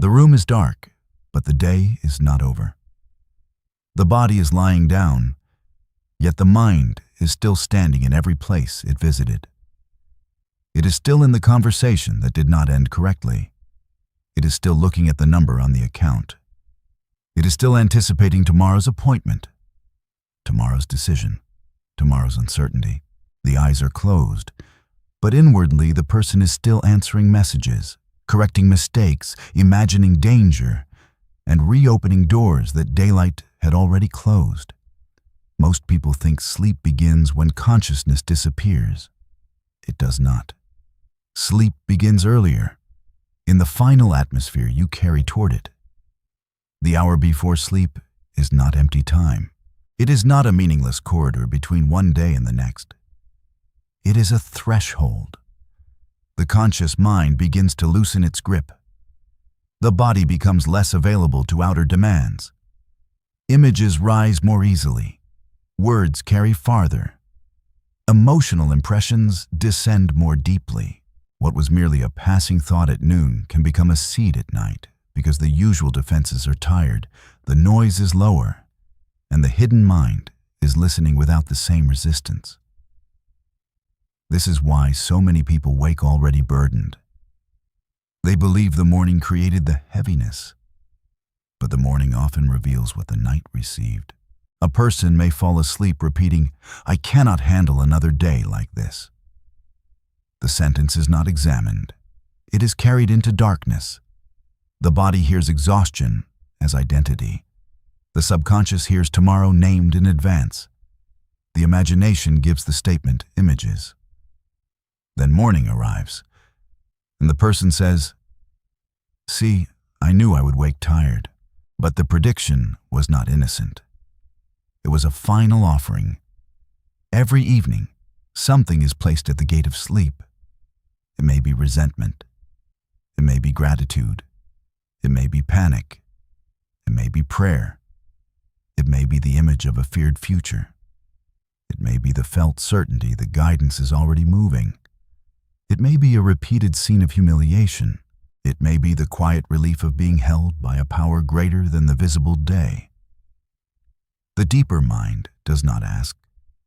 The room is dark, but the day is not over. The body is lying down, yet the mind is still standing in every place it visited. It is still in the conversation that did not end correctly. It is still looking at the number on the account. It is still anticipating tomorrow's appointment, tomorrow's decision, tomorrow's uncertainty. The eyes are closed, but inwardly the person is still answering messages, correcting mistakes, imagining danger, and reopening doors that daylight had already closed. Most people think sleep begins when consciousness disappears. It does not. Sleep begins earlier, in the final atmosphere you carry toward it. The hour before sleep is not empty time. It is not a meaningless corridor between one day and the next. It is a threshold. The conscious mind begins to loosen its grip. The body becomes less available to outer demands. Images rise more easily. Words carry farther. Emotional impressions descend more deeply. What was merely a passing thought at noon can become a seed at night because the usual defenses are tired, the noise is lower, and the hidden mind is listening without the same resistance. This is why so many people wake already burdened. They believe the morning created the heaviness, but the morning often reveals what the night received. A person may fall asleep repeating, "I cannot handle another day like this." The sentence is not examined. It is carried into darkness. The body hears exhaustion as identity. The subconscious hears tomorrow named in advance. The imagination gives the statement images. Then morning arrives, and the person says, "See, I knew I would wake tired." But the prediction was not innocent. It was a final offering. Every evening, something is placed at the gate of sleep. It may be resentment. It may be gratitude. It may be panic. It may be prayer. It may be the image of a feared future. It may be the felt certainty that guidance is already moving. It may be a repeated scene of humiliation. It may be the quiet relief of being held by a power greater than the visible day. The deeper mind does not ask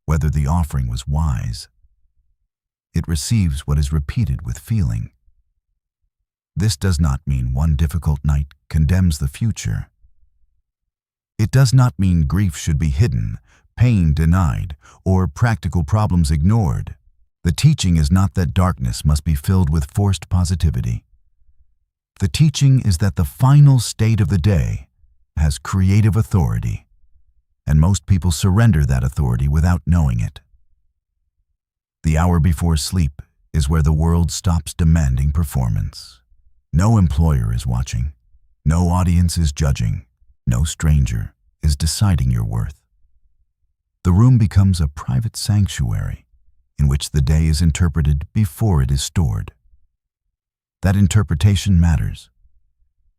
whether the offering was wise. It receives what is repeated with feeling. This does not mean one difficult night condemns the future. It does not mean grief should be hidden, pain denied, or practical problems ignored. The teaching is not that darkness must be filled with forced positivity. The teaching is that the final state of the day has creative authority, and most people surrender that authority without knowing it. The hour before sleep is where the world stops demanding performance. No employer is watching. No audience is judging. No stranger is deciding your worth. The room becomes a private sanctuary in which the day is interpreted before it is stored. That interpretation matters.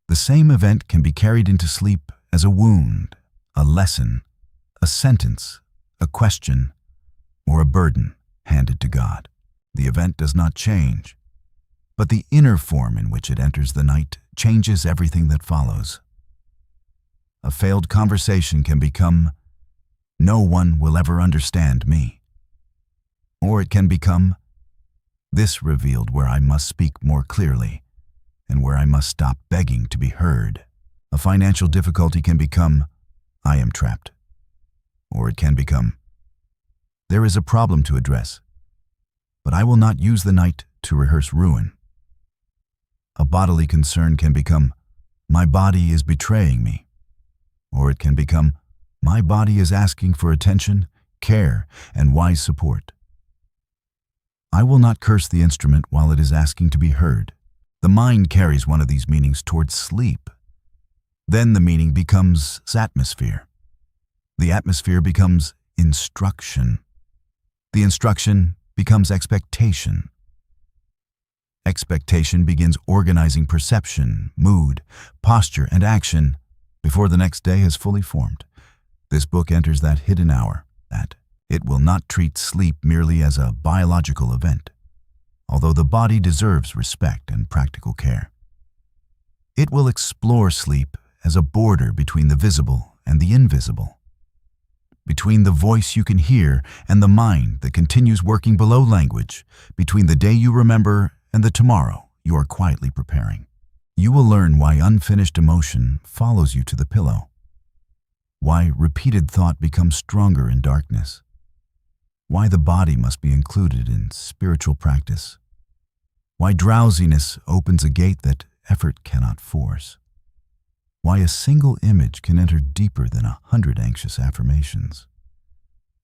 The same event can be carried into sleep as a wound, a lesson, a sentence, a question, or a burden handed to God. The event does not change, but the inner form in which it enters the night changes everything that follows. A failed conversation can become, "No one will ever understand me." Or it can become, "This revealed where I must speak more clearly and where I must stop begging to be heard." A financial difficulty can become, "I am trapped." Or it can become, "There is a problem to address, but I will not use the night to rehearse ruin." A bodily concern can become, "My body is betraying me." Or it can become, "My body is asking for attention, care, and wise support." I will not curse the instrument while it is asking to be heard. The mind carries one of these meanings towards sleep. Then the meaning becomes atmosphere. The atmosphere becomes instruction. The instruction becomes expectation. Expectation begins organizing perception, mood, posture, and action before the next day has fully formed. This book enters that hidden hour, that it will not treat sleep merely as a biological event, although the body deserves respect and practical care. It will explore sleep as a border between the visible and the invisible, between the voice you can hear and the mind that continues working below language, between the day you remember and the tomorrow you are quietly preparing. You will learn why unfinished emotion follows you to the pillow, why repeated thought becomes stronger in darkness, why the body must be included in spiritual practice, why drowsiness opens a gate that effort cannot force, why a single image can enter deeper than 100 anxious affirmations,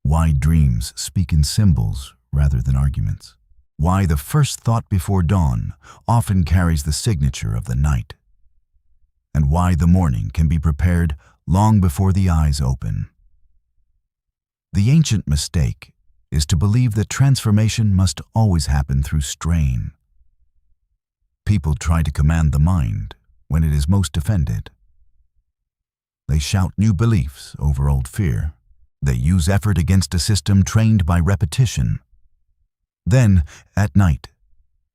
why dreams speak in symbols rather than arguments, why the first thought before dawn often carries the signature of the night, and why the morning can be prepared long before the eyes open. The ancient mistake is to believe that transformation must always happen through strain. People try to command the mind when it is most offended. They shout new beliefs over old fear. They use effort against a system trained by repetition. Then, at night,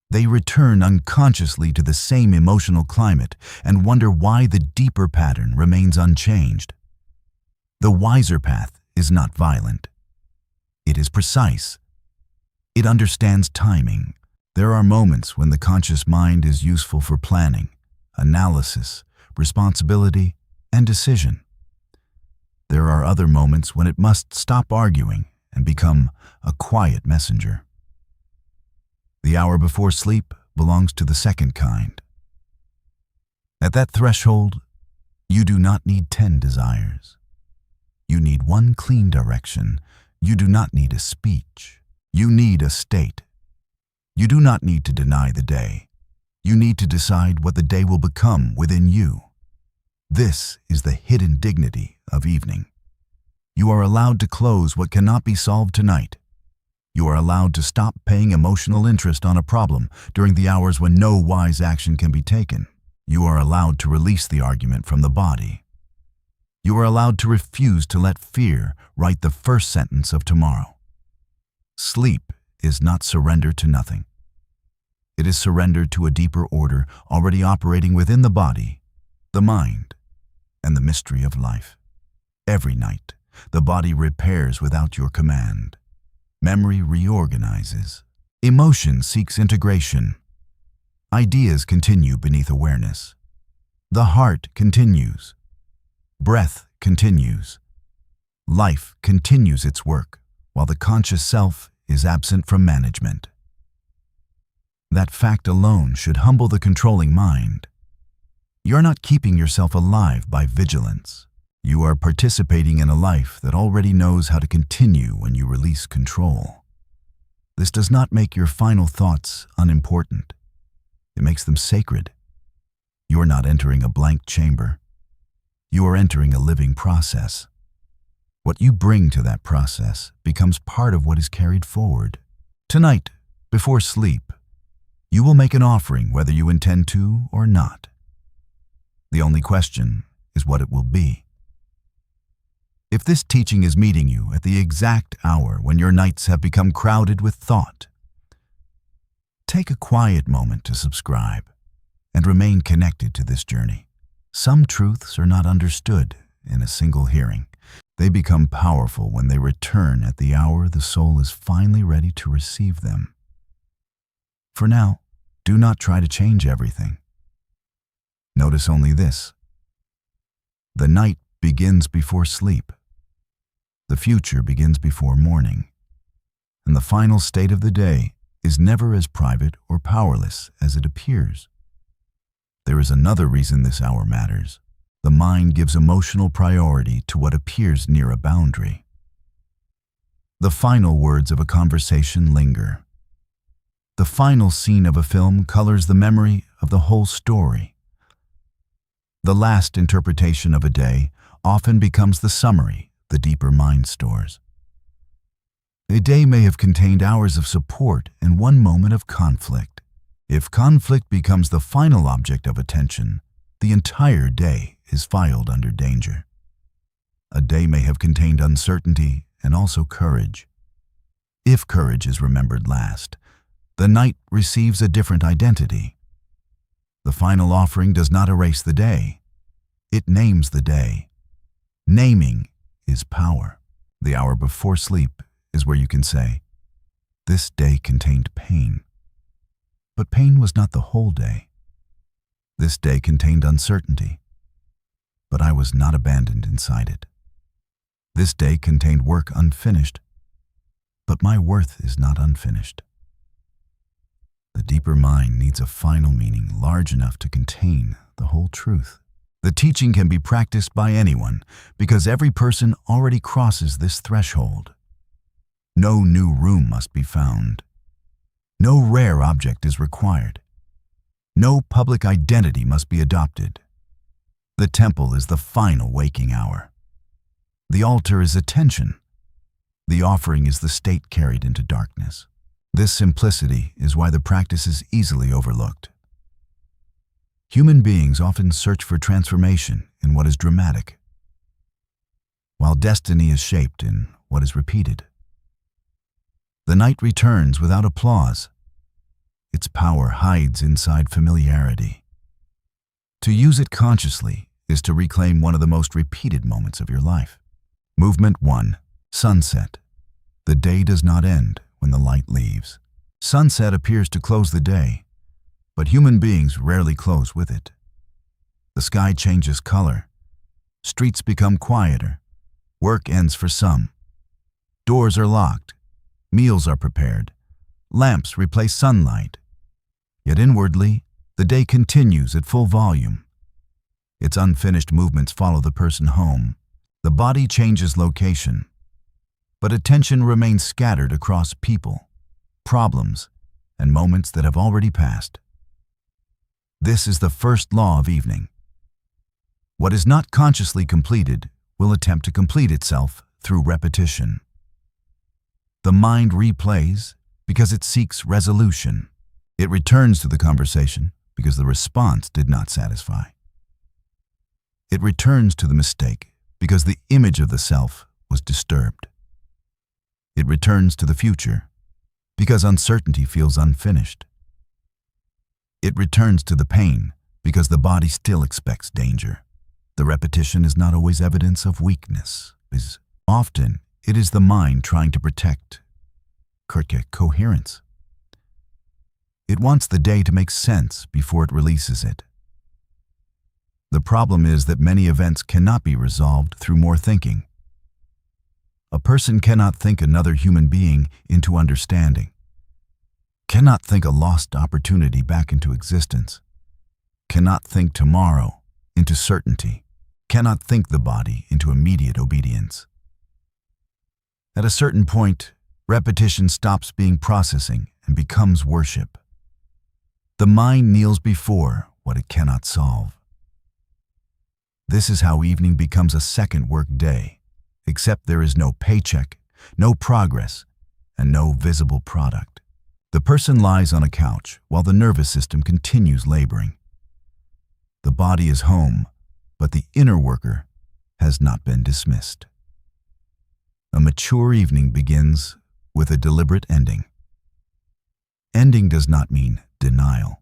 they return unconsciously to the same emotional climate and wonder why the deeper pattern remains unchanged. The wiser path is not violent. It is precise. It understands timing. There are moments when the conscious mind is useful for planning, analysis, responsibility, and decision. There are other moments when it must stop arguing and become a quiet messenger. The hour before sleep belongs to the second kind. At that threshold, you do not need 10 desires. You need one clean direction. You do not need a speech. You need a state. You do not need to deny the day. You need to decide what the day will become within you. This is the hidden dignity of evening. You are allowed to close what cannot be solved tonight. You are allowed to stop paying emotional interest on a problem during the hours when no wise action can be taken. You are allowed to release the argument from the body. You are allowed to refuse to let fear write the first sentence of tomorrow. Sleep is not surrender to nothing. It is surrender to a deeper order already operating within the body, the mind, and the mystery of life. Every night, the body repairs without your command. Memory reorganizes. Emotion seeks integration. Ideas continue beneath awareness. The heart continues. Breath continues. Life continues its work, while the conscious self is absent from management. That fact alone should humble the controlling mind. You're not keeping yourself alive by vigilance. You are participating in a life that already knows how to continue when you release control. This does not make your final thoughts unimportant. It makes them sacred. You are not entering a blank chamber. You are entering a living process. What you bring to that process becomes part of what is carried forward. Tonight, before sleep, you will make an offering whether you intend to or not. The only question is what it will be. If this teaching is meeting you at the exact hour when your nights have become crowded with thought, take a quiet moment to subscribe and remain connected to this journey. Some truths are not understood in a single hearing. They become powerful when they return at the hour the soul is finally ready to receive them. For now, do not try to change everything. Notice only this. The night begins before sleep. The future begins before morning. And the final state of the day is never as private or powerless as it appears. There is another reason this hour matters. The mind gives emotional priority to what appears near a boundary. The final words of a conversation linger. The final scene of a film colors the memory of the whole story. The last interpretation of a day often becomes the summary the deeper mind stores. A day may have contained hours of support and one moment of conflict. If conflict becomes the final object of attention, the entire day is filed under danger. A day may have contained uncertainty and also courage. If courage is remembered last, the night receives a different identity. The final offering does not erase the day. It names the day. Naming is power. The hour before sleep is where you can say, "This day contained pain." But pain was not the whole day. This day contained uncertainty, but I was not abandoned inside it. This day contained work unfinished, but my worth is not unfinished. The deeper mind needs a final meaning large enough to contain the whole truth. The teaching can be practiced by anyone because every person already crosses this threshold. No new room must be found. No rare object is required. No public identity must be adopted. The temple is the final waking hour. The altar is attention. The offering is the state carried into darkness. This simplicity is why the practice is easily overlooked. Human beings often search for transformation in what is dramatic, while destiny is shaped in what is repeated. The night returns without applause. Its power hides inside familiarity. To use it consciously is to reclaim one of the most repeated moments of your life. Movement 1. Sunset. The day does not end when the light leaves. Sunset appears to close the day, but human beings rarely close with it. The sky changes color. Streets become quieter. Work ends for some. Doors are locked. Meals are prepared. Lamps replace sunlight. Yet inwardly, the day continues at full volume. Its unfinished movements follow the person home. The body changes location, but attention remains scattered across people, problems, and moments that have already passed. This is the first law of evening. What is not consciously completed will attempt to complete itself through repetition. The mind replays because it seeks resolution. It returns to the conversation because the response did not satisfy. It returns to the mistake because the image of the self was disturbed. It returns to the future because uncertainty feels unfinished. It returns to the pain because the body still expects danger. The repetition is not always evidence of weakness. Often, it is the mind trying to protect coherence. It wants the day to make sense before it releases it. The problem is that many events cannot be resolved through more thinking. A person cannot think another human being into understanding, cannot think a lost opportunity back into existence, cannot think tomorrow into certainty, cannot think the body into immediate obedience. At a certain point, repetition stops being processing and becomes worship. The mind kneels before what it cannot solve. This is how evening becomes a second work day, except there is no paycheck, no progress, and no visible product. The person lies on a couch while the nervous system continues laboring. The body is home, but the inner worker has not been dismissed. A mature evening begins with a deliberate ending. Ending does not mean denial.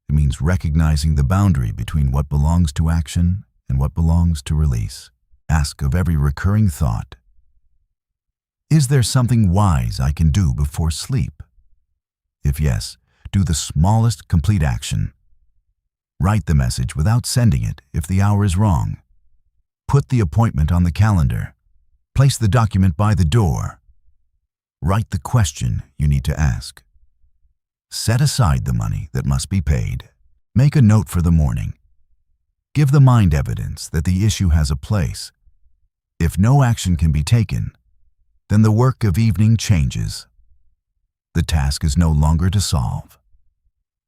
It means recognizing the boundary between what belongs to action and what belongs to release. Ask of every recurring thought, is there something wise I can do before sleep? If yes, do the smallest complete action. Write the message without sending it if the hour is wrong. Put the appointment on the calendar. Place the document by the door. Write the question you need to ask. Set aside the money that must be paid. Make a note for the morning. Give the mind evidence that the issue has a place. If no action can be taken, then the work of evening changes. The task is no longer to solve.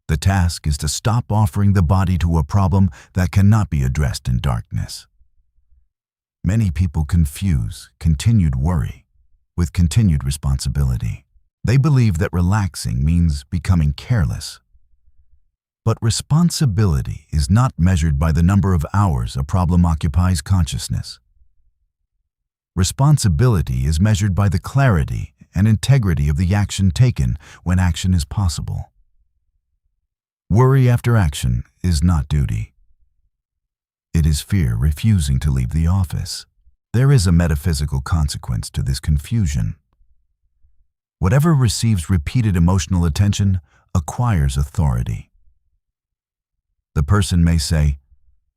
The task is to stop offering the body to a problem that cannot be addressed in darkness. Many people confuse continued worry with continued responsibility. They believe that relaxing means becoming careless. But responsibility is not measured by the number of hours a problem occupies consciousness. Responsibility is measured by the clarity and integrity of the action taken when action is possible. Worry after action is not duty. It is fear refusing to leave the office. There is a metaphysical consequence to this confusion. Whatever receives repeated emotional attention acquires authority. The person may say,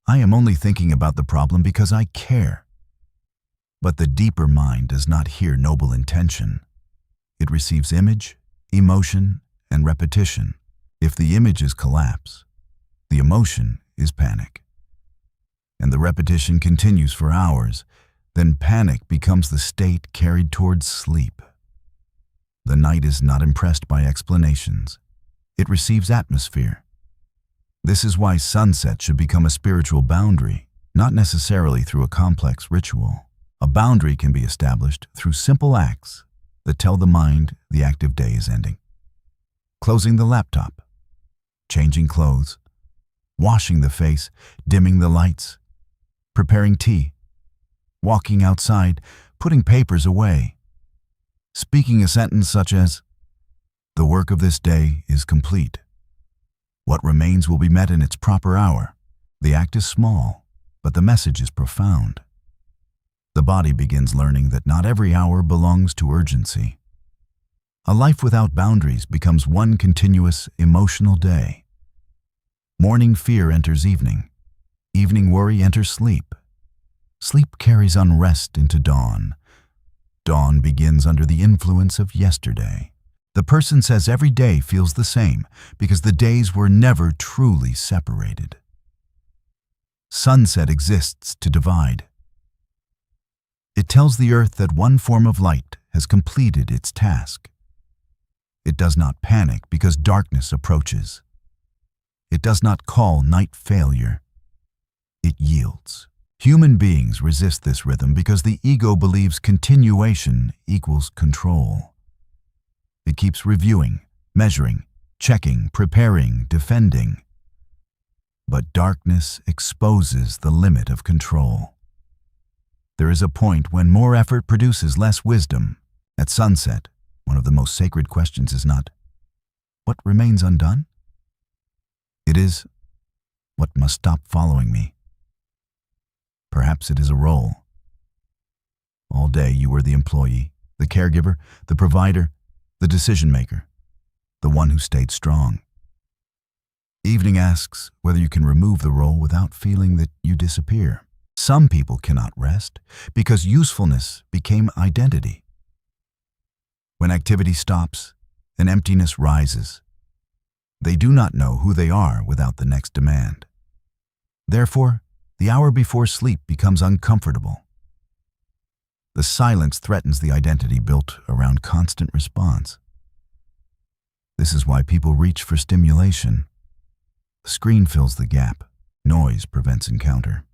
"I am only thinking about the problem because I care." But the deeper mind does not hear noble intention. It receives image, emotion, and repetition. If the image is collapse, the emotion is panic. And the repetition continues for hours, then panic becomes the state carried towards sleep. The night is not impressed by explanations. It receives atmosphere. This is why sunset should become a spiritual boundary, not necessarily through a complex ritual. A boundary can be established through simple acts that tell the mind the active day is ending. Closing the laptop, changing clothes, washing the face, dimming the lights, preparing tea, walking outside, putting papers away, speaking a sentence such as, "The work of this day is complete. What remains will be met in its proper hour." The act is small, but the message is profound. The body begins learning that not every hour belongs to urgency. A life without boundaries becomes one continuous emotional day. Morning fear enters evening. Evening worry enters sleep. Sleep carries unrest into dawn. Dawn begins under the influence of yesterday. The person says every day feels the same because the days were never truly separated. Sunset exists to divide. It tells the earth that one form of light has completed its task. It does not panic because darkness approaches. It does not call night failure. It yields. Human beings resist this rhythm because the ego believes continuation equals control. It keeps reviewing, measuring, checking, preparing, defending. But darkness exposes the limit of control. There is a point when more effort produces less wisdom. At sunset, one of the most sacred questions is not, "What remains undone?" It is, "What must stop following me?" Perhaps it is a role. All day you were the employee, the caregiver, the provider, the decision maker, the one who stayed strong. Evening asks whether you can remove the role without feeling that you disappear. Some people cannot rest because usefulness became identity. When activity stops, an emptiness rises. They do not know who they are without the next demand. Therefore, the hour before sleep becomes uncomfortable. The silence threatens the identity built around constant response. This is why people reach for stimulation. The screen fills the gap. Noise prevents encounter.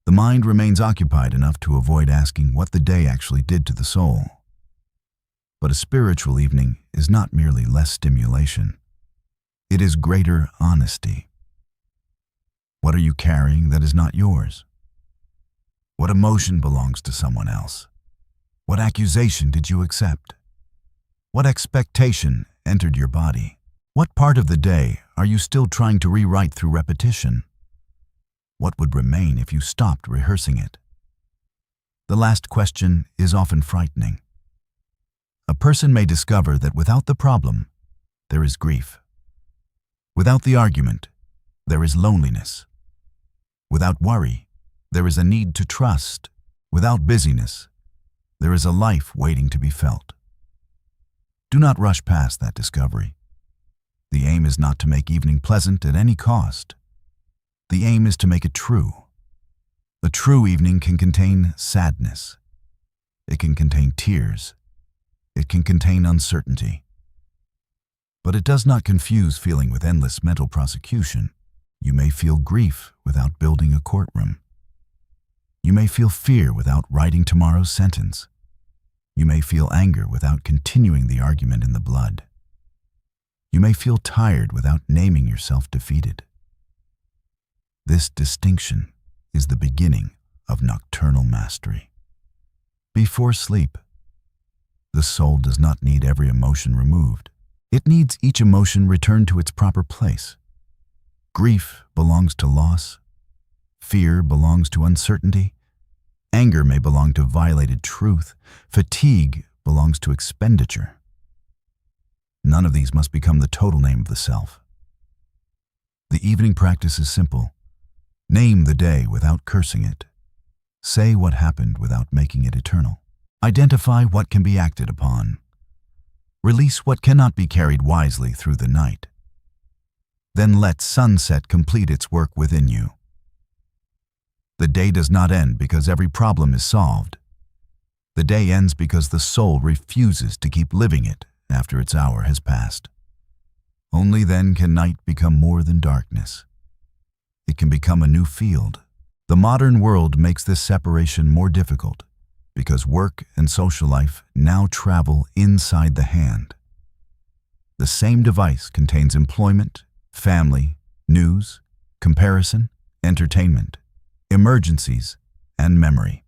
The mind remains occupied enough to avoid asking what the day actually did to the soul. But a spiritual evening is not merely less stimulation. It is greater honesty. What are you carrying that is not yours? What emotion belongs to someone else? What accusation did you accept? What expectation entered your body? What part of the day are you still trying to rewrite through repetition? What would remain if you stopped rehearsing it? The last question is often frightening. A person may discover that without the problem, there is grief. Without the argument, there is loneliness. Without worry, there is a need to trust. Without busyness, there is a life waiting to be felt. Do not rush past that discovery. The aim is not to make evening pleasant at any cost. The aim is to make it true. A true evening can contain sadness. It can contain tears. It can contain uncertainty. But it does not confuse feeling with endless mental prosecution. You may feel grief without building a courtroom. You may feel fear without writing tomorrow's sentence. You may feel anger without continuing the argument in the blood. You may feel tired without naming yourself defeated. This distinction is the beginning of nocturnal mastery. Before sleep, the soul does not need every emotion removed. It needs each emotion returned to its proper place. Grief belongs to loss. Fear belongs to uncertainty. Anger may belong to violated truth. Fatigue belongs to expenditure. None of these must become the total name of the self. The evening practice is simple. Name the day without cursing it. Say what happened without making it eternal. Identify what can be acted upon. Release what cannot be carried wisely through the night. Then let sunset complete its work within you. The day does not end because every problem is solved. The day ends because the soul refuses to keep living it after its hour has passed. Only then can night become more than darkness. It can become a new field. The modern world makes this separation more difficult because work and social life now travel inside the hand. The same device contains employment, family, news, comparison, entertainment, emergencies, and memory.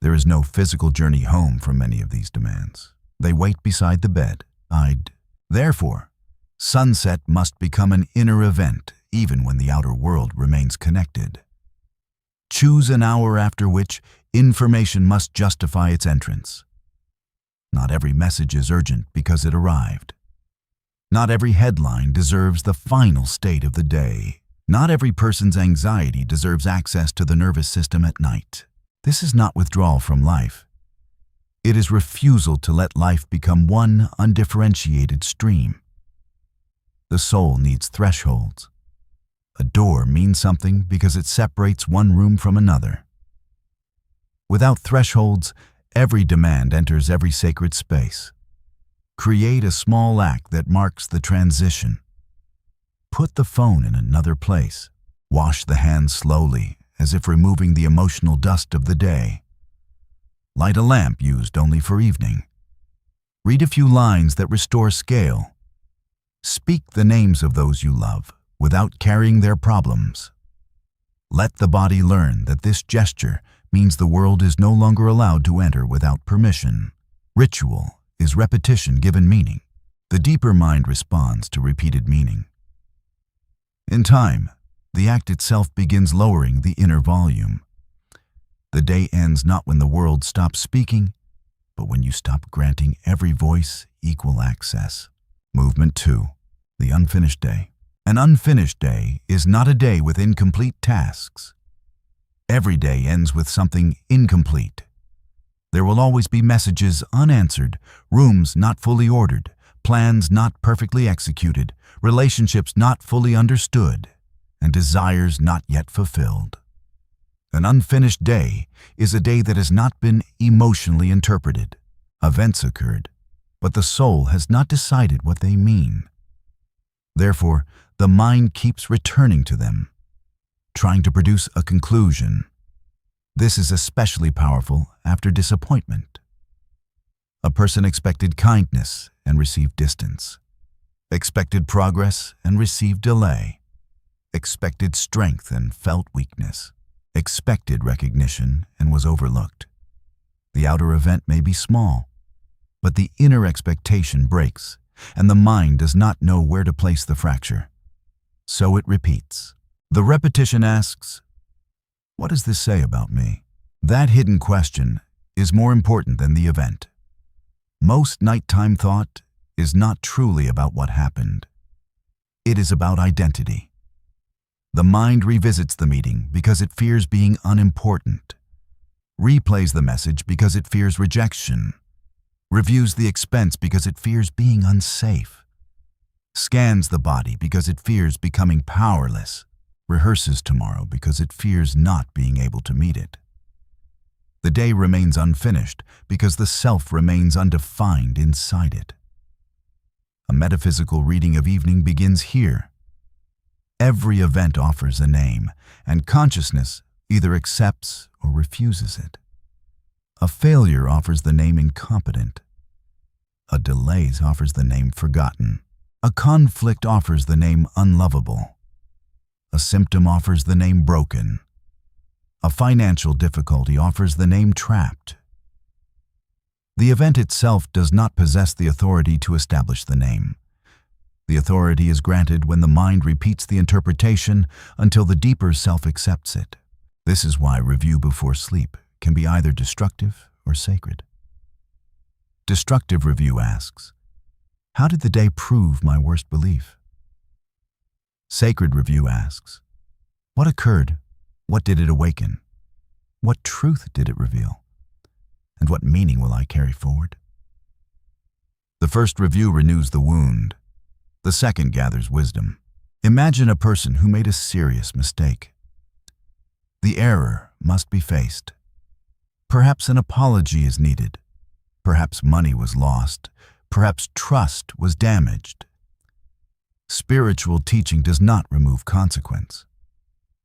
There is no physical journey home from many of these demands. They wait beside the bed. Therefore, sunset must become an inner event even when the outer world remains connected. Choose an hour after which information must justify its entrance. Not every message is urgent because it arrived. Not every headline deserves the final state of the day. Not every person's anxiety deserves access to the nervous system at night. This is not withdrawal from life. It is refusal to let life become one undifferentiated stream. The soul needs thresholds. A door means something because it separates one room from another. Without thresholds, every demand enters every sacred space. Create a small act that marks the transition. Put the phone in another place. Wash the hands slowly, as if removing the emotional dust of the day. Light a lamp used only for evening. Read a few lines that restore scale. Speak the names of those you love without carrying their problems. Let the body learn that this gesture means the world is no longer allowed to enter without permission. Ritual is repetition given meaning. The deeper mind responds to repeated meaning. In time, the act itself begins lowering the inner volume. The day ends not when the world stops speaking, but when you stop granting every voice equal access. Movement 2. The unfinished day. An unfinished day is not a day with incomplete tasks. Every day ends with something incomplete. There will always be messages unanswered, rooms not fully ordered, plans not perfectly executed, relationships not fully understood, and desires not yet fulfilled. An unfinished day is a day that has not been emotionally interpreted. Events occurred, but the soul has not decided what they mean. Therefore, the mind keeps returning to them, trying to produce a conclusion. This is especially powerful after disappointment. A person expected kindness and received distance, expected progress and received delay, expected strength and felt weakness, expected recognition and was overlooked. The outer event may be small, but the inner expectation breaks, and the mind does not know where to place the fracture. So it repeats. The repetition asks, "What does this say about me?" That hidden question is more important than the event. Most nighttime thought is not truly about what happened. It is about identity. The mind revisits the meeting because it fears being unimportant, replays the message because it fears rejection, reviews the expense because it fears being unsafe, scans the body because it fears becoming powerless, rehearses tomorrow because it fears not being able to meet it. The day remains unfinished because the self remains undefined inside it. A metaphysical reading of evening begins here. Every event offers a name, and consciousness either accepts or refuses it. A failure offers the name incompetent. A delay offers the name forgotten. A conflict offers the name unlovable. A symptom offers the name broken. A financial difficulty offers the name trapped. The event itself does not possess the authority to establish the name. The authority is granted when the mind repeats the interpretation until the deeper self accepts it. This is why review before sleep can be either destructive or sacred. Destructive review asks, how did the day prove my worst belief? Sacred review asks, what occurred? What did it awaken? What truth did it reveal? And what meaning will I carry forward? The first review renews the wound. The second gathers wisdom. Imagine a person who made a serious mistake. The error must be faced. Perhaps an apology is needed. Perhaps money was lost. Perhaps trust was damaged. Spiritual teaching does not remove consequence.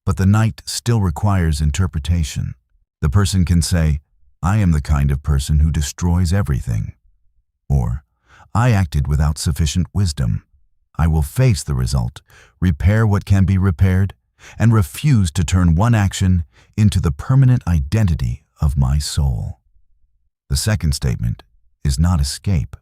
But the night still requires interpretation. The person can say, I am the kind of person who destroys everything. Or, I acted without sufficient wisdom. I will face the result, repair what can be repaired, and refuse to turn one action into the permanent identity of my soul. The second statement is not escape.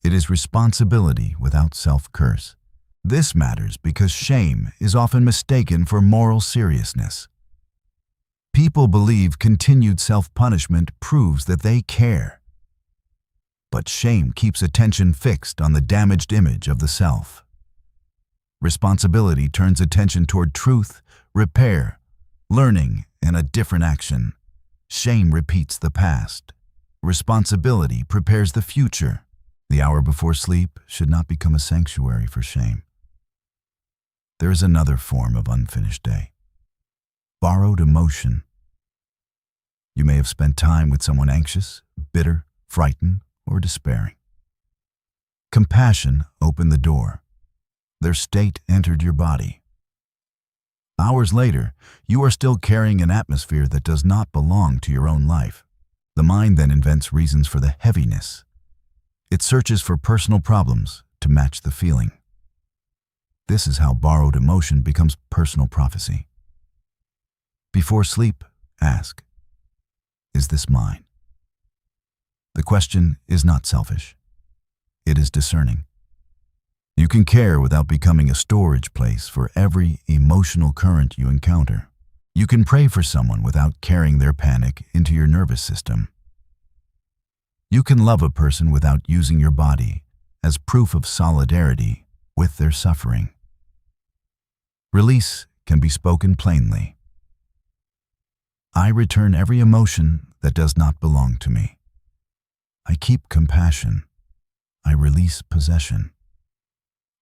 It is responsibility without self-curse. This matters because shame is often mistaken for moral seriousness. People believe continued self-punishment proves that they care. But shame keeps attention fixed on the damaged image of the self. Responsibility turns attention toward truth, repair, learning, and a different action. Shame repeats the past. Responsibility prepares the future. The hour before sleep should not become a sanctuary for shame. There is another form of unfinished day. Borrowed emotion. You may have spent time with someone anxious, bitter, frightened, or despairing. Compassion opened the door. Their state entered your body. Hours later, you are still carrying an atmosphere that does not belong to your own life. The mind then invents reasons for the heaviness. It searches for personal problems to match the feeling. This is how borrowed emotion becomes personal prophecy. Before sleep, ask, is this mine? The question is not selfish. It is discerning. You can care without becoming a storage place for every emotional current you encounter. You can pray for someone without carrying their panic into your nervous system. You can love a person without using your body as proof of solidarity with their suffering. Release can be spoken plainly. I return every emotion that does not belong to me. I keep compassion. I release possession.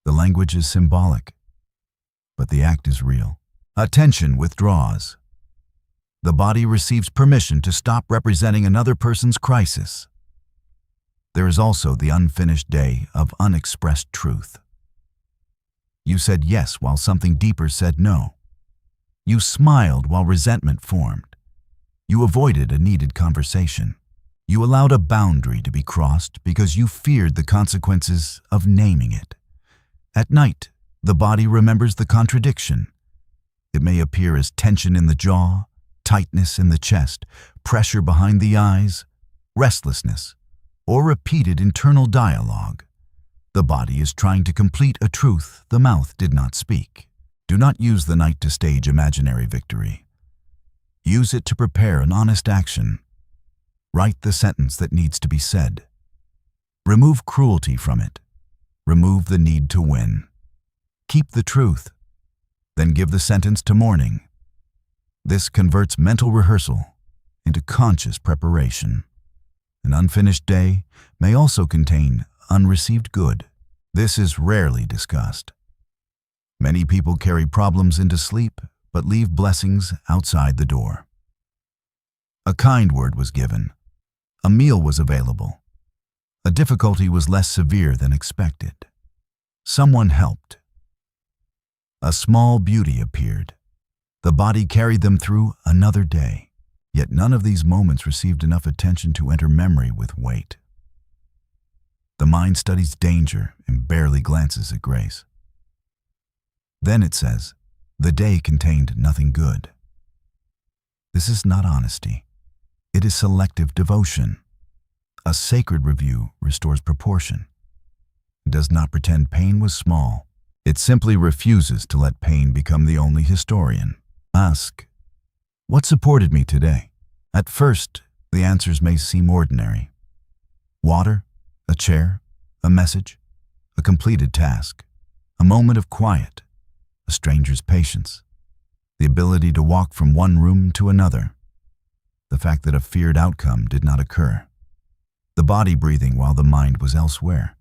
The language is symbolic, but the act is real. Attention withdraws. The body receives permission to stop representing another person's crisis. There is also the unfinished day of unexpressed truth. You said yes while something deeper said no. You smiled while resentment formed. You avoided a needed conversation. You allowed a boundary to be crossed because you feared the consequences of naming it. At night, the body remembers the contradiction. It may appear as tension in the jaw, tightness in the chest, pressure behind the eyes, restlessness, or repeated internal dialogue. The body is trying to complete a truth the mouth did not speak. Do not use the night to stage imaginary victory. Use it to prepare an honest action. Write the sentence that needs to be said. Remove cruelty from it. Remove the need to win. Keep the truth. Then give the sentence to morning. This converts mental rehearsal into conscious preparation. An unfinished day may also contain unreceived good. This is rarely discussed. Many people carry problems into sleep, but leave blessings outside the door. A kind word was given. A meal was available. A difficulty was less severe than expected. Someone helped. A small beauty appeared. The body carried them through another day. Yet none of these moments received enough attention to enter memory with weight. The mind studies danger and barely glances at grace. Then it says, the day contained nothing good. This is not honesty. It is selective devotion. A sacred review restores proportion. It does not pretend pain was small. It simply refuses to let pain become the only historian. Ask, what supported me today? At first, the answers may seem ordinary. Water, a chair, a message, a completed task, a moment of quiet, a stranger's patience, the ability to walk from one room to another, the fact that a feared outcome did not occur, the body breathing while the mind was elsewhere.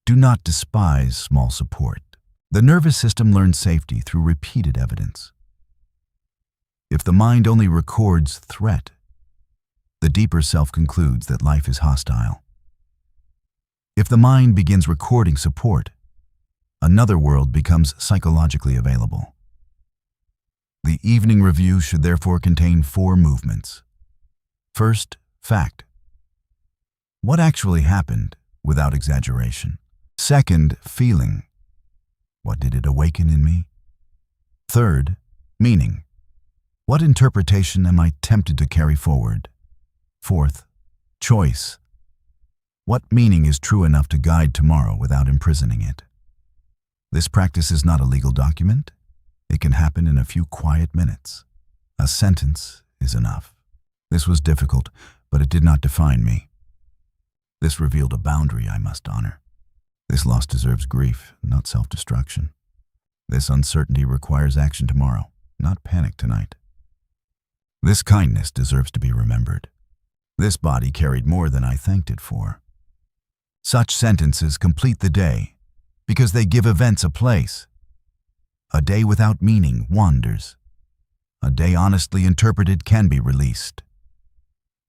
Do not despise small support. The nervous system learns safety through repeated evidence. If the mind only records threat, the deeper self concludes that life is hostile. If the mind begins recording support, another world becomes psychologically available. The evening review should therefore contain 4 movements. First, fact. What actually happened without exaggeration? Second, feeling. What did it awaken in me? Third, meaning. What interpretation am I tempted to carry forward? Fourth, choice. What meaning is true enough to guide tomorrow without imprisoning it? This practice is not a legal document. It can happen in a few quiet minutes. A sentence is enough. This was difficult, but it did not define me. This revealed a boundary I must honor. This loss deserves grief, not self-destruction. This uncertainty requires action tomorrow, not panic tonight. This kindness deserves to be remembered. This body carried more than I thanked it for. Such sentences complete the day because they give events a place. A day without meaning wanders. A day honestly interpreted can be released.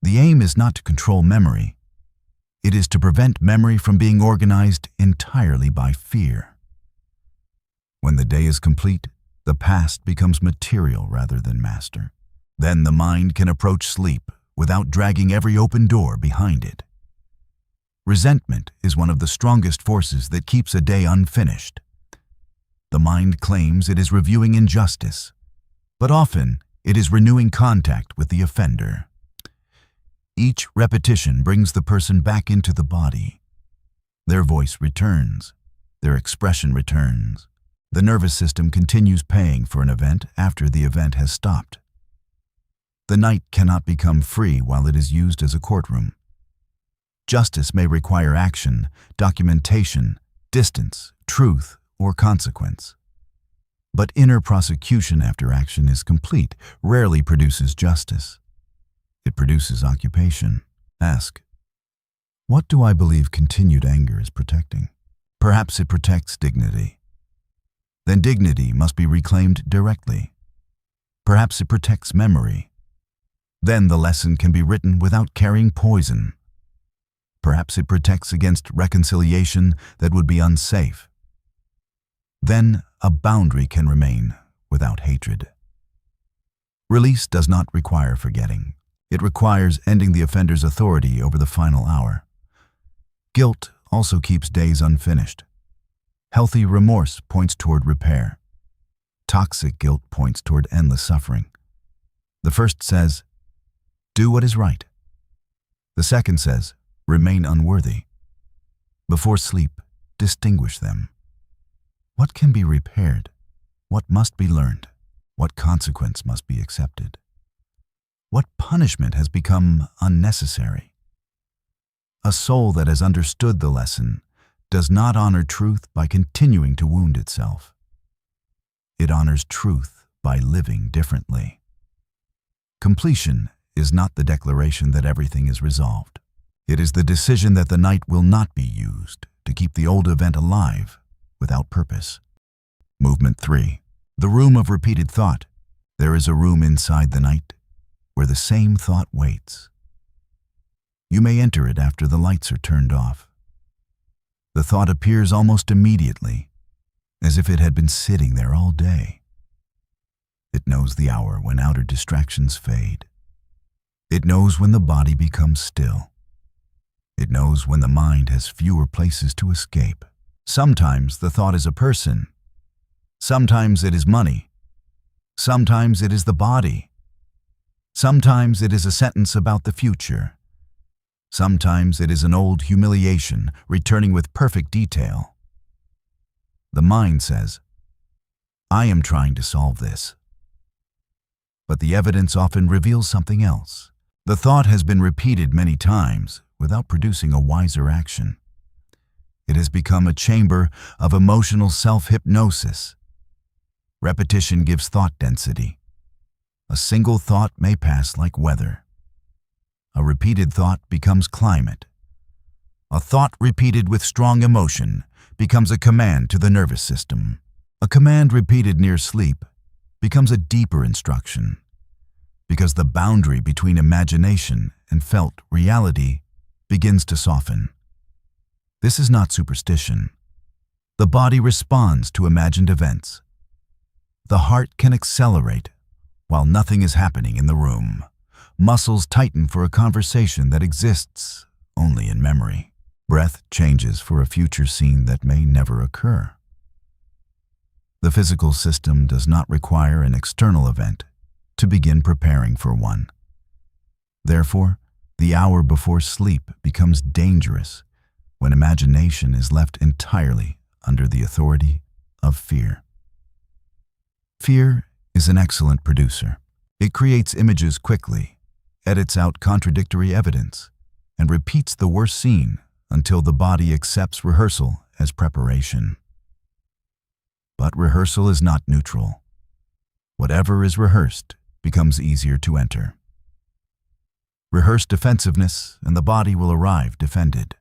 The aim is not to control memory. It is to prevent memory from being organized entirely by fear. When the day is complete, the past becomes material rather than master. Then the mind can approach sleep without dragging every open door behind it. Resentment is one of the strongest forces that keeps a day unfinished. The mind claims it is reviewing injustice, but often it is renewing contact with the offender. Each repetition brings the person back into the body. Their voice returns. Their expression returns. The nervous system continues paying for an event after the event has stopped. The night cannot become free while it is used as a courtroom. Justice may require action, documentation, distance, truth, or consequence. But inner prosecution after action is complete, rarely produces justice. It produces occupation. Ask, what do I believe continued anger is protecting? Perhaps it protects dignity. Then dignity must be reclaimed directly. Perhaps it protects memory. Then the lesson can be written without carrying poison. Perhaps it protects against reconciliation that would be unsafe. Then a boundary can remain without hatred. Release does not require forgetting. It requires ending the offender's authority over the final hour. Guilt also keeps days unfinished. Healthy remorse points toward repair. Toxic guilt points toward endless suffering. The first says, do what is right. The second says, remain unworthy. Before sleep, distinguish them. What can be repaired? What must be learned? What consequence must be accepted? What punishment has become unnecessary? A soul that has understood the lesson does not honor truth by continuing to wound itself. It honors truth by living differently. Completion is not the declaration that everything is resolved. It is the decision that the night will not be used to keep the old event alive without purpose. Movement 3. The room of repeated thought. There is a room inside the night where the same thought waits. You may enter it after the lights are turned off. The thought appears almost immediately, as if it had been sitting there all day. It knows the hour when outer distractions fade. It knows when the body becomes still. It knows when the mind has fewer places to escape. Sometimes the thought is a person. Sometimes it is money. Sometimes it is the body. Sometimes it is a sentence about the future. Sometimes it is an old humiliation returning with perfect detail. The mind says, "I am trying to solve this." But the evidence often reveals something else. The thought has been repeated many times without producing a wiser action. It has become a chamber of emotional self-hypnosis. Repetition gives thought density. A single thought may pass like weather. A repeated thought becomes climate. A thought repeated with strong emotion becomes a command to the nervous system. A command repeated near sleep becomes a deeper instruction, because the boundary between imagination and felt reality begins to soften. This is not superstition. The body responds to imagined events. The heart can accelerate while nothing is happening in the room. Muscles tighten for a conversation that exists only in memory. Breath changes for a future scene that may never occur. The physical system does not require an external event to begin preparing for one. Therefore, the hour before sleep becomes dangerous when imagination is left entirely under the authority of fear. Fear is an excellent producer. It creates images quickly, edits out contradictory evidence, and repeats the worst scene until the body accepts rehearsal as preparation. But rehearsal is not neutral. Whatever is rehearsed becomes easier to enter. Rehearse defensiveness, and the body will arrive defended.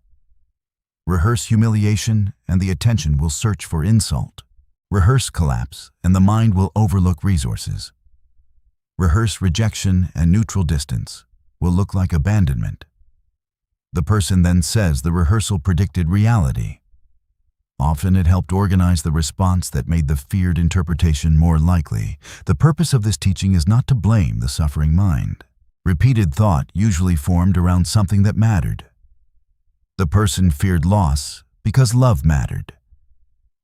Rehearse humiliation, and the attention will search for insult. Rehearse collapse, and the mind will overlook resources. Rehearse rejection, and neutral distance will look like abandonment. The person then says the rehearsal predicted reality. Often it helped organize the response that made the feared interpretation more likely. The purpose of this teaching is not to blame the suffering mind. Repeated thought usually formed around something that mattered. The person feared loss because love mattered.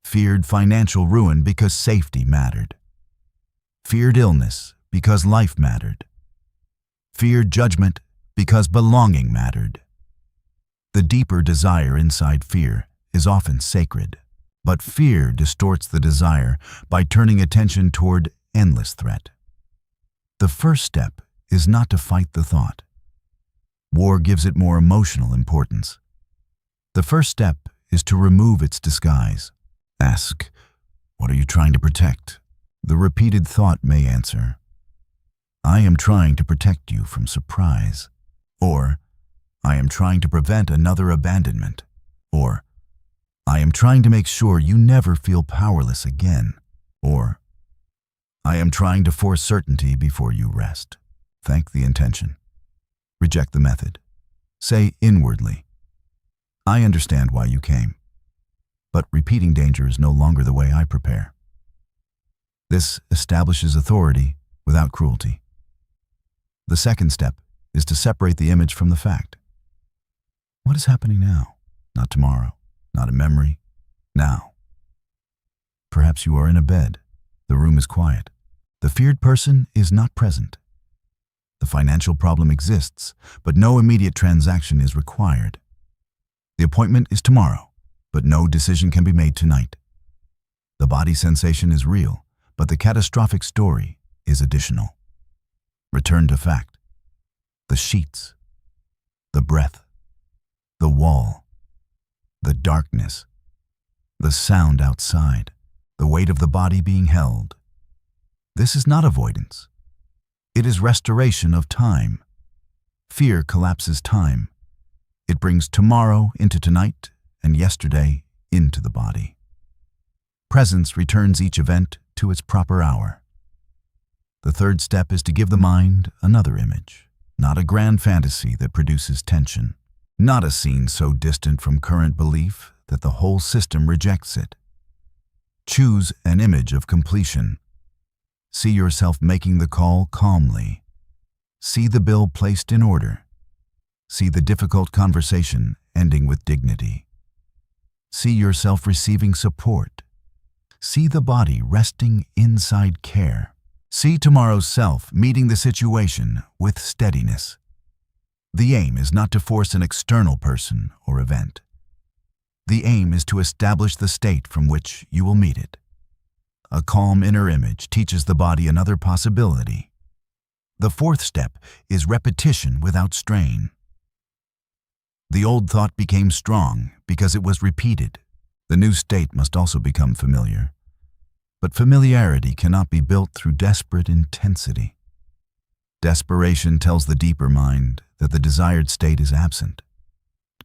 Feared financial ruin because safety mattered. Feared illness because life mattered. Feared judgment because belonging mattered. The deeper desire inside fear is often sacred, but fear distorts the desire by turning attention toward endless threat. The first step is not to fight the thought. War gives it more emotional importance. The first step is to remove its disguise. Ask, "What are you trying to protect?" The repeated thought may answer, "I am trying to protect you from surprise," or "I am trying to prevent another abandonment," or "I am trying to make sure you never feel powerless again," or "I am trying to force certainty before you rest." Thank the intention. Reject the method. Say inwardly, "I understand why you came, but repeating danger is no longer the way I prepare." This establishes authority without cruelty. The second step is to separate the image from the fact. What is happening now? Not tomorrow, not a memory, now. Perhaps you are in a bed. The room is quiet. The feared person is not present. The financial problem exists, but no immediate transaction is required. The appointment is tomorrow, but no decision can be made tonight. The body sensation is real, but the catastrophic story is additional. Return to fact. The sheets, the breath, the wall, the darkness, the sound outside, the weight of the body being held. This is not avoidance. It is restoration of time. Fear collapses time. It brings tomorrow into tonight and yesterday into the body. Presence returns each event to its proper hour. The third step is to give the mind another image, not a grand fantasy that produces tension, not a scene so distant from current belief that the whole system rejects it. Choose an image of completion. See yourself making the call calmly. See the bill placed in order. See the difficult conversation ending with dignity. See yourself receiving support. See the body resting inside care. See tomorrow's self meeting the situation with steadiness. The aim is not to force an external person or event. The aim is to establish the state from which you will meet it. A calm inner image teaches the body another possibility. The fourth step is repetition without strain. The old thought became strong because it was repeated. The new state must also become familiar. But familiarity cannot be built through desperate intensity. Desperation tells the deeper mind that the desired state is absent.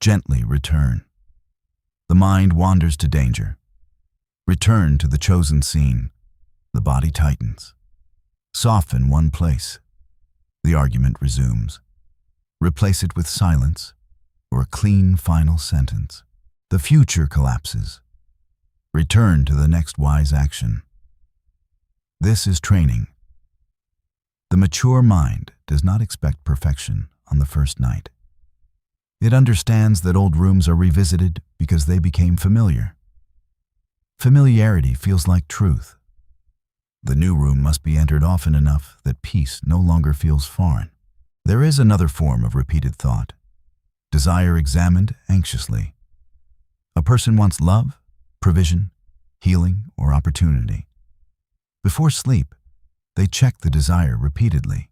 Gently return. The mind wanders to danger. Return to the chosen scene. The body tightens. Soften one place. The argument resumes. Replace it with silence or a clean final sentence. The future collapses. Return to the next wise action. This is training. The mature mind does not expect perfection on the first night. It understands that old rooms are revisited because they became familiar. Familiarity feels like truth. The new room must be entered often enough that peace no longer feels foreign. There is another form of repeated thought. Desire examined anxiously. A person wants love, provision, healing, or opportunity. Before sleep, they check the desire repeatedly.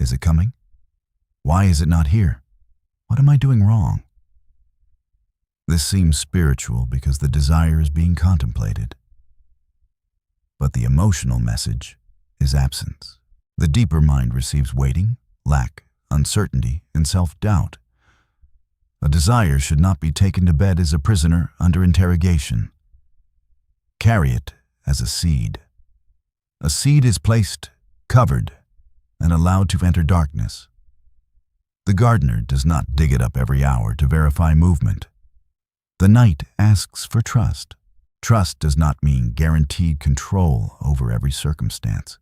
Is it coming? Why is it not here? What am I doing wrong? This seems spiritual because the desire is being contemplated. But the emotional message is absence. The deeper mind receives waiting, lack, uncertainty, and self-doubt. A desire should not be taken to bed as a prisoner under interrogation. Carry it as a seed. A seed is placed, covered, and allowed to enter darkness. The gardener does not dig it up every hour to verify movement. The night asks for trust. Trust does not mean guaranteed control over every circumstance.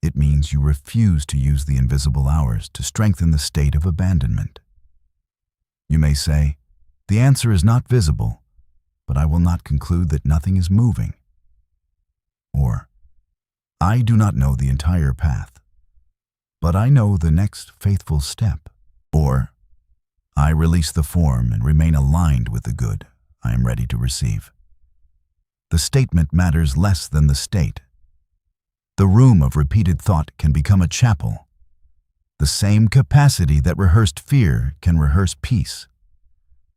It means you refuse to use the invisible hours to strengthen the state of abandonment. You may say, the answer is not visible, but I will not conclude that nothing is moving. Or, I do not know the entire path, but I know the next faithful step. Or, I release the form and remain aligned with the good I am ready to receive. The statement matters less than the state. The room of repeated thought can become a chapel. The same capacity that rehearsed fear can rehearse peace.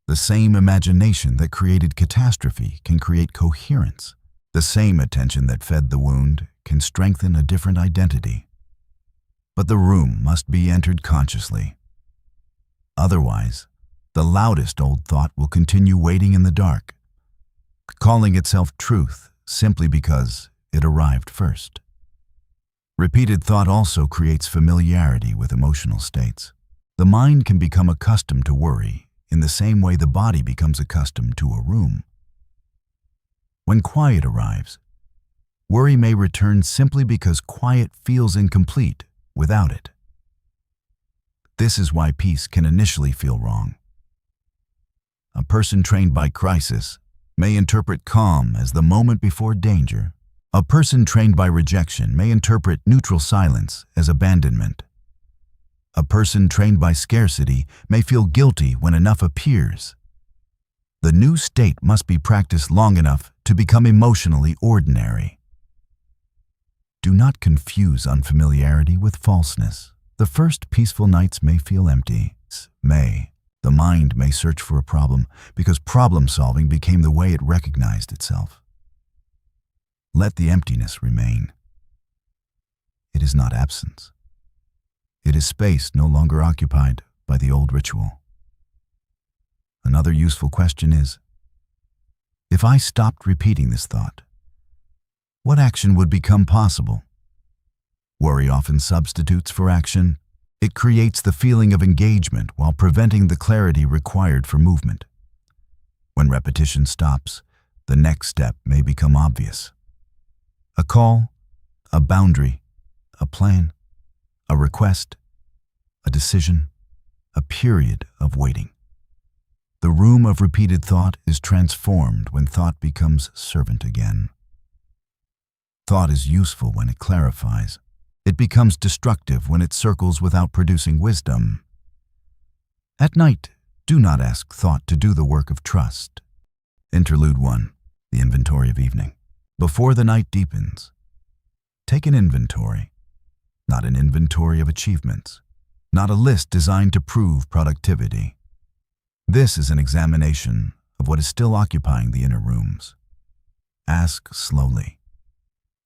The same imagination that created catastrophe can create coherence. The same attention that fed the wound can strengthen a different identity. But the room must be entered consciously. Otherwise, the loudest old thought will continue waiting in the dark, calling itself truth simply because it arrived first. Repeated thought also creates familiarity with emotional states. The mind can become accustomed to worry in the same way the body becomes accustomed to a room. When quiet arrives, worry may return simply because quiet feels incomplete without it. This is why peace can initially feel wrong. A person trained by crisis may interpret calm as the moment before danger. A person trained by rejection may interpret neutral silence as abandonment. A person trained by scarcity may feel guilty when enough appears. The new state must be practiced long enough to become emotionally ordinary. Do not confuse unfamiliarity with falseness. The first peaceful nights may feel empty. The mind may search for a problem because problem-solving became the way it recognized itself. Let the emptiness remain. It is not absence. It is space no longer occupied by the old ritual. Another useful question is, if I stopped repeating this thought, what action would become possible? Worry often substitutes for action. It creates the feeling of engagement while preventing the clarity required for movement. When repetition stops, the next step may become obvious. A call, a boundary, a plan, a request, a decision, a period of waiting. The room of repeated thought is transformed when thought becomes servant again. Thought is useful when it clarifies. It becomes destructive when it circles without producing wisdom. At night, do not ask thought to do the work of trust. Interlude 1. The inventory of evening. Before the night deepens, take an inventory, not an inventory of achievements, not a list designed to prove productivity. This is an examination of what is still occupying the inner rooms. Ask slowly,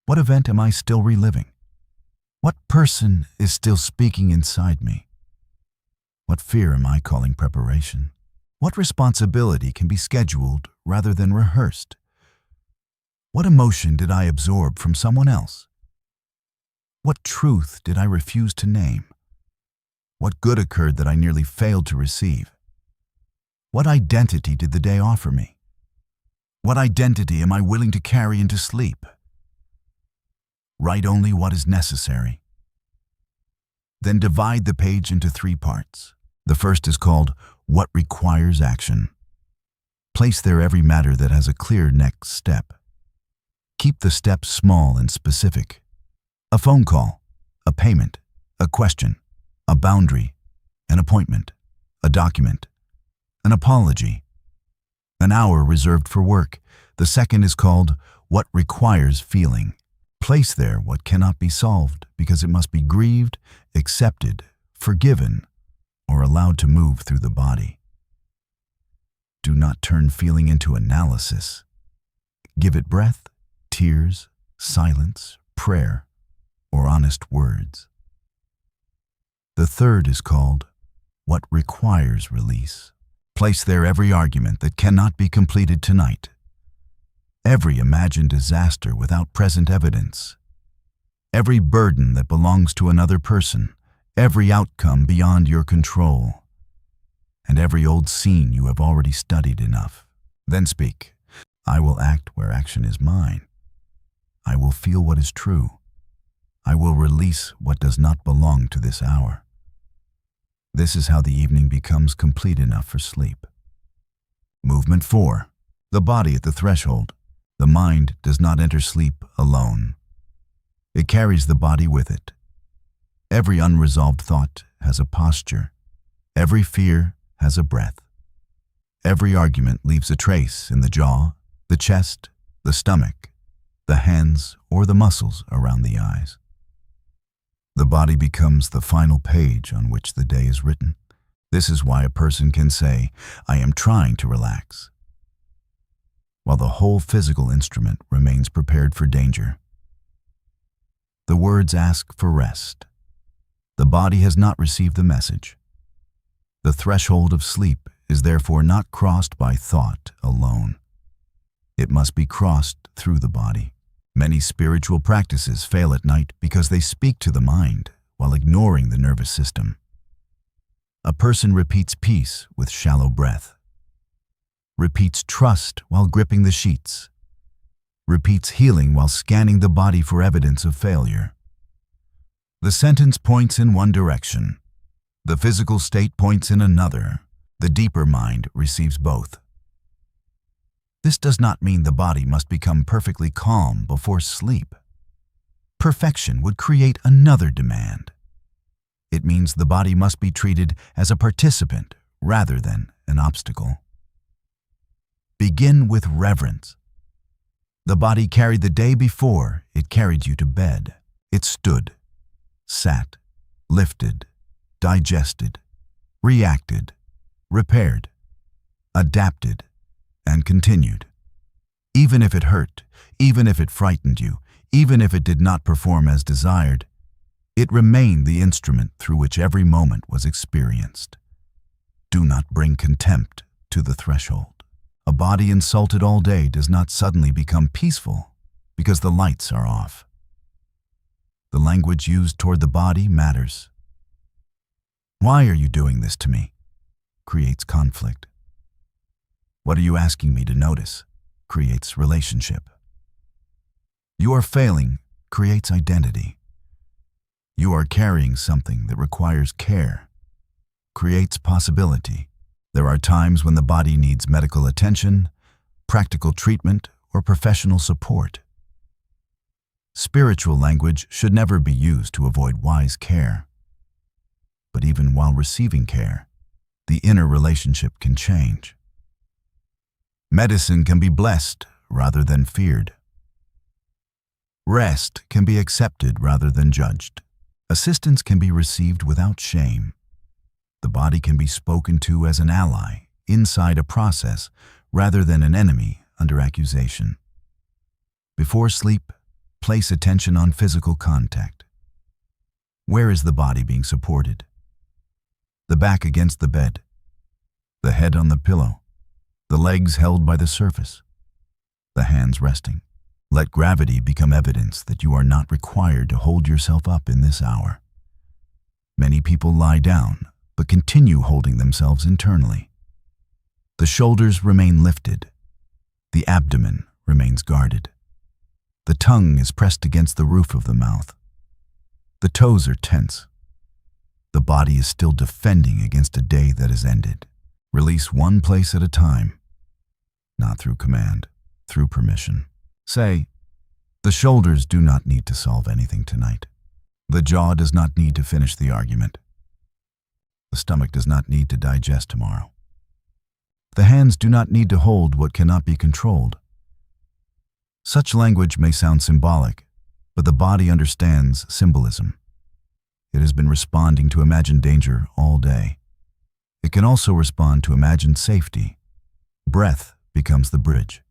what event am I still reliving? What person is still speaking inside me? What fear am I calling preparation? What responsibility can be scheduled rather than rehearsed? What emotion did I absorb from someone else? What truth did I refuse to name? What good occurred that I nearly failed to receive? What identity did the day offer me? What identity am I willing to carry into sleep? Write only what is necessary. Then divide the page into 3 parts. The first is called What Requires Action. Place there every matter that has a clear next step. Keep the steps small and specific. A phone call, a payment, a question, a boundary, an appointment, a document, an apology, an hour reserved for work. The second is called What Requires Feeling. Place there what cannot be solved because it must be grieved, accepted, forgiven, or allowed to move through the body. Do not turn feeling into analysis. Give it breath, tears, silence, prayer, or honest words. The third is called What Requires Release. Place there every argument that cannot be completed tonight, every imagined disaster without present evidence, every burden that belongs to another person, every outcome beyond your control, and every old scene you have already studied enough. Then speak. I will act where action is mine. I will feel what is true. I will release what does not belong to this hour. This is how the evening becomes complete enough for sleep. Movement 4. The body at the threshold. The mind does not enter sleep alone. It carries the body with it. Every unresolved thought has a posture. Every fear has a breath. Every argument leaves a trace in the jaw, the chest, the stomach, the hands, or the muscles around the eyes. The body becomes the final page on which the day is written. This is why a person can say, I am trying to relax, while the whole physical instrument remains prepared for danger. The words ask for rest. The body has not received the message. The threshold of sleep is therefore not crossed by thought alone. It must be crossed through the body. Many spiritual practices fail at night because they speak to the mind while ignoring the nervous system. A person repeats peace with shallow breath, repeats trust while gripping the sheets, repeats healing while scanning the body for evidence of failure. The sentence points in one direction. The physical state points in another. The deeper mind receives both. This does not mean the body must become perfectly calm before sleep. Perfection would create another demand. It means the body must be treated as a participant rather than an obstacle. Begin with reverence. The body carried the day before it carried you to bed. It stood, sat, lifted, digested, reacted, repaired, adapted, and continued. Even if it hurt, even if it frightened you, even if it did not perform as desired, it remained the instrument through which every moment was experienced. Do not bring contempt to the threshold. A body insulted all day does not suddenly become peaceful because the lights are off. The language used toward the body matters. Why are you doing this to me? Creates conflict. What are you asking me to notice? Creates relationship. You are failing creates identity. You are carrying something that requires care. Creates possibility. There are times when the body needs medical attention, practical treatment, or professional support. Spiritual language should never be used to avoid wise care. But even while receiving care, the inner relationship can change. Medicine can be blessed rather than feared. Rest can be accepted rather than judged. Assistance can be received without shame. The body can be spoken to as an ally inside a process rather than an enemy under accusation. Before sleep, place attention on physical contact. Where is the body being supported? The back against the bed, the head on the pillow, the legs held by the surface, the hands resting. Let gravity become evidence that you are not required to hold yourself up in this hour. Many people lie down, but continue holding themselves internally. The shoulders remain lifted. The abdomen remains guarded. The tongue is pressed against the roof of the mouth. The toes are tense. The body is still defending against a day that has ended. Release one place at a time, not through command, through permission. Say, the shoulders do not need to solve anything tonight. The jaw does not need to finish the argument. The stomach does not need to digest tomorrow. The hands do not need to hold what cannot be controlled. Such language may sound symbolic, but the body understands symbolism. It has been responding to imagined danger all day. It can also respond to imagined safety. Breath becomes the bridge.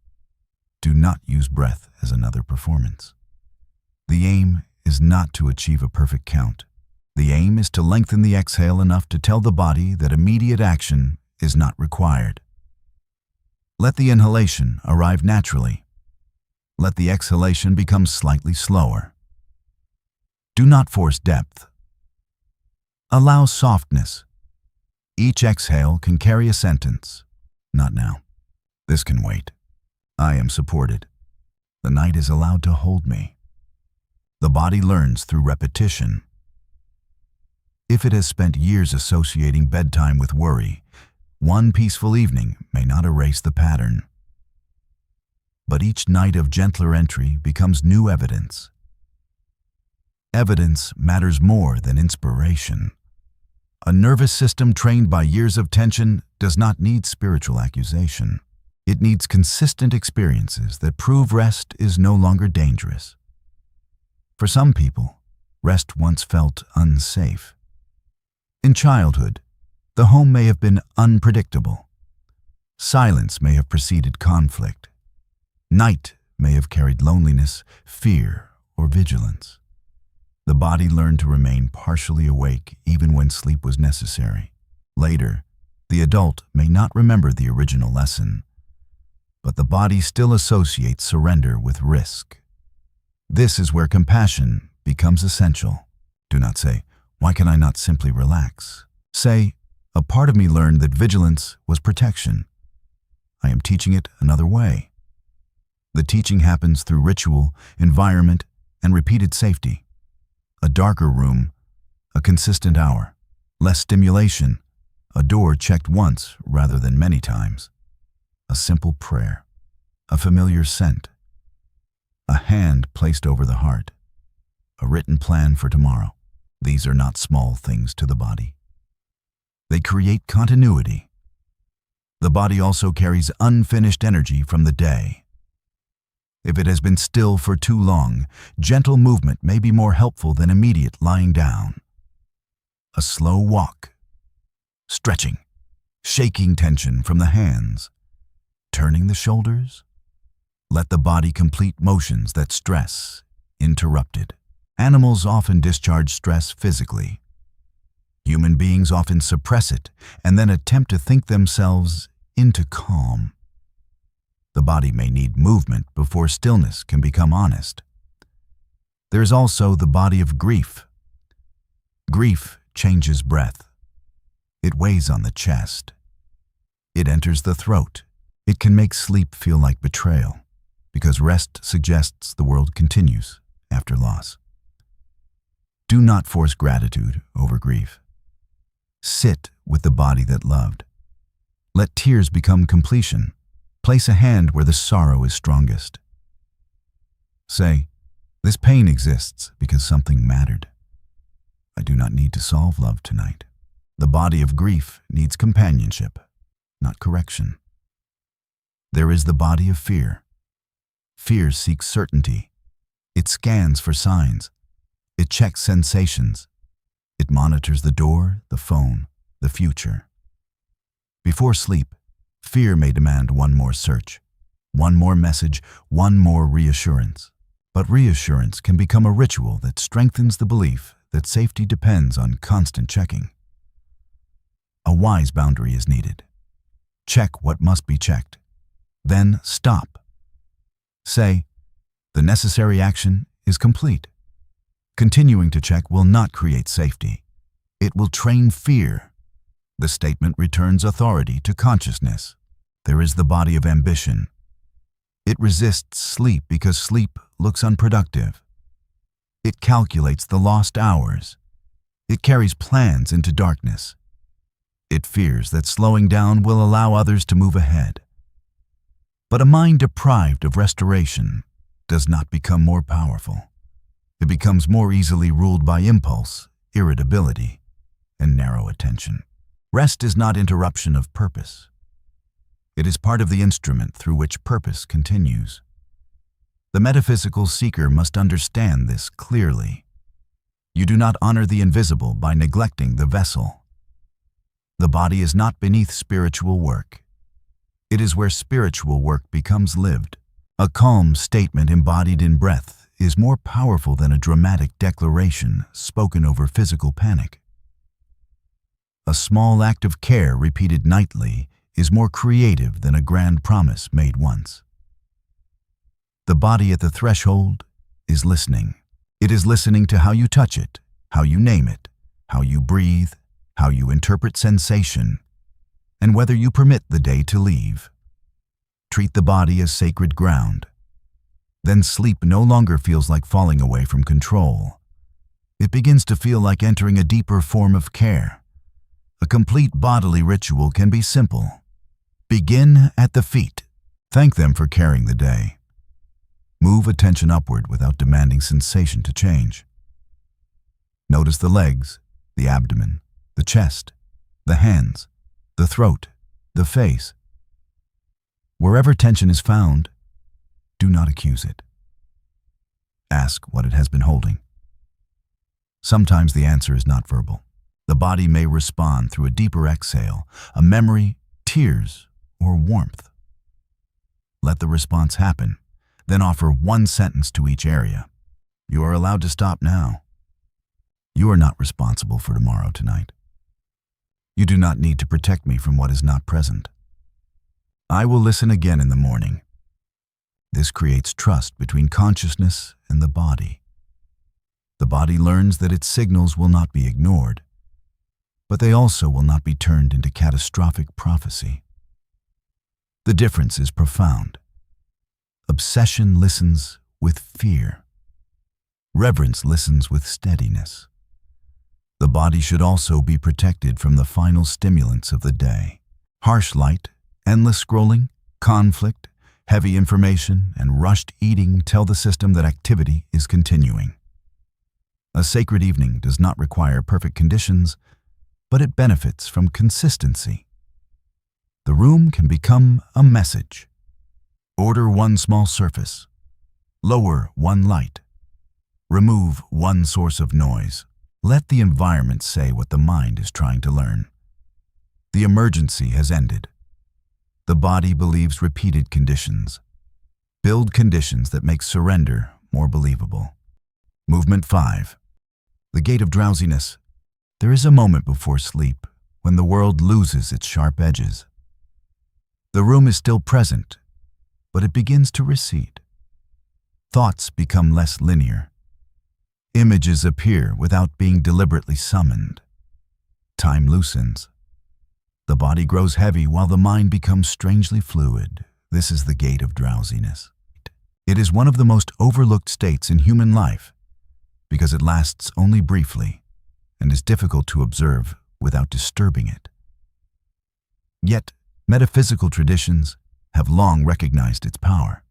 Do not use breath as another performance. The aim is not to achieve a perfect count. The aim is to lengthen the exhale enough to tell the body that immediate action is not required. Let the inhalation arrive naturally. Let the exhalation become slightly slower. Do not force depth. Allow softness. Each exhale can carry a sentence. Not now. This can wait. I am supported. The night is allowed to hold me. The body learns through repetition. If it has spent years associating bedtime with worry, one peaceful evening may not erase the pattern. But each night of gentler entry becomes new evidence. Evidence matters more than inspiration. A nervous system trained by years of tension does not need spiritual accusation. It needs consistent experiences that prove rest is no longer dangerous. For some people, rest once felt unsafe. In childhood, the home may have been unpredictable. Silence may have preceded conflict. Night may have carried loneliness, fear, or vigilance. The body learned to remain partially awake even when sleep was necessary. Later, the adult may not remember the original lesson, but the body still associates surrender with risk. This is where compassion becomes essential. Do not say, "Why can I not simply relax?" Say, "A part of me learned that vigilance was protection. I am teaching it another way." The teaching happens through ritual, environment, and repeated safety. A darker room, a consistent hour, less stimulation, a door checked once rather than many times. A simple prayer, a familiar scent, a hand placed over the heart, a written plan for tomorrow. These are not small things to the body. They create continuity. The body also carries unfinished energy from the day. If it has been still for too long, gentle movement may be more helpful than immediate lying down. A slow walk, stretching, shaking tension from the hands, turning the shoulders. Let the body complete motions that stress interrupted. Animals often discharge stress physically. Human beings often suppress it and then attempt to think themselves into calm. The body may need movement before stillness can become honest. There is also the body of grief. Grief changes breath. It weighs on the chest. It enters the throat. It can make sleep feel like betrayal, because rest suggests the world continues after loss. Do not force gratitude over grief. Sit with the body that loved. Let tears become completion. Place a hand where the sorrow is strongest. Say, This pain exists because something mattered. I do not need to solve love tonight. The body of grief needs companionship, not correction. There is the body of fear. Fear seeks certainty. It scans for signs. It checks sensations. It monitors the door, the phone, the future. Before sleep, fear may demand one more search, one more message, one more reassurance. But reassurance can become a ritual that strengthens the belief that safety depends on constant checking. A wise boundary is needed. Check what must be checked. Then stop. Say, the necessary action is complete. Continuing to check will not create safety. It will train fear. The statement returns authority to consciousness. There is the body of ambition. It resists sleep because sleep looks unproductive. It calculates the lost hours. It carries plans into darkness. It fears that slowing down will allow others to move ahead. But a mind deprived of restoration does not become more powerful. It becomes more easily ruled by impulse, irritability, and narrow attention. Rest is not interruption of purpose. It is part of the instrument through which purpose continues. The metaphysical seeker must understand this clearly. You do not honor the invisible by neglecting the vessel. The body is not beneath spiritual work. It is where spiritual work becomes lived. A calm statement embodied in breath is more powerful than a dramatic declaration spoken over physical panic. A small act of care repeated nightly is more creative than a grand promise made once. The body at the threshold is listening. It is listening to how you touch it, how you name it, how you breathe, how you interpret sensation, and whether you permit the day to leave. Treat the body as sacred ground. Then sleep no longer feels like falling away from control. It begins to feel like entering a deeper form of care. A complete bodily ritual can be simple. Begin at the feet. Thank them for carrying the day. Move attention upward without demanding sensation to change. Notice the legs, the abdomen, the chest, the hands, the throat, the face. Wherever tension is found, do not accuse it. Ask what it has been holding. Sometimes the answer is not verbal. The body may respond through a deeper exhale, a memory, tears, or warmth. Let the response happen, then offer one sentence to each area. You are allowed to stop now. You are not responsible for tomorrow tonight. You do not need to protect me from what is not present. I will listen again in the morning. This creates trust between consciousness and the body. The body learns that its signals will not be ignored, but they also will not be turned into catastrophic prophecy. The difference is profound. Obsession listens with fear. Reverence listens with steadiness. The body should also be protected from the final stimulants of the day. Harsh light, endless scrolling, conflict, heavy information, and rushed eating tell the system that activity is continuing. A sacred evening does not require perfect conditions, but it benefits from consistency. The room can become a message. Order one small surface. Lower one light. Remove one source of noise. Let the environment say what the mind is trying to learn. The emergency has ended. The body believes repeated conditions. Build conditions that make surrender more believable. Movement 5. The gate of drowsiness. There is a moment before sleep when the world loses its sharp edges. The room is still present, but it begins to recede. Thoughts become less linear. Images appear without being deliberately summoned. Time loosens. The body grows heavy while the mind becomes strangely fluid. This is the gate of drowsiness. It is one of the most overlooked states in human life because it lasts only briefly and is difficult to observe without disturbing it. Yet, metaphysical traditions have long recognized its power.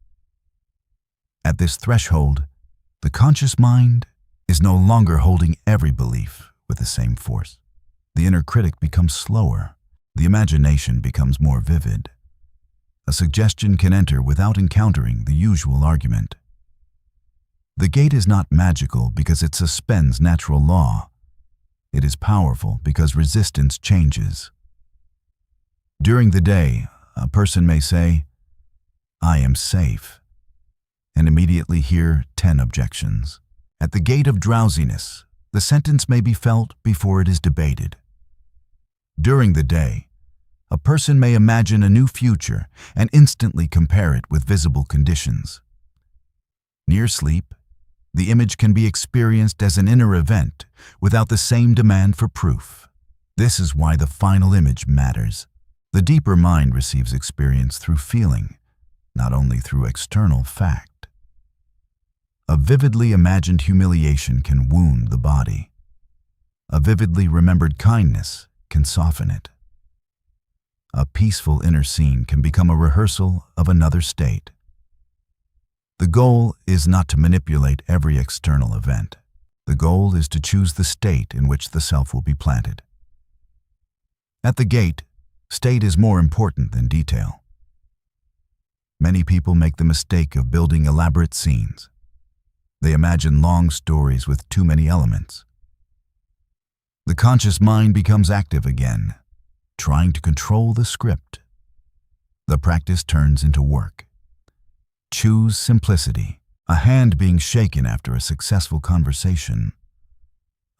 At this threshold, The conscious mind is no longer holding every belief with the same force. The inner critic becomes slower. The imagination becomes more vivid. A suggestion can enter without encountering the usual argument. The gate is not magical because it suspends natural law. It is powerful because resistance changes. During the day, a person may say, "I am safe," and immediately hear 10 objections. At the gate of drowsiness, the sentence may be felt before it is debated. During the day, a person may imagine a new future and instantly compare it with visible conditions. Near sleep, the image can be experienced as an inner event without the same demand for proof. This is why the final image matters. The deeper mind receives experience through feeling, not only through external fact. A vividly imagined humiliation can wound the body. A vividly remembered kindness can soften it. A peaceful inner scene can become a rehearsal of another state. The goal is not to manipulate every external event. The goal is to choose the state in which the self will be planted. At the gate, state is more important than detail. Many people make the mistake of building elaborate scenes. They imagine long stories with too many elements. The conscious mind becomes active again, trying to control the script. The practice turns into work. Choose simplicity, a hand being shaken after a successful conversation,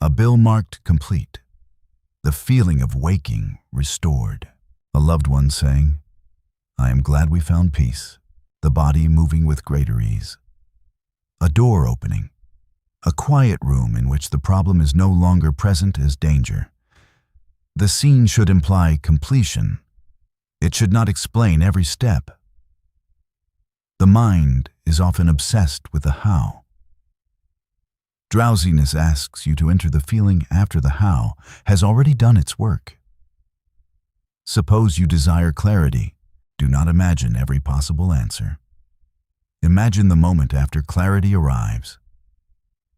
a bill marked complete, the feeling of waking restored, a loved one saying, "I am glad we found peace," the body moving with greater ease. A door opening, a quiet room in which the problem is no longer present as danger. The scene should imply completion. It should not explain every step. The mind is often obsessed with the how. Drowsiness asks you to enter the feeling after the how has already done its work. Suppose you desire clarity. Do not imagine every possible answer. Imagine the moment after clarity arrives.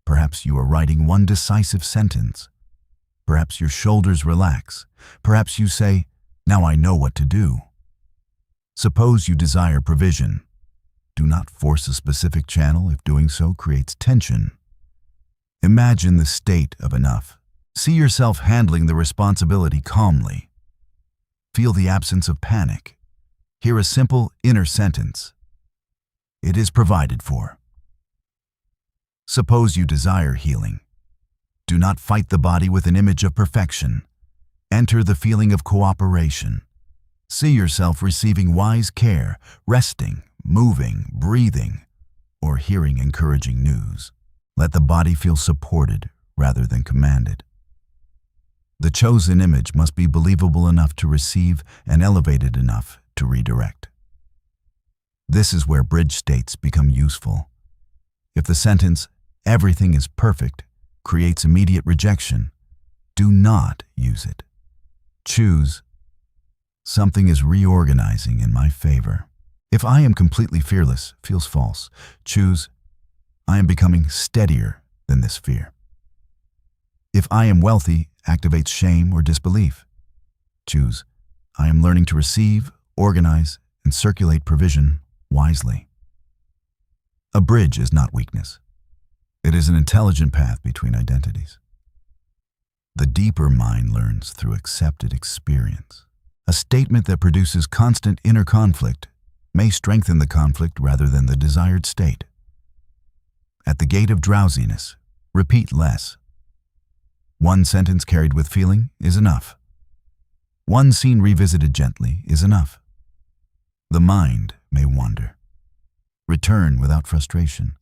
Perhaps you are writing one decisive sentence. Perhaps your shoulders relax. Perhaps you say, "Now I know what to do." Suppose you desire provision. Do not force a specific channel if doing so creates tension. Imagine the state of enough. See yourself handling the responsibility calmly. Feel the absence of panic. Hear a simple inner sentence. It is provided for. Suppose you desire healing. Do not fight the body with an image of perfection. Enter the feeling of cooperation. See yourself receiving wise care, resting, moving, breathing, or hearing encouraging news. Let the body feel supported rather than commanded. The chosen image must be believable enough to receive and elevated enough to redirect. This is where bridge states become useful. If the sentence, "everything is perfect," creates immediate rejection, do not use it. Choose, "Something is reorganizing in my favor." If "I am completely fearless" feels false, choose, "I am becoming steadier than this fear." If "I am wealthy" activates shame or disbelief, choose, "I am learning to receive, organize, and circulate provision wisely." A bridge is not weakness. It is an intelligent path between identities. The deeper mind learns through accepted experience. A statement that produces constant inner conflict may strengthen the conflict rather than the desired state. At the gate of drowsiness, repeat less. One sentence carried with feeling is enough. One scene revisited gently is enough. The mind may wander. Return without frustration.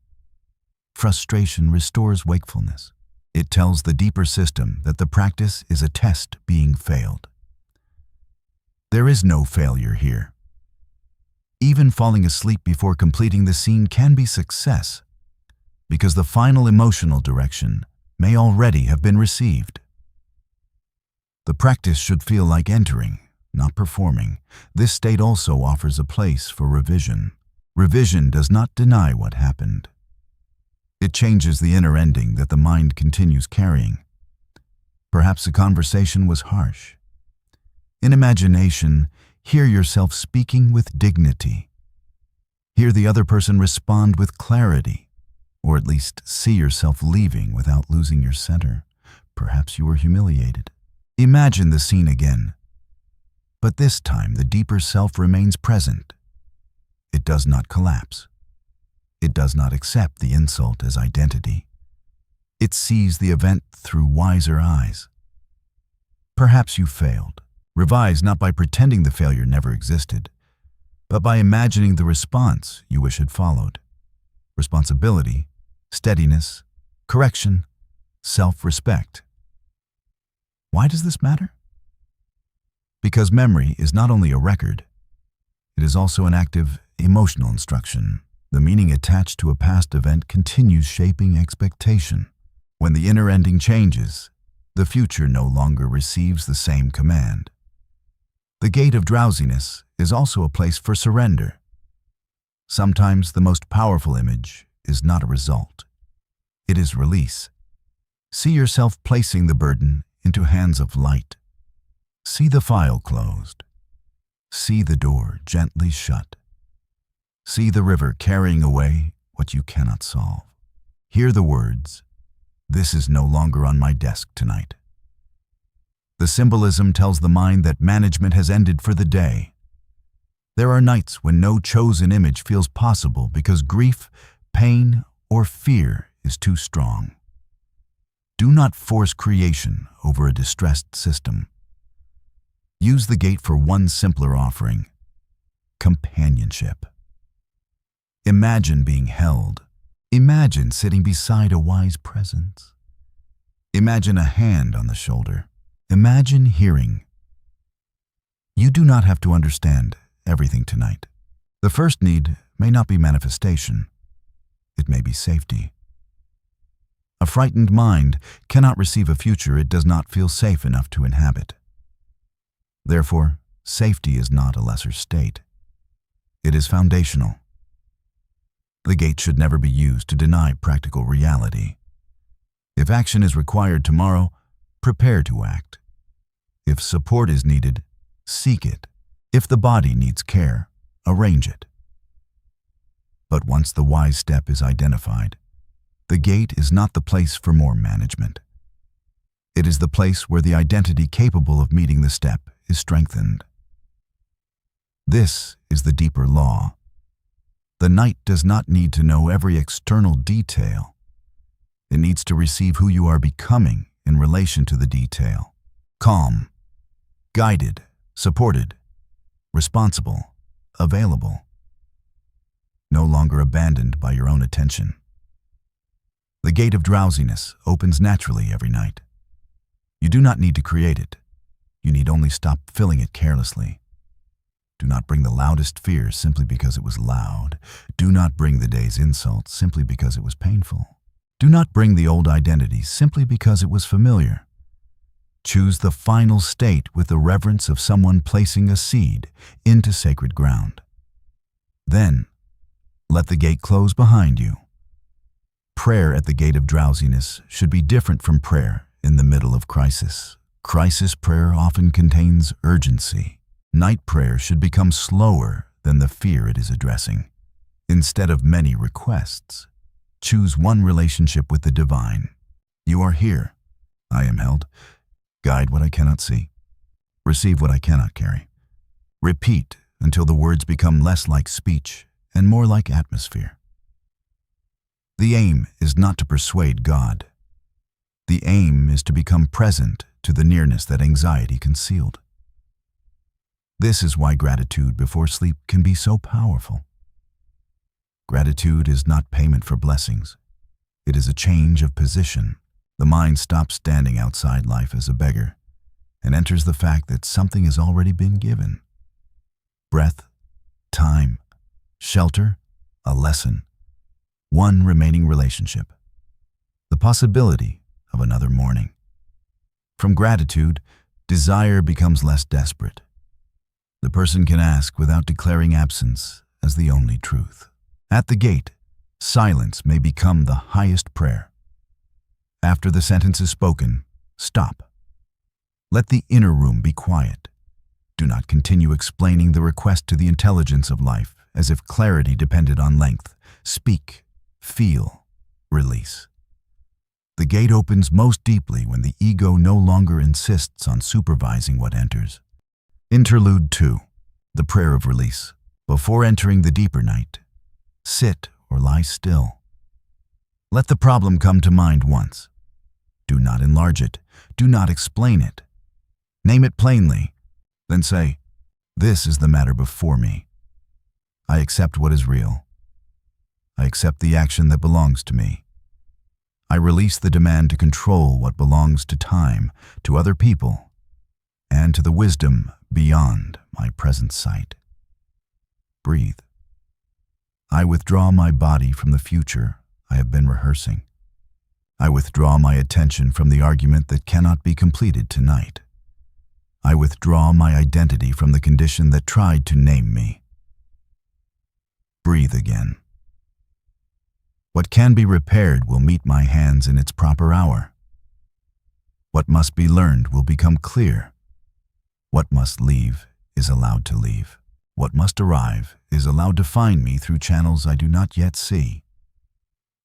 Frustration restores wakefulness. It tells the deeper system that the practice is a test being failed. There is no failure here. Even falling asleep before completing the scene can be success, because the final emotional direction may already have been received. The practice should feel like entering, not performing. This state also offers a place for revision. Revision does not deny what happened. It changes the inner ending that the mind continues carrying. Perhaps the conversation was harsh. In imagination, hear yourself speaking with dignity. Hear the other person respond with clarity, or at least see yourself leaving without losing your center. Perhaps you were humiliated. Imagine the scene again. But this time, the deeper self remains present. It does not collapse. It does not accept the insult as identity. It sees the event through wiser eyes. Perhaps you failed. Revise not by pretending the failure never existed, but by imagining the response you wish had followed. Responsibility, steadiness, correction, self-respect. Why does this matter? Because memory is not only a record, it is also an active emotional instruction. The meaning attached to a past event continues shaping expectation. When the inner ending changes, the future no longer receives the same command. The gate of drowsiness is also a place for surrender. Sometimes the most powerful image is not a result. It is release. See yourself placing the burden into hands of light. See the file closed. See the door gently shut. See the river carrying away what you cannot solve. Hear the words, "This is no longer on my desk tonight." The symbolism tells the mind that management has ended for the day. There are nights when no chosen image feels possible because grief, pain, or fear is too strong. Do not force creation over a distressed system. Use the gate for one simpler offering: companionship. Imagine being held. Imagine sitting beside a wise presence. Imagine a hand on the shoulder. Imagine hearing. You do not have to understand everything tonight. The first need may not be manifestation. It may be safety. A frightened mind cannot receive a future it does not feel safe enough to inhabit. Therefore, safety is not a lesser state. It is foundational. The gate should never be used to deny practical reality. If action is required tomorrow, prepare to act. If support is needed, seek it. If the body needs care, arrange it. But once the wise step is identified, the gate is not the place for more management. It is the place where the identity capable of meeting the step is strengthened. This is the deeper law. The knight does not need to know every external detail. It needs to receive who you are becoming in relation to the detail. Calm, guided, supported, responsible, available. No longer abandoned by your own attention. The gate of drowsiness opens naturally every night. You do not need to create it. You need only stop filling it carelessly. Do not bring the loudest fear simply because it was loud. Do not bring the day's insult simply because it was painful. Do not bring the old identity simply because it was familiar. Choose the final state with the reverence of someone placing a seed into sacred ground. Then, let the gate close behind you. Prayer at the gate of drowsiness should be different from prayer in the middle of crisis. Crisis prayer often contains urgency. Night prayer should become slower than the fear it is addressing. Instead of many requests, choose one relationship with the divine. You are here. I am held. Guide what I cannot see. Receive what I cannot carry. Repeat until the words become less like speech and more like atmosphere. The aim is not to persuade God. The aim is to become present to the nearness that anxiety concealed. This is why gratitude before sleep can be so powerful. Gratitude is not payment for blessings. It is a change of position. The mind stops standing outside life as a beggar and enters the fact that something has already been given. Breath, time, shelter, a lesson, one remaining relationship, the possibility of another morning. From gratitude, desire becomes less desperate. The person can ask without declaring absence as the only truth. At the gate, Silence may become the highest prayer. After the sentence is spoken, stop. Let the inner room be quiet. Do not continue explaining the request to the intelligence of life as if clarity depended on length. Speak, feel, release. The gate opens most deeply when the ego no longer insists on supervising what enters. Interlude 2. The prayer of release. Before entering the deeper night, sit or lie still. Let the problem come to mind once. Do not enlarge it. Do not explain it. Name it plainly. Then say, "This is the matter before me. I accept what is real. I accept the action that belongs to me. I release the demand to control what belongs to time, to other people, and to the wisdom beyond my present sight." Breathe. I withdraw my body from the future I have been rehearsing. I withdraw my attention from the argument that cannot be completed tonight. I withdraw my identity from the condition that tried to name me. Breathe again. What can be repaired will meet my hands in its proper hour. What must be learned will become clear. What must leave is allowed to leave. What must arrive is allowed to find me through channels I do not yet see.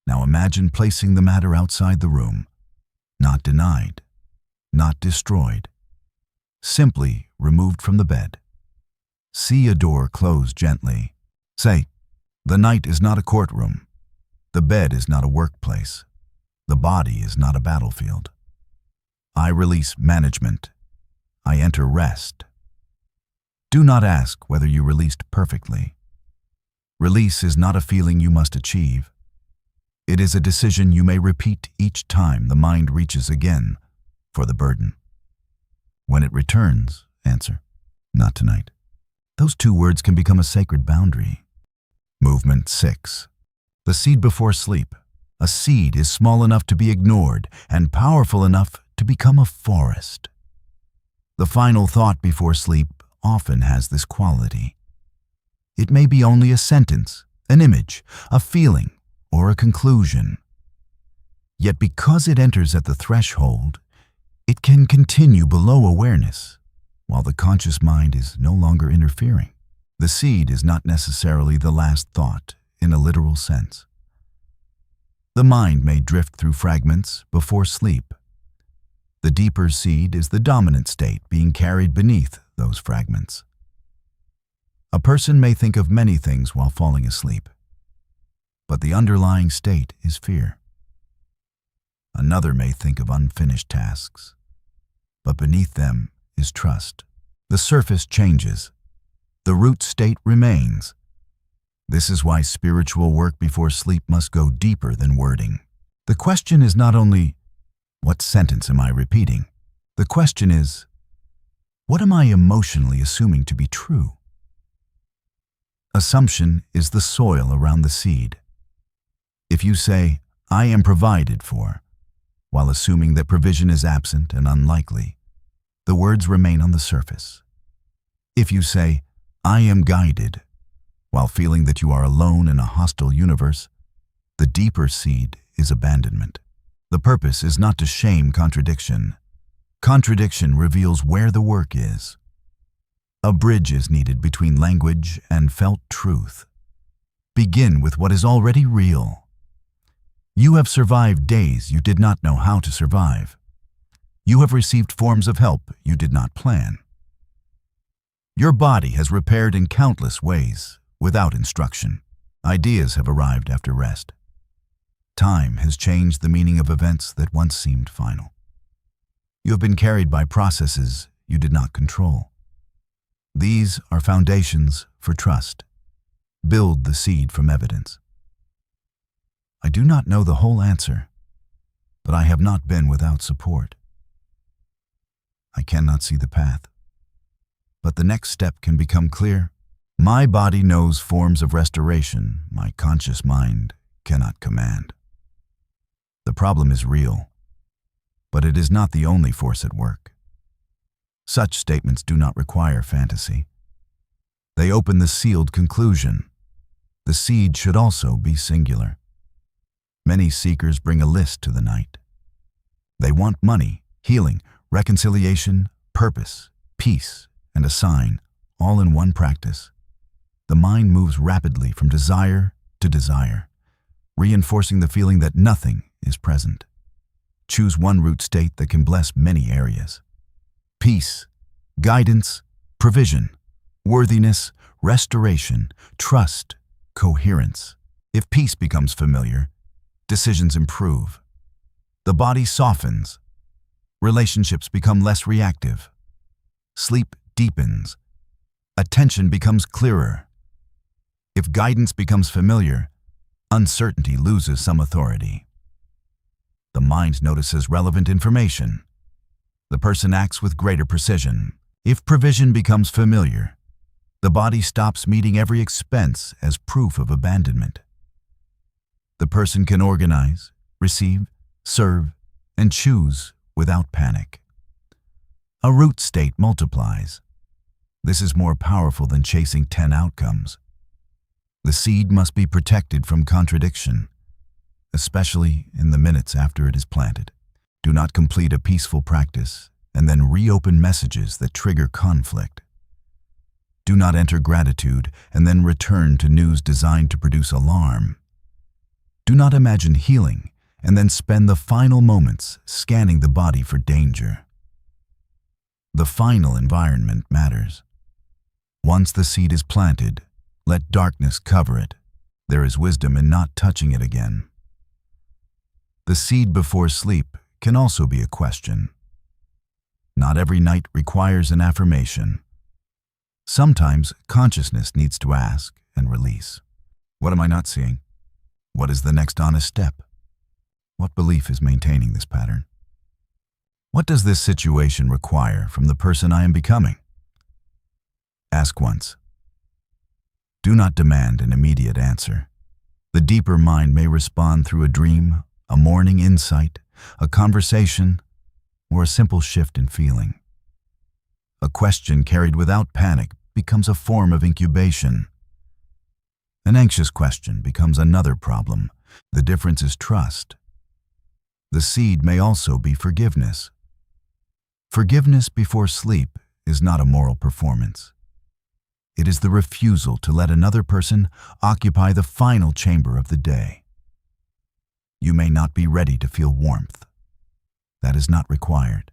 Now imagine placing the matter outside the room, not denied, not destroyed, simply removed from the bed. See a door close gently. Say, "The night is not a courtroom. The bed is not a workplace. The body is not a battlefield. I release management. I enter rest." Do not ask whether you released perfectly. Release is not a feeling you must achieve. It is a decision you may repeat each time the mind reaches again for the burden. When it returns, answer, "Not tonight." Those two words can become a sacred boundary. Movement 6. The seed before sleep. A seed is small enough to be ignored and powerful enough to become a forest. The final thought before sleep often has this quality. It may be only a sentence, an image, a feeling, or a conclusion. Yet because it enters at the threshold, it can continue below awareness, while the conscious mind is no longer interfering. The seed is not necessarily the last thought in a literal sense. The mind may drift through fragments before sleep. The deeper seed is the dominant state being carried beneath those fragments. A person may think of many things while falling asleep, but the underlying state is fear. Another may think of unfinished tasks, but beneath them is trust. The surface changes. The root state remains. This is why spiritual work before sleep must go deeper than wording. The question is not only, what sentence am I repeating? The question is, what am I emotionally assuming to be true? Assumption is the soil around the seed. If you say, "I am provided for," while assuming that provision is absent and unlikely, the words remain on the surface. If you say, "I am guided," while feeling that you are alone in a hostile universe, the deeper seed is abandonment. The purpose is not to shame contradiction. Contradiction reveals where the work is. A bridge is needed between language and felt truth. Begin with what is already real. You have survived days you did not know how to survive. You have received forms of help you did not plan. Your body has repaired in countless ways without instruction. Ideas have arrived after rest. Time has changed the meaning of events that once seemed final. You have been carried by processes you did not control. These are foundations for trust. Build the seed from evidence. I do not know the whole answer, but I have not been without support. I cannot see the path, but the next step can become clear. My body knows forms of restoration my conscious mind cannot command. The problem is real, but it is not the only force at work. Such statements do not require fantasy. They open the sealed conclusion. The seed should also be singular. Many seekers bring a list to the night. They want money, healing, reconciliation, purpose, peace, and a sign, all in one practice. The mind moves rapidly from desire to desire, reinforcing the feeling that nothing is present. Choose one root state that can bless many areas. Peace, guidance, provision, worthiness, restoration, trust, coherence. If peace becomes familiar, decisions improve. The body softens. Relationships become less reactive. Sleep deepens. Attention becomes clearer. If guidance becomes familiar, uncertainty loses some authority. The mind notices relevant information. The person acts with greater precision. If provision becomes familiar, the body stops meeting every expense as proof of abandonment. The person can organize, receive, serve, and choose without panic. A root state multiplies. This is more powerful than chasing 10 outcomes. The seed must be protected from contradiction, especially in the minutes after it is planted. Do not complete a peaceful practice and then reopen messages that trigger conflict. Do not enter gratitude and then return to news designed to produce alarm. Do not imagine healing and then spend the final moments scanning the body for danger. The final environment matters. Once the seed is planted, let darkness cover it. There is wisdom in not touching it again. The seed before sleep can also be a question. Not every night requires an affirmation. Sometimes consciousness needs to ask and release. What am I not seeing? What is the next honest step? What belief is maintaining this pattern? What does this situation require from the person I am becoming? Ask once. Do not demand an immediate answer. The deeper mind may respond through a dream, a morning insight, a conversation, or a simple shift in feeling. A question carried without panic becomes a form of incubation. An anxious question becomes another problem. The difference is trust. The seed may also be forgiveness. Forgiveness before sleep is not a moral performance. It is the refusal to let another person occupy the final chamber of the day. You may not be ready to feel warmth. That is not required.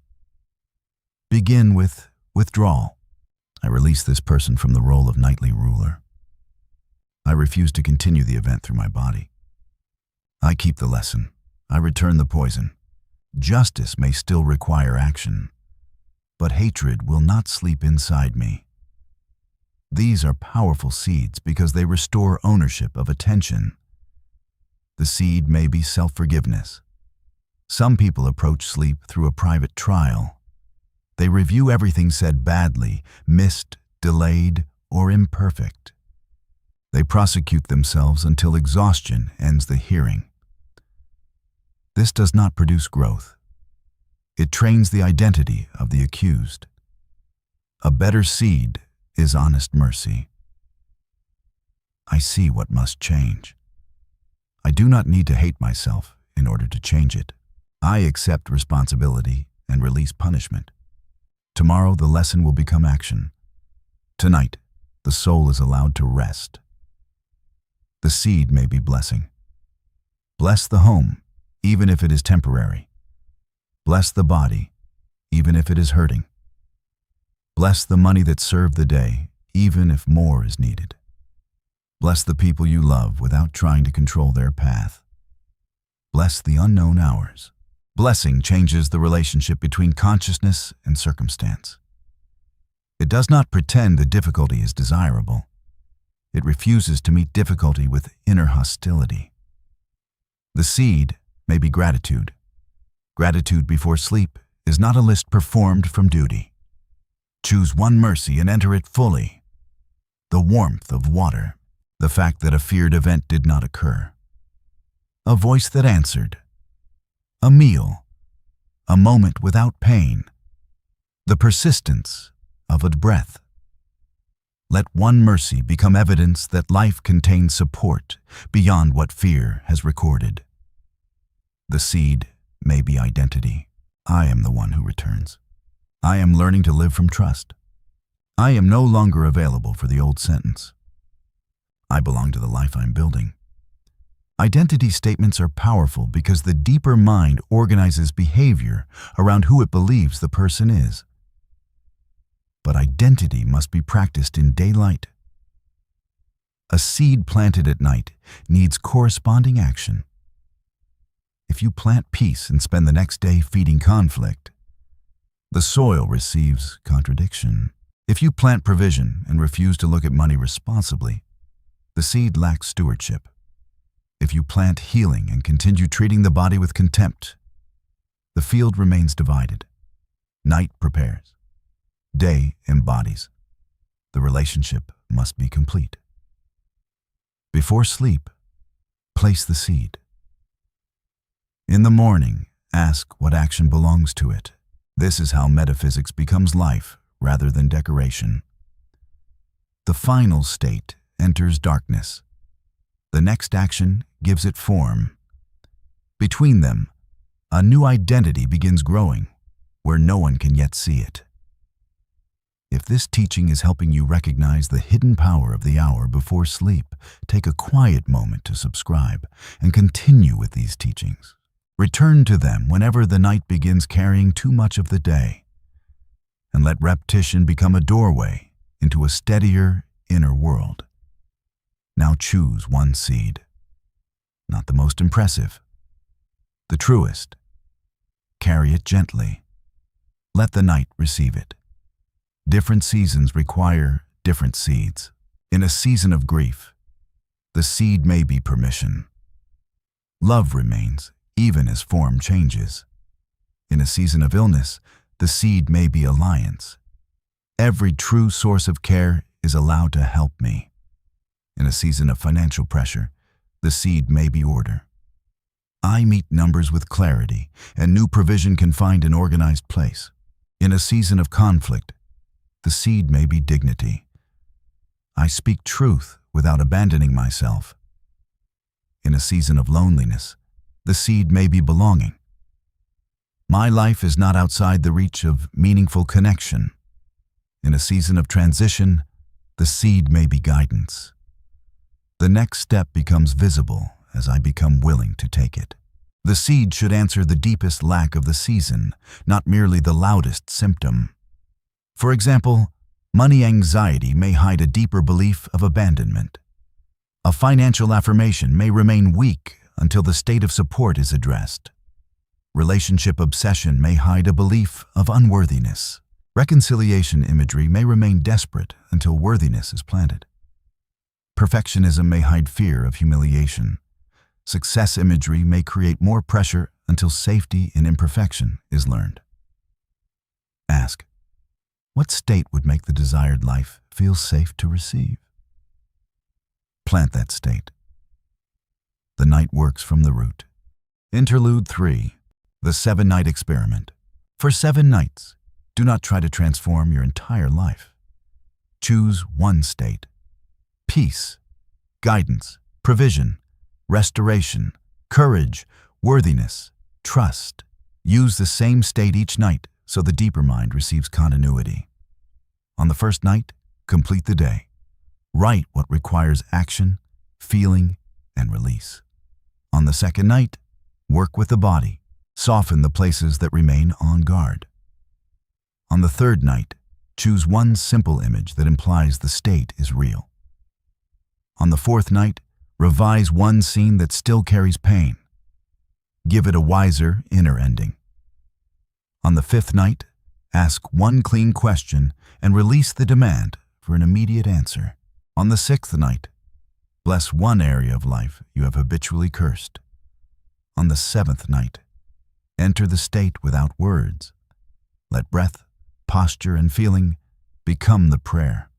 Begin with withdrawal. I release this person from the role of nightly ruler. I refuse to continue the event through my body. I keep the lesson. I return the poison. Justice may still require action, but hatred will not sleep inside me. These are powerful seeds because they restore ownership of attention. The seed may be self-forgiveness. Some people approach sleep through a private trial. They review everything said badly, missed, delayed, or imperfect. They prosecute themselves until exhaustion ends the hearing. This does not produce growth. It trains the identity of the accused. A better seed is honest mercy. I see what must change. I do not need to hate myself in order to change it. I accept responsibility and release punishment. Tomorrow the lesson will become action. Tonight, the soul is allowed to rest. The seed may be blessing. Bless the home, even if it is temporary. Bless the body, even if it is hurting. Bless the money that served the day, even if more is needed. Bless the people you love without trying to control their path. Bless the unknown hours. Blessing changes the relationship between consciousness and circumstance. It does not pretend that difficulty is desirable. It refuses to meet difficulty with inner hostility. The seed may be gratitude. Gratitude before sleep is not a list performed from duty. Choose one mercy and enter it fully. The warmth of water. The fact that a feared event did not occur. A voice that answered. A meal. A moment without pain. The persistence of a breath. Let one mercy become evidence that life contains support beyond what fear has recorded. The seed may be identity. I am the one who returns. I am learning to live from trust. I am no longer available for the old sentence. I belong to the life I'm building. Identity statements are powerful because the deeper mind organizes behavior around who it believes the person is. But identity must be practiced in daylight. A seed planted at night needs corresponding action. If you plant peace and spend the next day feeding conflict, the soil receives contradiction. If you plant provision and refuse to look at money responsibly, the seed lacks stewardship. If you plant healing and continue treating the body with contempt, the field remains divided. Night prepares. Day embodies. The relationship must be complete. Before sleep, place the seed. In the morning, ask what action belongs to it. This is how metaphysics becomes life rather than decoration. The final state enters darkness. The next action gives it form. Between them, a new identity begins growing, where no one can yet see it. If this teaching is helping you recognize the hidden power of the hour before sleep, take a quiet moment to subscribe and continue with these teachings. Return to them whenever the night begins carrying too much of the day, and let repetition become a doorway into a steadier inner world. Now choose one seed, not the most impressive, the truest. Carry it gently. Let the night receive it. Different seasons require different seeds. In a season of grief, the seed may be permission. Love remains, even as form changes. In a season of illness, the seed may be alliance. Every true source of care is allowed to help me. In a season of financial pressure, the seed may be order. I meet numbers with clarity, and new provision can find an organized place. In a season of conflict, the seed may be dignity. I speak truth without abandoning myself. In a season of loneliness, the seed may be belonging. My life is not outside the reach of meaningful connection. In a season of transition, the seed may be guidance. The next step becomes visible as I become willing to take it. The seed should answer the deepest lack of the season, not merely the loudest symptom. For example, money anxiety may hide a deeper belief of abandonment. A financial affirmation may remain weak until the state of support is addressed. Relationship obsession may hide a belief of unworthiness. Reconciliation imagery may remain desperate until worthiness is planted. Perfectionism may hide fear of humiliation. Success imagery may create more pressure until safety in imperfection is learned. Ask, what state would make the desired life feel safe to receive? Plant that state. The night works from the root. Interlude 3. The 7-night experiment. For 7 nights, do not try to transform your entire life. Choose one state. Peace, guidance, provision, restoration, courage, worthiness, trust. Use the same state each night so the deeper mind receives continuity. On the first night, complete the day. Write what requires action, feeling, and release. On the second night, work with the body. Soften the places that remain on guard. On the third night, choose one simple image that implies the state is real. On the fourth night, revise one scene that still carries pain. Give it a wiser inner ending. On the fifth night, ask one clean question and release the demand for an immediate answer. On the sixth night, bless one area of life you have habitually cursed. On the seventh night, enter the state without words. Let breath, posture, and feeling become the prayer.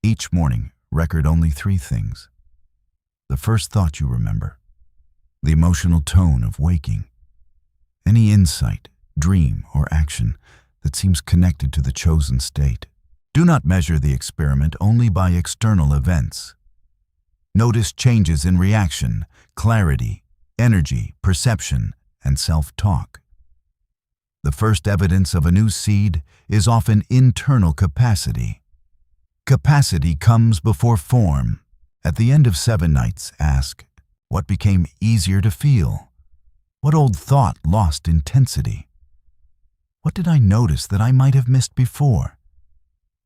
Each morning, record only 3 things. The first thought you remember, the emotional tone of waking, any insight, dream, or action that seems connected to the chosen state. Do not measure the experiment only by external events. Notice changes in reaction, clarity, energy, perception, and self-talk. The first evidence of a new seed is often internal capacity. Capacity comes before form. At the end of 7 nights, ask, what became easier to feel? What old thought lost intensity? What did I notice that I might have missed before?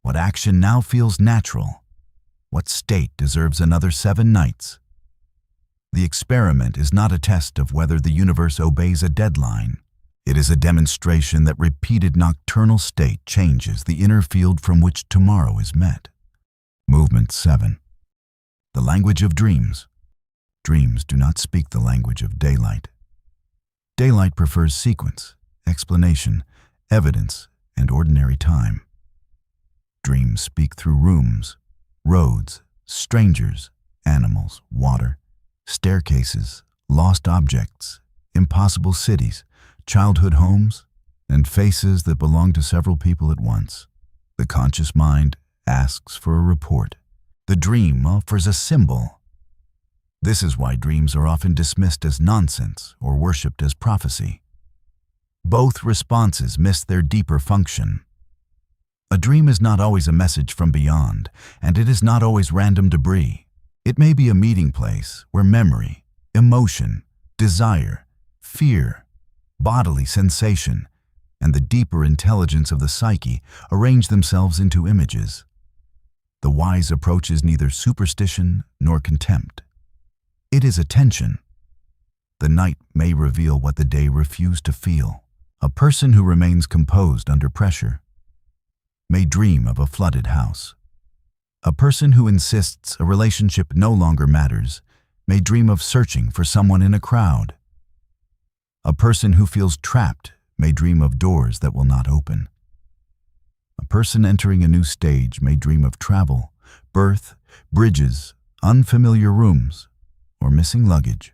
What action now feels natural? What state deserves another 7 nights? The experiment is not a test of whether the universe obeys a deadline. It is a demonstration that repeated nocturnal state changes the inner field from which tomorrow is met. Movement 7. The language of dreams. Dreams do not speak the language of daylight. Daylight prefers sequence, explanation, evidence, and ordinary time. Dreams speak through rooms, roads, strangers, animals, water, staircases, lost objects, impossible cities, childhood homes, and faces that belong to several people at once. The conscious mind asks for a report. The dream offers a symbol. This is why dreams are often dismissed as nonsense or worshipped as prophecy. Both responses miss their deeper function. A dream is not always a message from beyond, and it is not always random debris. It may be a meeting place where memory, emotion, desire, fear, bodily sensation, and the deeper intelligence of the psyche arrange themselves into images. The wise approach is neither superstition nor contempt. It is attention. The night may reveal what the day refused to feel. A person who remains composed under pressure may dream of a flooded house. A person who insists a relationship no longer matters may dream of searching for someone in a crowd. A person who feels trapped may dream of doors that will not open. A person entering a new stage may dream of travel, birth, bridges, unfamiliar rooms, or missing luggage.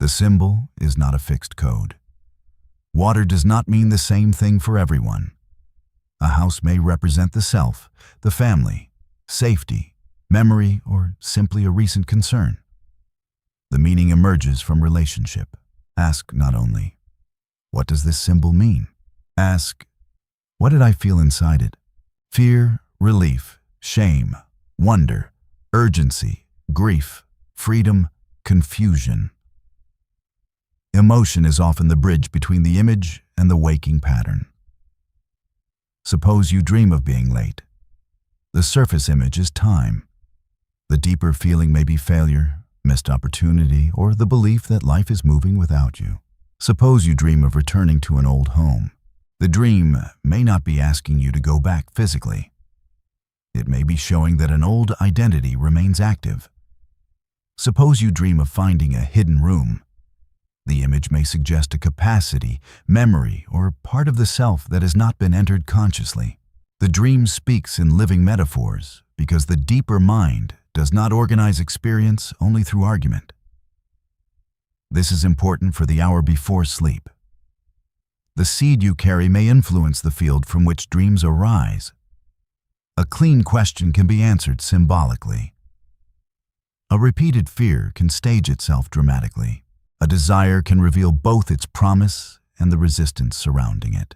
The symbol is not a fixed code. Water does not mean the same thing for everyone. A house may represent the self, the family, safety, memory, or simply a recent concern. The meaning emerges from relationship. Ask not only, what does this symbol mean? Ask, what did I feel inside it? Fear, relief, shame, wonder, urgency, grief, freedom, confusion. Emotion is often the bridge between the image and the waking pattern. Suppose you dream of being late. The surface image is time. The deeper feeling may be failure, missed opportunity, or the belief that life is moving without you. Suppose you dream of returning to an old home. The dream may not be asking you to go back physically. It may be showing that an old identity remains active. Suppose you dream of finding a hidden room. The image may suggest a capacity, memory, or part of the self that has not been entered consciously. The dream speaks in living metaphors because the deeper mind does not organize experience only through argument. This is important for the hour before sleep. The seed you carry may influence the field from which dreams arise. A clean question can be answered symbolically. A repeated fear can stage itself dramatically. A desire can reveal both its promise and the resistance surrounding it.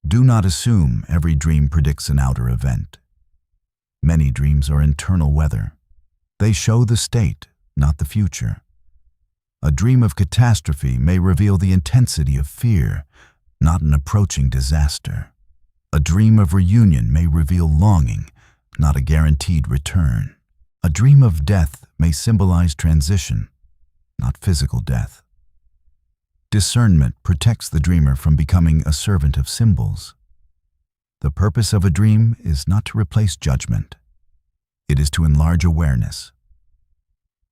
Do not assume every dream predicts an outer event. Many dreams are internal weather. They show the state, not the future. A dream of catastrophe may reveal the intensity of fear, not an approaching disaster. A dream of reunion may reveal longing, not a guaranteed return. A dream of death may symbolize transition, not physical death. Discernment protects the dreamer from becoming a servant of symbols. The purpose of a dream is not to replace judgment. It is to enlarge awareness.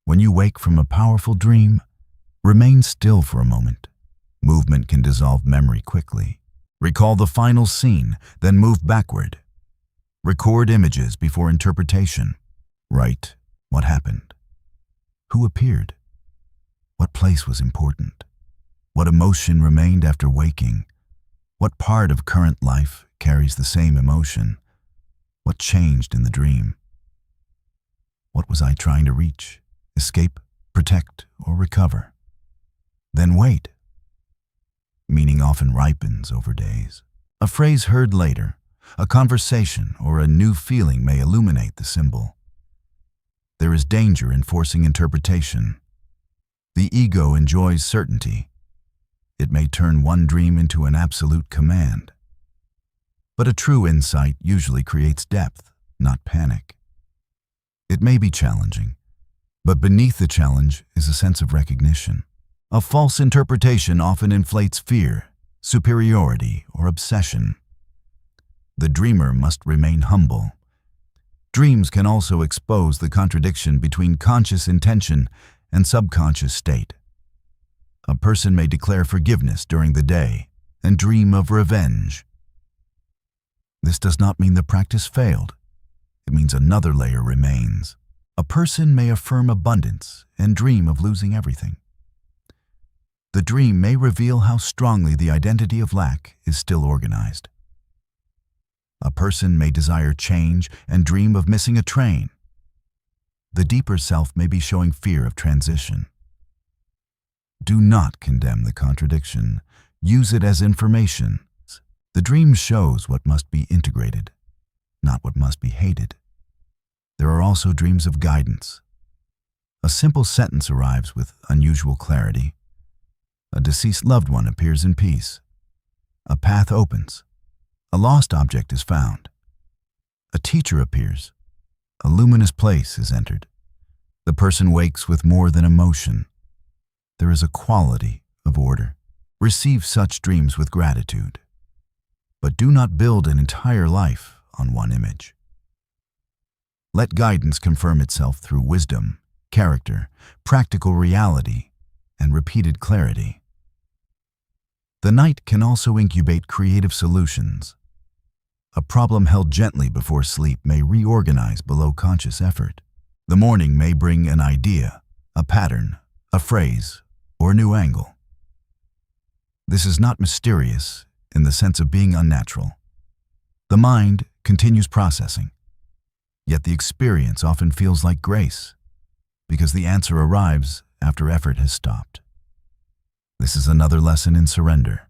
When you wake from a powerful dream, remain still for a moment. Movement can dissolve memory quickly. Recall the final scene, then move backward. Record images before interpretation. Write what happened. Who appeared? What place was important? What emotion remained after waking? What part of current life carries the same emotion? What changed in the dream? What was I trying to reach, escape, protect, or recover? Then wait. Meaning often ripens over days. A phrase heard later, a conversation, or a new feeling may illuminate the symbol. There is danger in forcing interpretation. The ego enjoys certainty. It may turn one dream into an absolute command. But a true insight usually creates depth, not panic. It may be challenging, but beneath the challenge is a sense of recognition. A false interpretation often inflates fear, superiority, or obsession. The dreamer must remain humble. Dreams can also expose the contradiction between conscious intention and subconscious state. A person may declare forgiveness during the day and dream of revenge. This does not mean the practice failed. It means another layer remains. A person may affirm abundance and dream of losing everything. The dream may reveal how strongly the identity of lack is still organized. A person may desire change and dream of missing a train. The deeper self may be showing fear of transition. Do not condemn the contradiction. Use it as information. The dream shows what must be integrated, not what must be hated. There are also dreams of guidance. A simple sentence arrives with unusual clarity. A deceased loved one appears in peace. A path opens. A lost object is found. A teacher appears. A luminous place is entered. The person wakes with more than emotion. There is a quality of order. Receive such dreams with gratitude. But do not build an entire life on one image. Let guidance confirm itself through wisdom, character, practical reality, and repeated clarity. The night can also incubate creative solutions. A problem held gently before sleep may reorganize below conscious effort. The morning may bring an idea, a pattern, a phrase, or a new angle. This is not mysterious in the sense of being unnatural. The mind continues processing, yet the experience often feels like grace, because the answer arrives after effort has stopped. This is another lesson in surrender.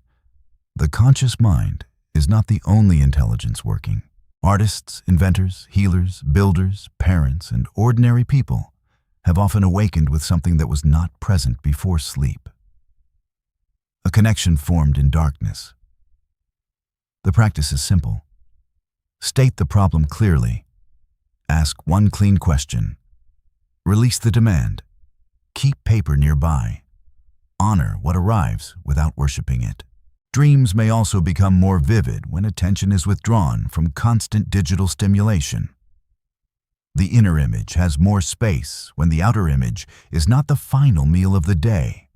The conscious mind is not the only intelligence working. Artists, inventors, healers, builders, parents, and ordinary people have often awakened with something that was not present before sleep. A connection formed in darkness. The practice is simple. State the problem clearly. Ask one clean question. Release the demand. Keep paper nearby. Honor what arrives without worshiping it. Dreams may also become more vivid when attention is withdrawn from constant digital stimulation. The inner image has more space when the outer image is not the final meal of the day.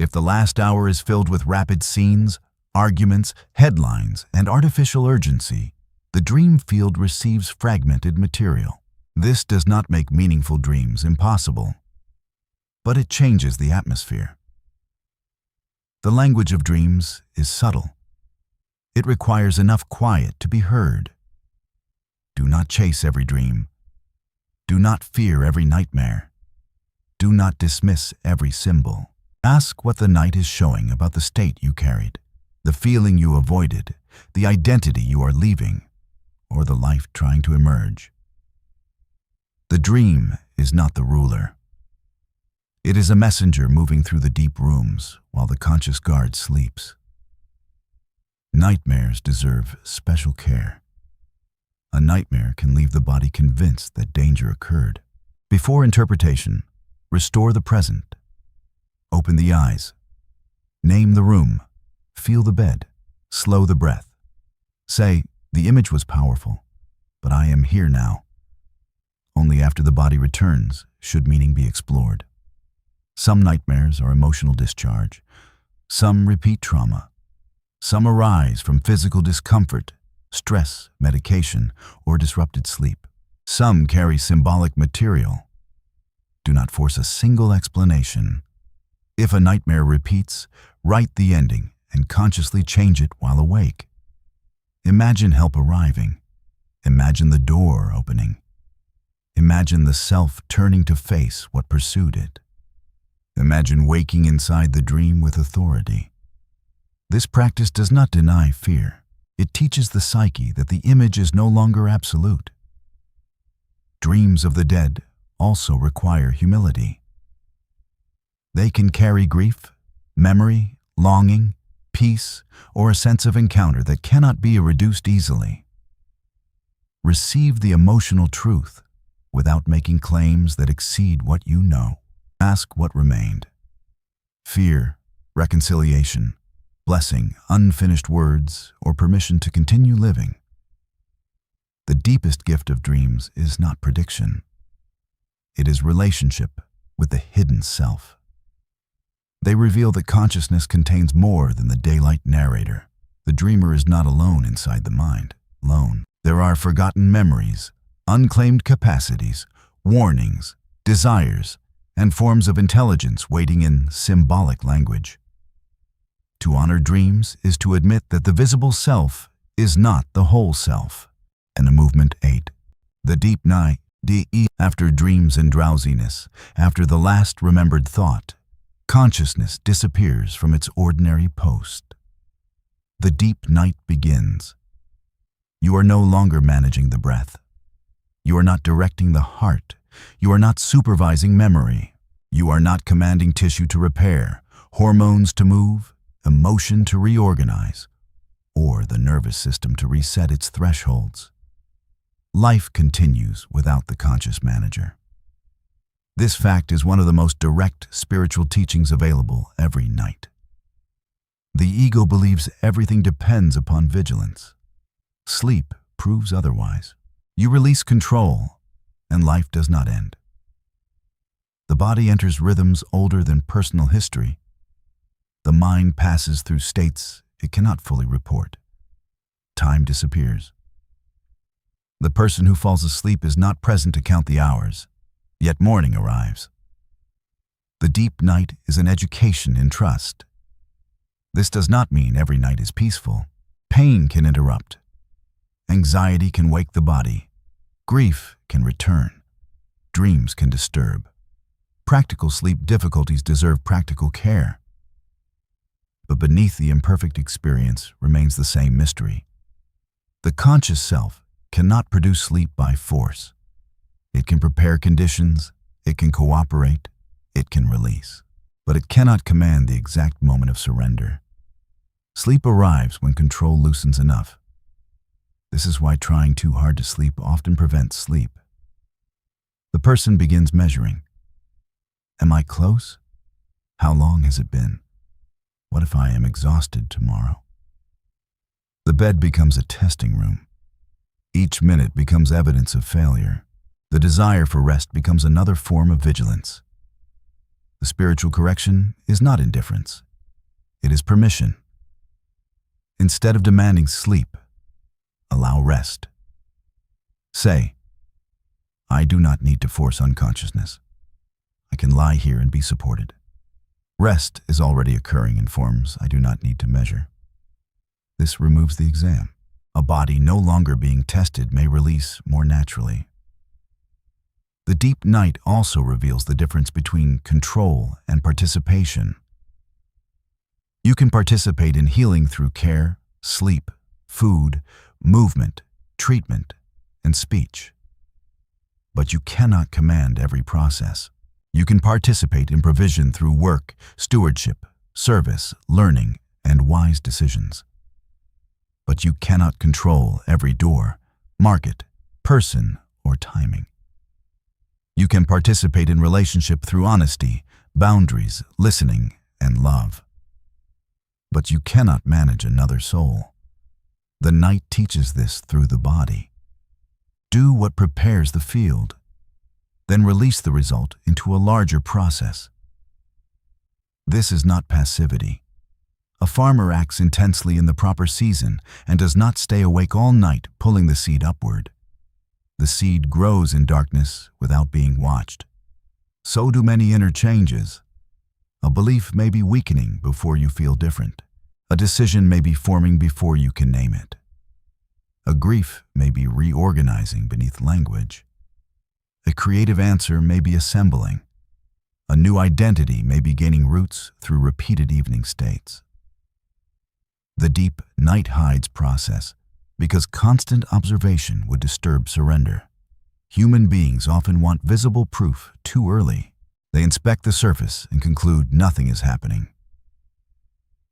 If the last hour is filled with rapid scenes, arguments, headlines, and artificial urgency, the dream field receives fragmented material. This does not make meaningful dreams impossible, but it changes the atmosphere. The language of dreams is subtle. It requires enough quiet to be heard. Do not chase every dream. Do not fear every nightmare. Do not dismiss every symbol. Ask what the night is showing about the state you carried, the feeling you avoided, the identity you are leaving, or the life trying to emerge. The dream is not the ruler. It is a messenger moving through the deep rooms while the conscious guard sleeps. Nightmares deserve special care. A nightmare can leave the body convinced that danger occurred. Before interpretation, restore the present. Open the eyes. Name the room. Feel the bed. Slow the breath. Say, the image was powerful, but I am here now. Only after the body returns should meaning be explored. Some nightmares are emotional discharge. Some repeat trauma. Some arise from physical discomfort, stress, medication, or disrupted sleep. Some carry symbolic material. Do not force a single explanation. If a nightmare repeats, write the ending and consciously change it while awake. Imagine help arriving. Imagine the door opening. Imagine the self turning to face what pursued it. Imagine waking inside the dream with authority. This practice does not deny fear. It teaches the psyche that the image is no longer absolute. Dreams of the dead also require humility. They can carry grief, memory, longing, peace, or a sense of encounter that cannot be reduced easily. Receive the emotional truth without making claims that exceed what you know. Ask what remained. Fear, reconciliation, blessing, unfinished words, or permission to continue living. The deepest gift of dreams is not prediction. It is relationship with the hidden self. They reveal that consciousness contains more than the daylight narrator. The dreamer is not alone inside the mind, alone. There are forgotten memories, unclaimed capacities, warnings, desires, and forms of intelligence waiting in symbolic language. To honor dreams is to admit that the visible self is not the whole self. And movement 8. The deep night, after dreams and drowsiness, after the last remembered thought, consciousness disappears from its ordinary post. The deep night begins. You are no longer managing the breath. You are not directing the heart. You are not supervising memory. You are not commanding tissue to repair, hormones to move, emotion to reorganize, or the nervous system to reset its thresholds. Life continues without the conscious manager. This fact is one of the most direct spiritual teachings available every night. The ego believes everything depends upon vigilance. Sleep proves otherwise. You release control, and life does not end. The body enters rhythms older than personal history. The mind passes through states it cannot fully report. Time disappears. The person who falls asleep is not present to count the hours, yet morning arrives. The deep night is an education in trust. This does not mean every night is peaceful. Pain can interrupt. Anxiety can wake the body. Grief can return. Dreams can disturb. Practical sleep difficulties deserve practical care. But beneath the imperfect experience remains the same mystery. The conscious self cannot produce sleep by force. It can prepare conditions, it can cooperate, it can release. But it cannot command the exact moment of surrender. Sleep arrives when control loosens enough. This is why trying too hard to sleep often prevents sleep. The person begins measuring. Am I close? How long has it been? What if I am exhausted tomorrow? The bed becomes a testing room. Each minute becomes evidence of failure. The desire for rest becomes another form of vigilance. The spiritual correction is not indifference. It is permission. Instead of demanding sleep, allow rest. Say, I do not need to force unconsciousness. I can lie here and be supported. Rest is already occurring in forms I do not need to measure. This removes the exam. A body no longer being tested may release more naturally. The deep night also reveals the difference between control and participation. You can participate in healing through care, sleep, food, movement, treatment, and speech. But you cannot command every process. You can participate in provision through work, stewardship, service, learning, and wise decisions. But you cannot control every door, market, person, or timing. You can participate in relationship through honesty, boundaries, listening, and love. But you cannot manage another soul. The night teaches this through the body. Do what prepares the field, then release the result into a larger process. This is not passivity. A farmer acts intensely in the proper season and does not stay awake all night pulling the seed upward. The seed grows in darkness without being watched. So do many inner changes. A belief may be weakening before you feel different. A decision may be forming before you can name it. A grief may be reorganizing beneath language. A creative answer may be assembling. A new identity may be gaining roots through repeated evening states. The deep night hides process because constant observation would disturb surrender. Human beings often want visible proof too early. They inspect the surface and conclude nothing is happening.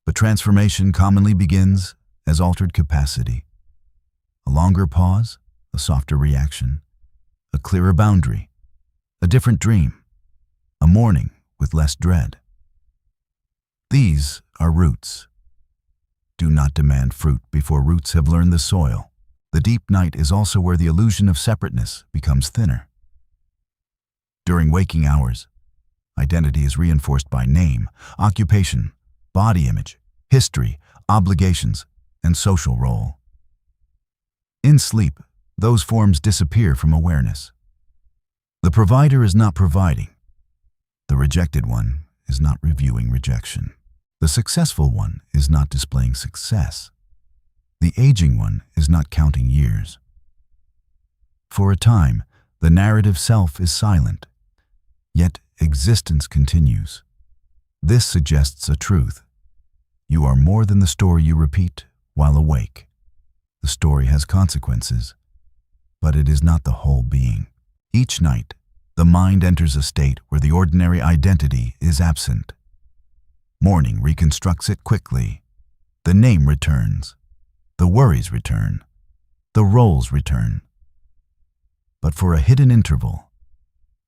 But transformation commonly begins as altered capacity. A longer pause, a softer reaction, a clearer boundary, a different dream, a morning with less dread. These are roots. Do not demand fruit before roots have learned the soil. The deep night is also where the illusion of separateness becomes thinner. During waking hours, identity is reinforced by name, occupation, body image, history, obligations, and social role. In sleep, those forms disappear from awareness. The provider is not providing. The rejected one is not reviewing rejection. The successful one is not displaying success. The aging one is not counting years. For a time, the narrative self is silent, yet existence continues. This suggests a truth. You are more than the story you repeat while awake. The story has consequences, but it is not the whole being. Each night, the mind enters a state where the ordinary identity is absent. Morning reconstructs it quickly. The name returns. The worries return. The roles return. But for a hidden interval,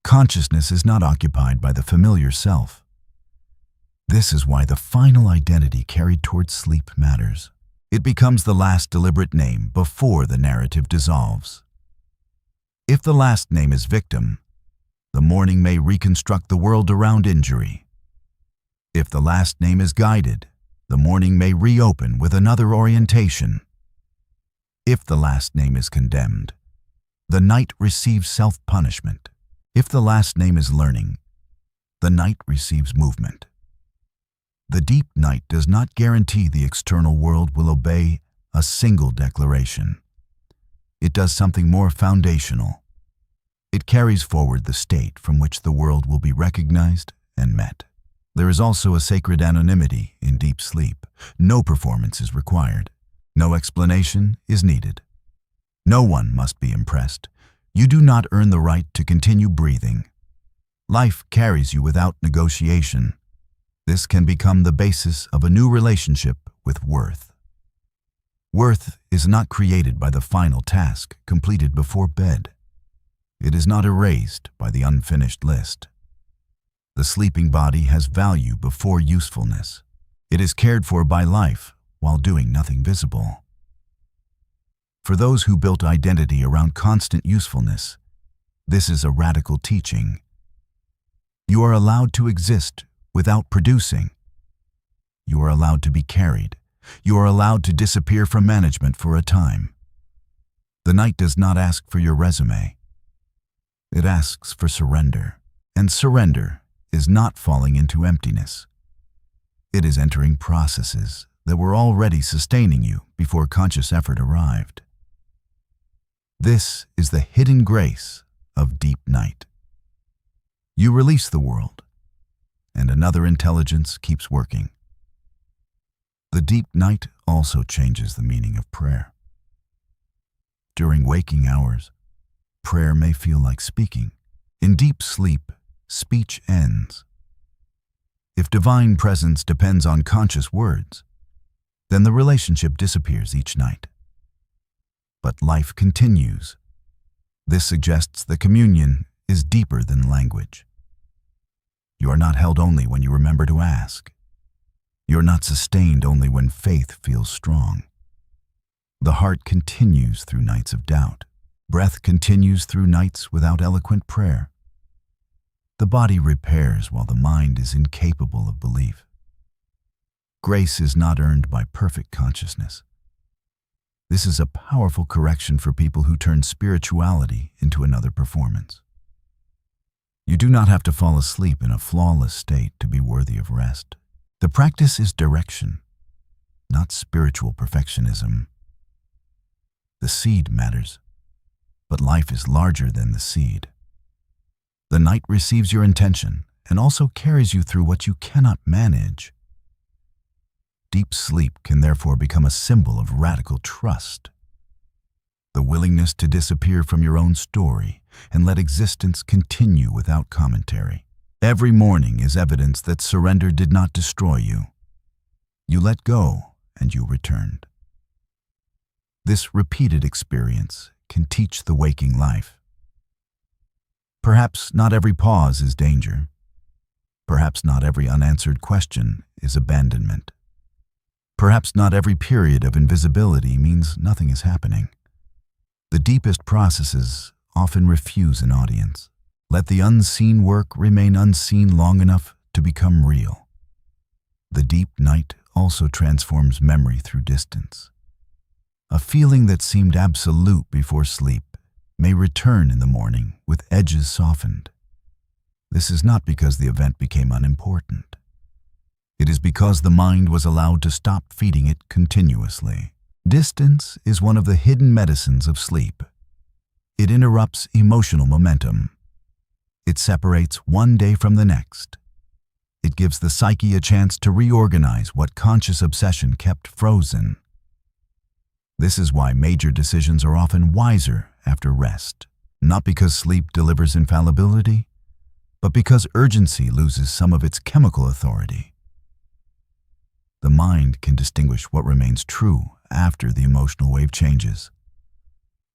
consciousness is not occupied by the familiar self. This is why the final identity carried towards sleep matters. It becomes the last deliberate name before the narrative dissolves. If the last name is victim, the morning may reconstruct the world around injury. If the last name is guided, the morning may reopen with another orientation. If the last name is condemned, the night receives self-punishment. If the last name is learning, the night receives movement. The deep night does not guarantee the external world will obey a single declaration. It does something more foundational. It carries forward the state from which the world will be recognized and met. There is also a sacred anonymity in deep sleep. No performance is required. No explanation is needed. No one must be impressed. You do not earn the right to continue breathing. Life carries you without negotiation. This can become the basis of a new relationship with worth. Worth is not created by the final task completed before bed. It is not erased by the unfinished list. The sleeping body has value before usefulness. It is cared for by life while doing nothing visible. For those who built identity around constant usefulness, this is a radical teaching. You are allowed to exist without producing. You are allowed to be carried. You are allowed to disappear from management for a time. The night does not ask for your resume. It asks for surrender. And surrender is not falling into emptiness. It is entering processes that were already sustaining you before conscious effort arrived. This is the hidden grace of deep night. You release the world, and another intelligence keeps working. The deep night also changes the meaning of prayer. During waking hours, prayer may feel like speaking. In deep sleep, speech ends. If divine presence depends on conscious words, then the relationship disappears each night. But life continues. This suggests the communion is deeper than language. You are not held only when you remember to ask. You are not sustained only when faith feels strong. The heart continues through nights of doubt. Breath continues through nights without eloquent prayer. The body repairs while the mind is incapable of belief. Grace is not earned by perfect consciousness. This is a powerful correction for people who turn spirituality into another performance. You do not have to fall asleep in a flawless state to be worthy of rest. The practice is direction, not spiritual perfectionism. The seed matters, but life is larger than the seed. The night receives your intention and also carries you through what you cannot manage. Deep sleep can therefore become a symbol of radical trust. The willingness to disappear from your own story and let existence continue without commentary. Every morning is evidence that surrender did not destroy you. You let go and you returned. This repeated experience can teach the waking life. Perhaps not every pause is danger. Perhaps not every unanswered question is abandonment. Perhaps not every period of invisibility means nothing is happening. The deepest processes often refuse an audience. Let the unseen work remain unseen long enough to become real. The deep night also transforms memory through distance. A feeling that seemed absolute before sleep may return in the morning with edges softened. This is not because the event became unimportant. It is because the mind was allowed to stop feeding it continuously. Distance is one of the hidden medicines of sleep. It interrupts emotional momentum. It separates one day from the next. It gives the psyche a chance to reorganize what conscious obsession kept frozen. This is why major decisions are often wiser after rest, not because sleep delivers infallibility, but because urgency loses some of its chemical authority. The mind can distinguish what remains true after the emotional wave changes.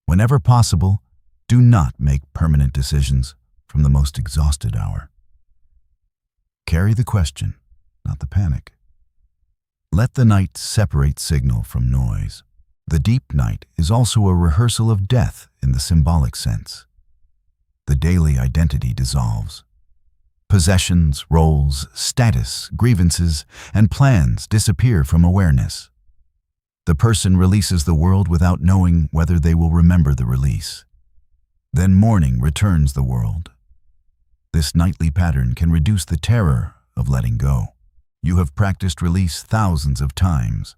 Whenever possible, do not make permanent decisions from the most exhausted hour. Carry the question, not the panic. Let the night separate signal from noise. The deep night is also a rehearsal of death in the symbolic sense. The daily identity dissolves. Possessions, roles, status, grievances, and plans disappear from awareness. The person releases the world without knowing whether they will remember the release. Then morning returns the world. This nightly pattern can reduce the terror of letting go. You have practiced release thousands of times.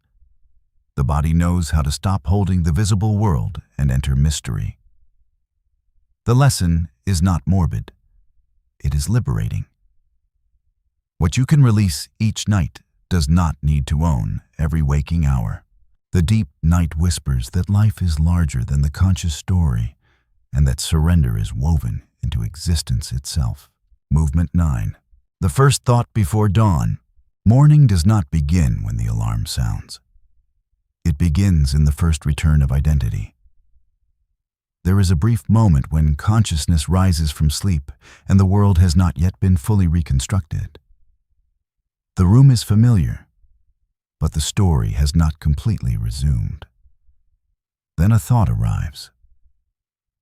The body knows how to stop holding the visible world and enter mystery. The lesson is not morbid. It is liberating. What you can release each night does not need to own every waking hour. The deep night whispers that life is larger than the conscious story and that surrender is woven into existence itself. Movement 9. The first thought before dawn. Morning does not begin when the alarm sounds. It begins in the first return of identity. There is a brief moment when consciousness rises from sleep and the world has not yet been fully reconstructed. The room is familiar, but the story has not completely resumed. Then a thought arrives.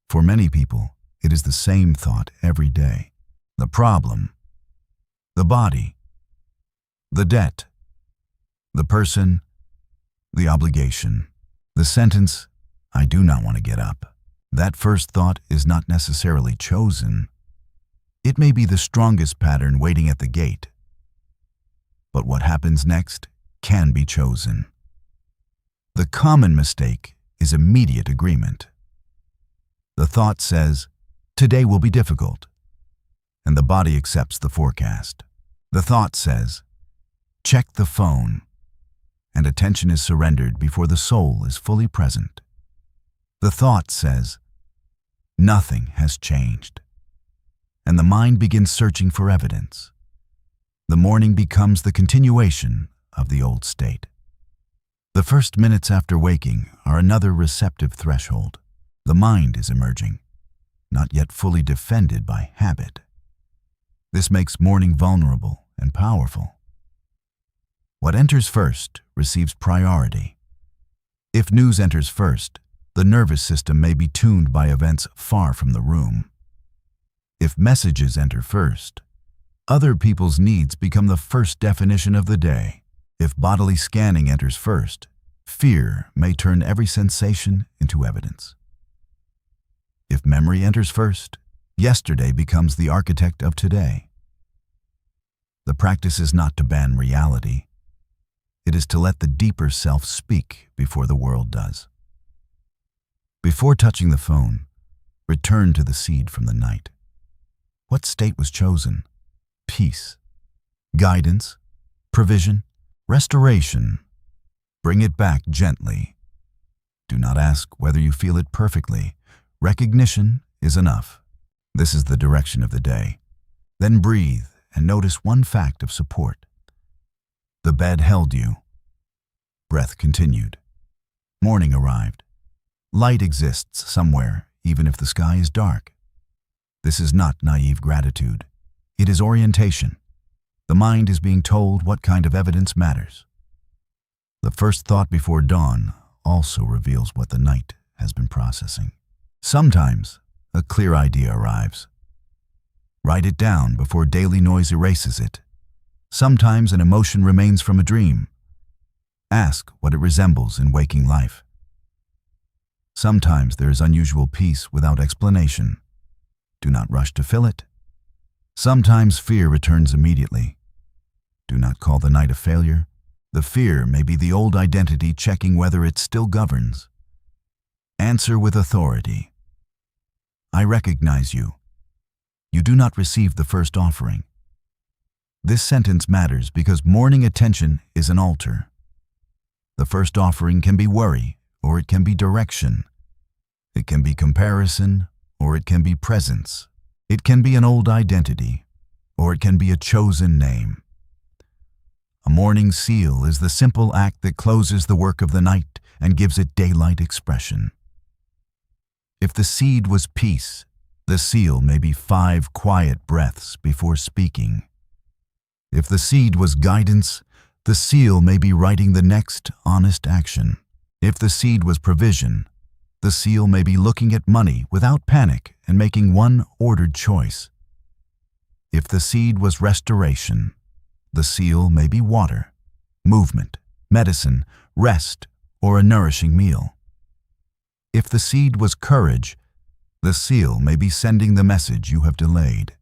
For many people, it is the same thought every day. The problem, the body, the debt, the person, the obligation, the sentence, "I do not want to get up." That first thought is not necessarily chosen. It may be the strongest pattern waiting at the gate. But what happens next can be chosen. The common mistake is immediate agreement. The thought says, "Today will be difficult," and the body accepts the forecast. The thought says, "Check the phone," and attention is surrendered before the soul is fully present. The thought says, "Nothing has changed," and the mind begins searching for evidence. The morning becomes the continuation of the old state. The first minutes after waking are another receptive threshold. The mind is emerging, not yet fully defended by habit. This makes morning vulnerable and powerful. What enters first receives priority. If news enters first, the nervous system may be tuned by events far from the room. If messages enter first, other people's needs become the first definition of the day. If bodily scanning enters first, fear may turn every sensation into evidence. If memory enters first, yesterday becomes the architect of today. The practice is not to ban reality. It is to let the deeper self speak before the world does. Before touching the phone, return to the seed from the night. What state was chosen? peace, guidance, provision, restoration. Bring it back gently. Do not ask whether you feel it perfectly. Recognition is enough. This is the direction of the day. Then breathe and notice one fact of support. The bed held you. Breath continued. Morning arrived. Light exists somewhere, even if the sky is dark. This is not naive gratitude. It is orientation. The mind is being told what kind of evidence matters. The first thought before dawn also reveals what the night has been processing. Sometimes a clear idea arrives. Write it down before daily noise erases it. Sometimes an emotion remains from a dream. Ask what it resembles in waking life. Sometimes there is unusual peace without explanation. Do not rush to fill it. Sometimes fear returns immediately. Do not call the night a failure. The fear may be the old identity checking whether it still governs. Answer with authority. I recognize you. You do not receive the first offering. This sentence matters because morning attention is an altar. The first offering can be worry, or it can be direction. It can be comparison, or it can be presence. It can be an old identity, or it can be a chosen name. A morning seal is the simple act that closes the work of the night and gives it daylight expression. If the seed was peace, the seal may be 5 quiet breaths before speaking. If the seed was guidance, the seal may be writing the next honest action. If the seed was provision, the seal may be looking at money without panic and making one ordered choice. If the seed was restoration, the seal may be water, movement, medicine, rest, or a nourishing meal. If the seed was courage, the seal may be sending the message you have delayed.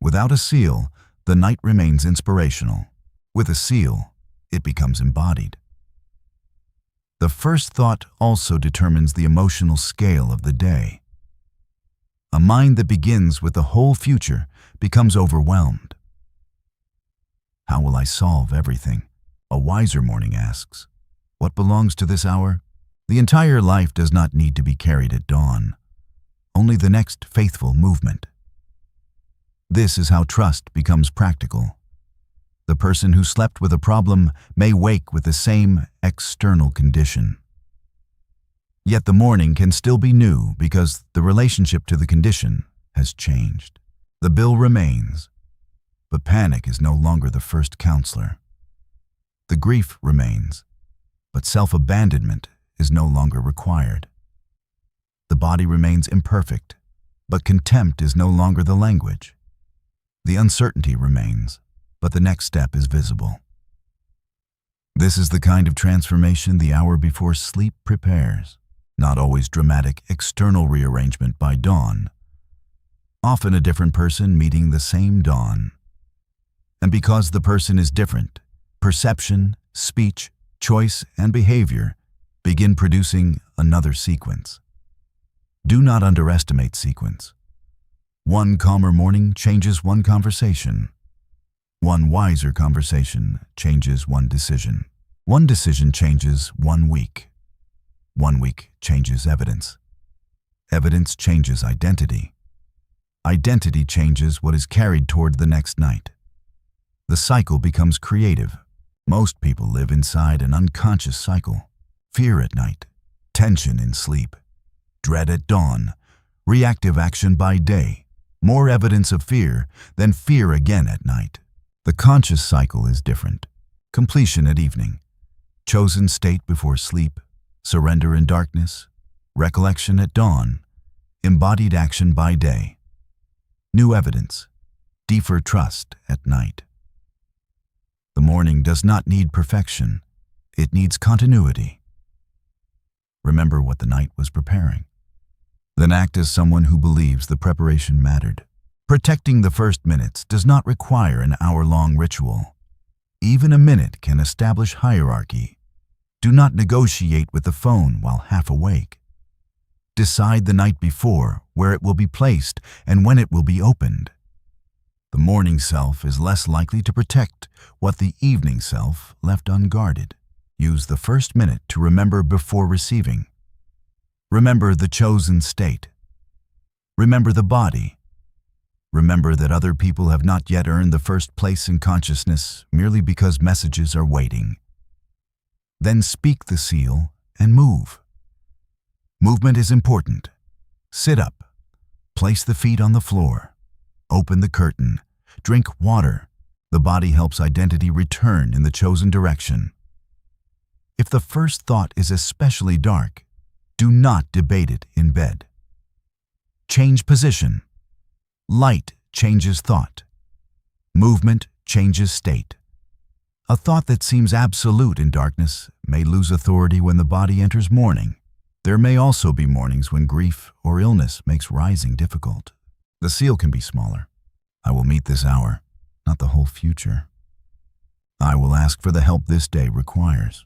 Without a seal, the night remains inspirational. With a seal, it becomes embodied. The first thought also determines the emotional scale of the day. A mind that begins with the whole future becomes overwhelmed. How will I solve everything? A wiser morning asks. What belongs to this hour? The entire life does not need to be carried at dawn. Only the next faithful movement. This is how trust becomes practical. The person who slept with a problem may wake with the same external condition. Yet the morning can still be new because the relationship to the condition has changed. The bill remains, but panic is no longer the first counselor. The grief remains, but self-abandonment is no longer required. The body remains imperfect, but contempt is no longer the language. The uncertainty remains, but the next step is visible. This is the kind of transformation the hour before sleep prepares, not always dramatic external rearrangement by dawn, often a different person meeting the same dawn. And because the person is different, perception, speech, choice, and behavior begin producing another sequence. Do not underestimate sequence. One calmer morning changes one conversation. One wiser conversation changes one decision. One decision changes 1 week. 1 week changes evidence. Evidence changes identity. Identity changes what is carried toward the next night. The cycle becomes creative. Most people live inside an unconscious cycle. Fear at night, tension in sleep, dread at dawn, reactive action by day, more evidence of fear, then fear again at night. The conscious cycle is different. Completion at evening, chosen state before sleep, surrender in darkness, recollection at dawn, embodied action by day. New evidence, deeper trust at night. The morning does not need perfection, it needs continuity. Remember what the night was preparing. Then act as someone who believes the preparation mattered. Protecting the first minutes does not require an hour-long ritual. Even a minute can establish hierarchy. Do not negotiate with the phone while half awake. Decide the night before where it will be placed and when it will be opened. The morning self is less likely to protect what the evening self left unguarded. Use the first minute to remember before receiving. Remember the chosen state. Remember the body. Remember that other people have not yet earned the first place in consciousness merely because messages are waiting. Then speak the seal and move. Movement is important. Sit up. Place the feet on the floor. Open the curtain. Drink water. The body helps identity return in the chosen direction. If the first thought is especially dark, do not debate it in bed. Change position. Light changes thought. Movement changes state. A thought that seems absolute in darkness may lose authority when the body enters mourning. There may also be mornings when grief or illness makes rising difficult. The seal can be smaller. I will meet this hour, not the whole future. I will ask for the help this day requires.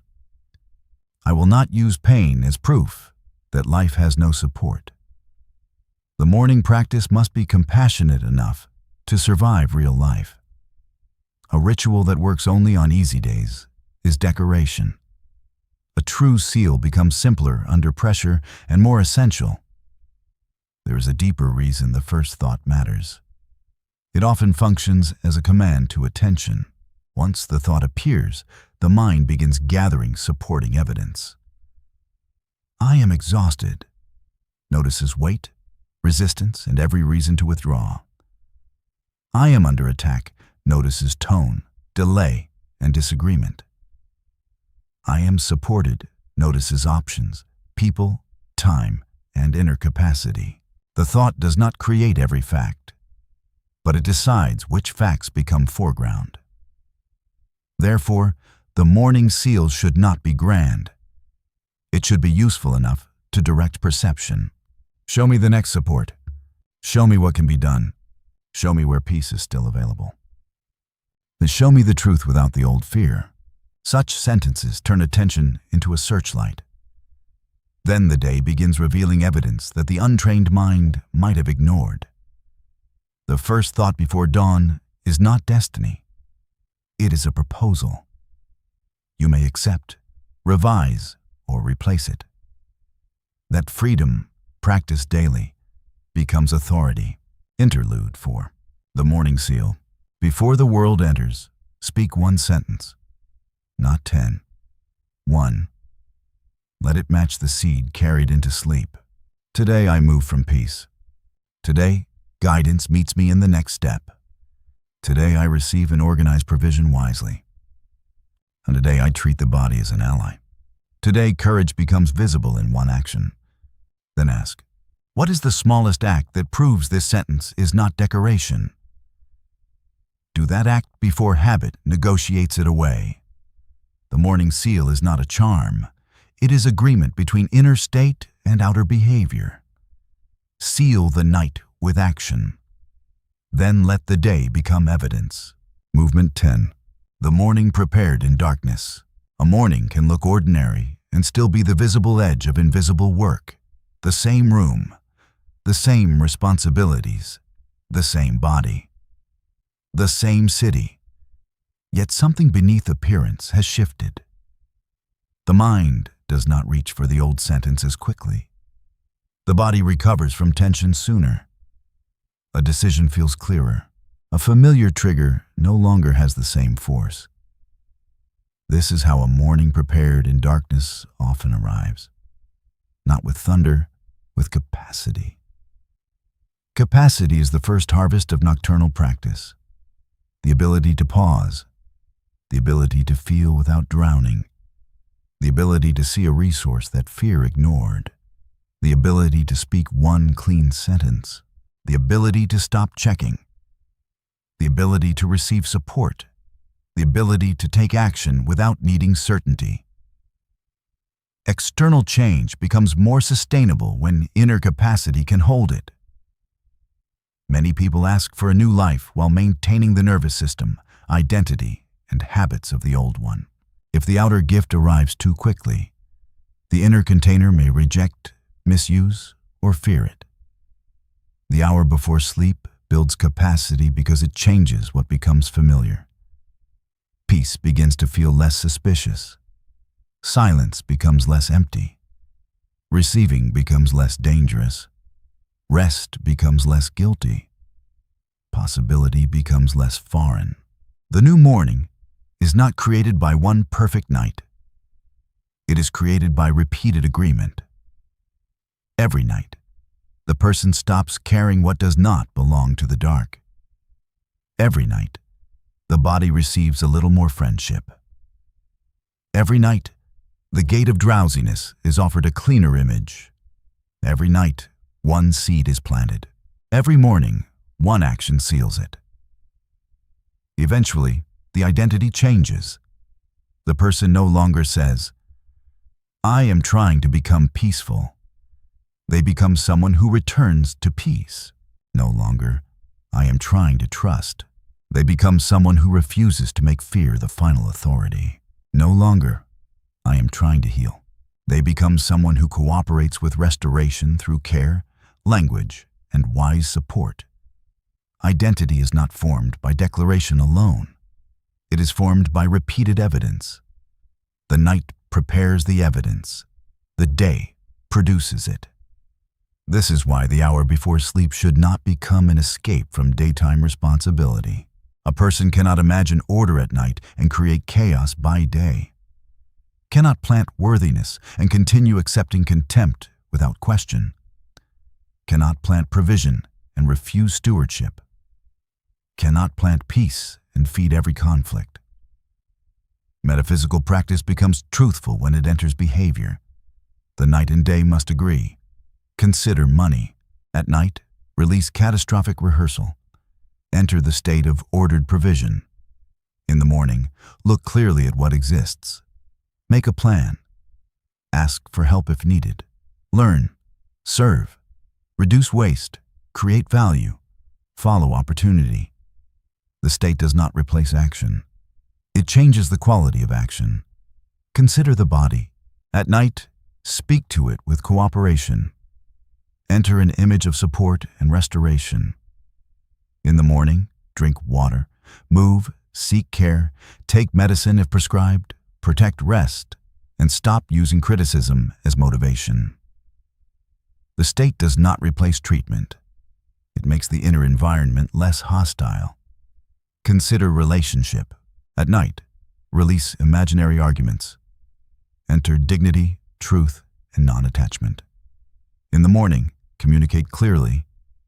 I will not use pain as proof that life has no support. The morning practice must be compassionate enough to survive real life. A ritual that works only on easy days is decoration. A true seal becomes simpler under pressure and more essential. There is a deeper reason the first thought matters. It often functions as a command to attention. Once the thought appears, the mind begins gathering supporting evidence. I am exhausted. Notices weight, resistance, and every reason to withdraw. I am under attack. Notices tone, delay, and disagreement. I am supported. Notices options, people, time, and inner capacity. The thought does not create every fact, but it decides which facts become foreground. Therefore, the morning seal should not be grand. It should be useful enough to direct perception. Show me the next support. Show me what can be done. Show me where peace is still available. Show me the truth without the old fear. Such sentences turn attention into a searchlight. Then the day begins revealing evidence that the untrained mind might have ignored. The first thought before dawn is not destiny. It is a proposal. You may accept, revise, or replace it. That freedom, practiced daily, becomes authority. Interlude 4. The morning seal. Before the world enters, speak one sentence, not 10. 1. Let it match the seed carried into sleep. Today I move from peace. Today, guidance meets me in the next step. Today I receive and organize provision wisely. And today I treat the body as an ally. Today courage becomes visible in one action. Then ask, what is the smallest act that proves this sentence is not decoration? Do that act before habit negotiates it away. The morning seal is not a charm. It is agreement between inner state and outer behavior. Seal the night with action. Then let the day become evidence. Movement 10. The morning prepared in darkness. A morning can look ordinary and still be the visible edge of invisible work. The same room, the same responsibilities, the same body. The same city, yet something beneath appearance has shifted. The mind does not reach for the old sentence as quickly. The body recovers from tension sooner. A decision feels clearer. A familiar trigger no longer has the same force. This is how a morning prepared in darkness often arrives. Not with thunder, with capacity. Capacity is the first harvest of nocturnal practice. The ability to pause, the ability to feel without drowning, the ability to see a resource that fear ignored, the ability to speak one clean sentence, the ability to stop checking, the ability to receive support, the ability to take action without needing certainty. External change becomes more sustainable when inner capacity can hold it. Many people ask for a new life while maintaining the nervous system, identity, and habits of the old one. If the outer gift arrives too quickly, the inner container may reject, misuse, or fear it. The hour before sleep builds capacity because it changes what becomes familiar. Peace begins to feel less suspicious. Silence becomes less empty. Receiving becomes less dangerous. Rest becomes less guilty. Possibility becomes less foreign. The new morning is not created by one perfect night. It is created by repeated agreement. Every night, the person stops carrying what does not belong to the dark. Every night, the body receives a little more friendship. Every night, the gate of drowsiness is offered a cleaner image. Every night, one seed is planted. Every morning, one action seals it. Eventually, the identity changes. The person no longer says, "I am trying to become peaceful." They become someone who returns to peace. No longer, "I am trying to trust." They become someone who refuses to make fear the final authority. No longer, "I am trying to heal." They become someone who cooperates with restoration through care, language, and wise support. Identity is not formed by declaration alone. It is formed by repeated evidence. The night prepares the evidence. The day produces it. This is why the hour before sleep should not become an escape from daytime responsibility. A person cannot imagine order at night and create chaos by day. Cannot plant worthiness and continue accepting contempt without question. Cannot plant provision and refuse stewardship. Cannot plant peace and feed every conflict. Metaphysical practice becomes truthful when it enters behavior. The night and day must agree. Consider money. At night, release catastrophic rehearsal. Enter the state of ordered provision. In the morning, look clearly at what exists. Make a plan. Ask for help if needed. Learn. Serve. Reduce waste. Create value. Follow opportunity. The state does not replace action. It changes the quality of action. Consider the body. At night, speak to it with cooperation. Enter an image of support and restoration. In the morning, drink water, move, seek care, take medicine if prescribed, protect rest, and stop using criticism as motivation. The state does not replace treatment. It makes the inner environment less hostile. Consider relationship. At night, release imaginary arguments. Enter dignity, truth, and non-attachment. In the morning, communicate clearly,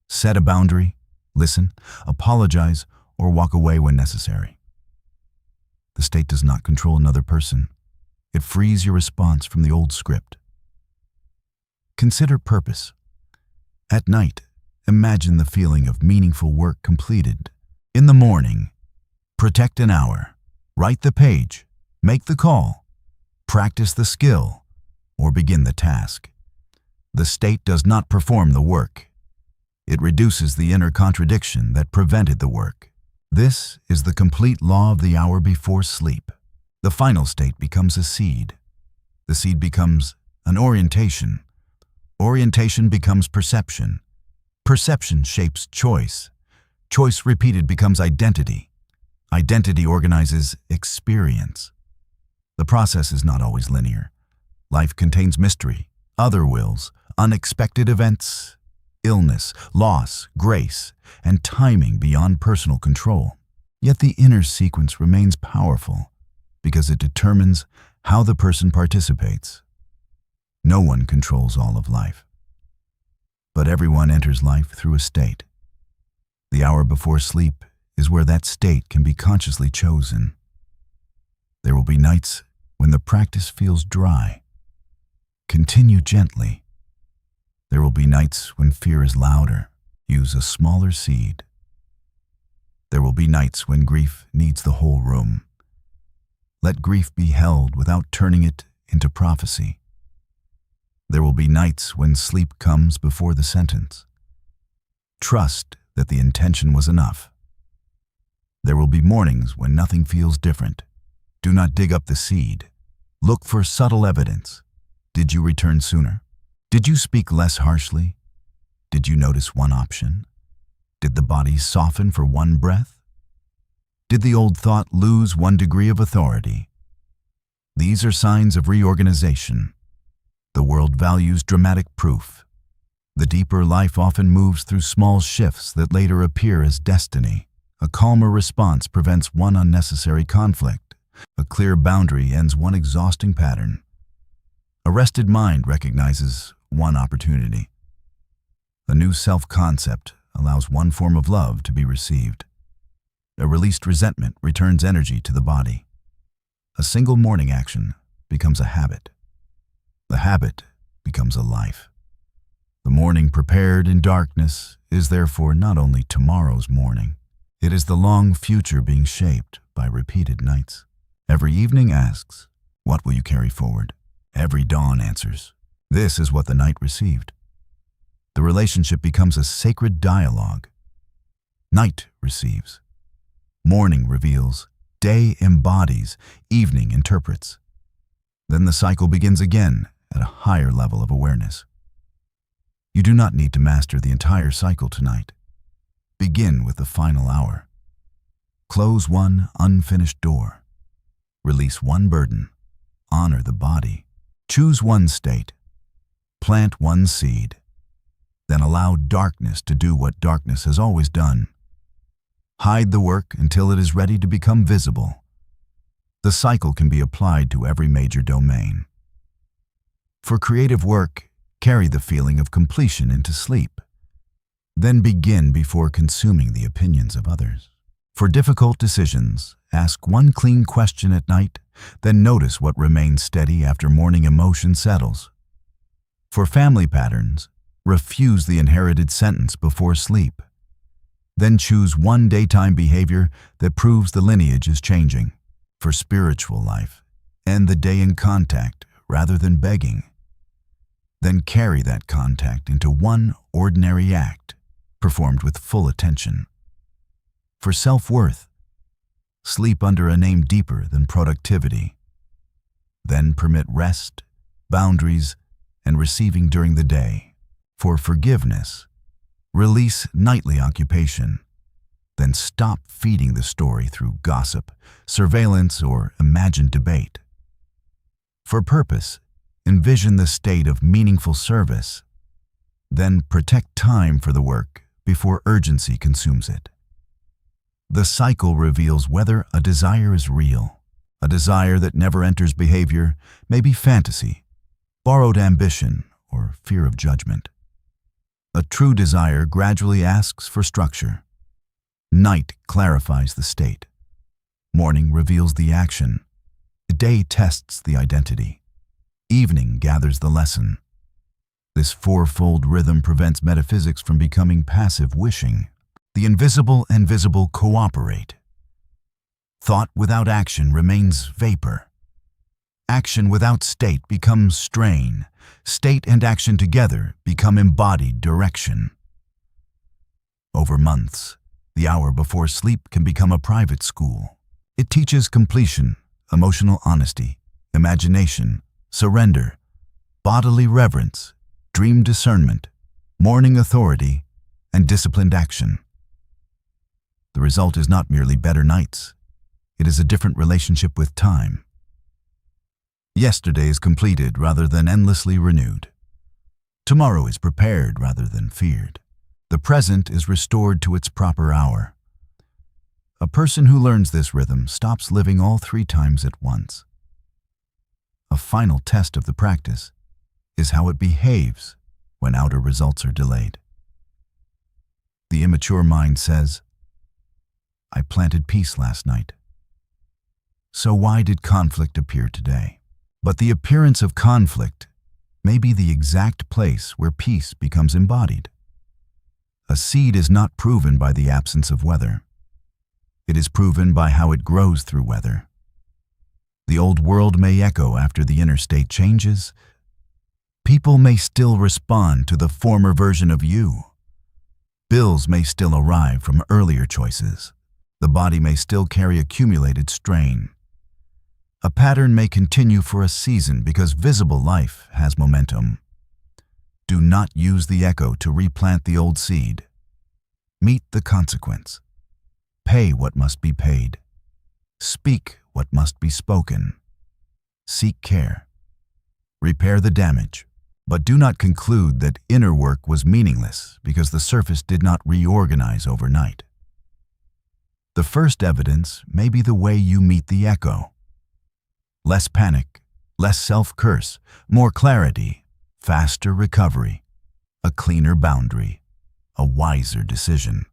set a boundary, listen, apologize, or walk away when necessary. The state does not control another person. It frees your response from the old script. Consider purpose. At night, imagine the feeling of meaningful work completed. In the morning, protect an hour. Write the page, make the call, practice the skill, or begin the task. The state does not perform the work. It reduces the inner contradiction that prevented the work. This is the complete law of the hour before sleep. The final state becomes a seed. The seed becomes an orientation. Orientation becomes perception. Perception shapes choice. Choice repeated becomes identity. Identity organizes experience. The process is not always linear. Life contains mystery, other wills, unexpected events, illness, loss, grace, and timing beyond personal control. Yet the inner sequence remains powerful because it determines how the person participates. No one controls all of life, but everyone enters life through a state. The hour before sleep is where that state can be consciously chosen. There will be nights when the practice feels dry. Continue gently. There will be nights when fear is louder. Use a smaller seed. There will be nights when grief needs the whole room. Let grief be held without turning it into prophecy. There will be nights when sleep comes before the sentence. Trust that the intention was enough. There will be mornings when nothing feels different. Do not dig up the seed. Look for subtle evidence. Did you return sooner? Did you speak less harshly? Did you notice one option? Did the body soften for one breath? Did the old thought lose one degree of authority? These are signs of reorganization. The world values dramatic proof. The deeper life often moves through small shifts that later appear as destiny. A calmer response prevents one unnecessary conflict. A clear boundary ends one exhausting pattern. A rested mind recognizes one opportunity. A new self-concept allows one form of love to be received. A released resentment returns energy to the body. A single morning action becomes a habit. The habit becomes a life. The morning prepared in darkness is therefore not only tomorrow's morning, it is the long future being shaped by repeated nights. Every evening asks, "What will you carry forward?" Every dawn answers, "This is what the night received." The relationship becomes a sacred dialogue. Night receives. Morning reveals. Day embodies. Evening interprets. Then the cycle begins again at a higher level of awareness. You do not need to master the entire cycle tonight. Begin with the final hour. Close one unfinished door. Release one burden. Honor the body. Choose one state. Plant one seed. Then allow darkness to do what darkness has always done. Hide the work until it is ready to become visible. The cycle can be applied to every major domain. For creative work, carry the feeling of completion into sleep. Then begin before consuming the opinions of others. For difficult decisions, ask one clean question at night, then notice what remains steady after morning emotion settles. For family patterns, refuse the inherited sentence before sleep. Then choose one daytime behavior that proves the lineage is changing. For spiritual life, end the day in contact rather than begging. Then carry that contact into one ordinary act, performed with full attention. For self-worth, sleep under a name deeper than productivity. Then permit rest, boundaries, and receiving during the day. For forgiveness, release nightly occupation. Then stop feeding the story through gossip, surveillance, or imagined debate. For purpose, envision the state of meaningful service. Then protect time for the work before urgency consumes it. The cycle reveals whether a desire is real. A desire that never enters behavior may be fantasy, borrowed ambition, or fear of judgment. A true desire gradually asks for structure. Night clarifies the state. Morning reveals the action. Day tests the identity. Evening gathers the lesson. This fourfold rhythm prevents metaphysics from becoming passive wishing. The invisible and visible cooperate. Thought without action remains vapor. Action without state becomes strain. State and action together become embodied direction. Over months, the hour before sleep can become a private school. It teaches completion, emotional honesty, imagination, surrender, bodily reverence, dream discernment, morning authority, and disciplined action. The result is not merely better nights. It is a different relationship with time. Yesterday is completed rather than endlessly renewed. Tomorrow is prepared rather than feared. The present is restored to its proper hour. A person who learns this rhythm stops living all 3 times at once. A final test of the practice is how it behaves when outer results are delayed. The immature mind says, "I planted peace last night. So why did conflict appear today?" But the appearance of conflict may be the exact place where peace becomes embodied. A seed is not proven by the absence of weather. It is proven by how it grows through weather. The old world may echo after the inner state changes. People may still respond to the former version of you. Bills may still arrive from earlier choices. The body may still carry accumulated strain. A pattern may continue for a season because visible life has momentum. Do not use the echo to replant the old seed. Meet the consequence. Pay what must be paid. Speak what must be spoken. Seek care. Repair the damage, but do not conclude that inner work was meaningless because the surface did not reorganize overnight. The first evidence may be the way you meet the echo. Less panic, less self-curse, more clarity, faster recovery, a cleaner boundary, a wiser decision.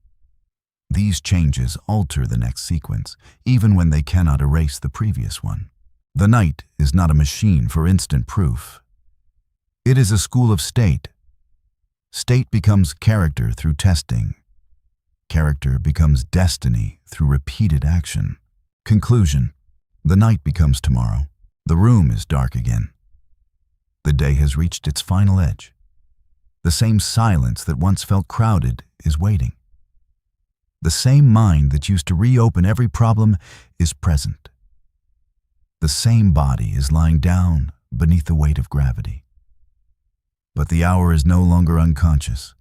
These changes alter the next sequence, even when they cannot erase the previous one. The night is not a machine for instant proof. It is a school of state. State becomes character through testing. Character becomes destiny through repeated action. Conclusion: the night becomes tomorrow. The room is dark again. The day has reached its final edge. The same silence that once felt crowded is waiting. The same mind that used to reopen every problem is present. The same body is lying down beneath the weight of gravity. But the hour is no longer unconscious.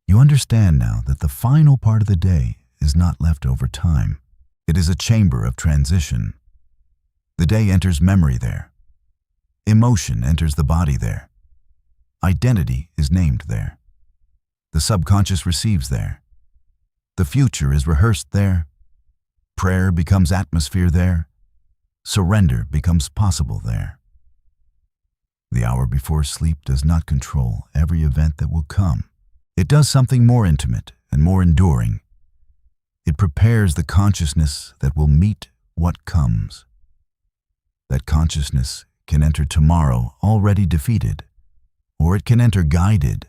You understand now that the final part of the day is not left over time. It is a chamber of transition. The day enters memory there. Emotion enters the body there. Identity is named there. The subconscious receives there. The future is rehearsed there. Prayer becomes atmosphere there. Surrender becomes possible there. The hour before sleep does not control every event that will come. It does something more intimate and more enduring. It prepares the consciousness that will meet what comes. That consciousness can enter tomorrow already defeated, or it can enter guided.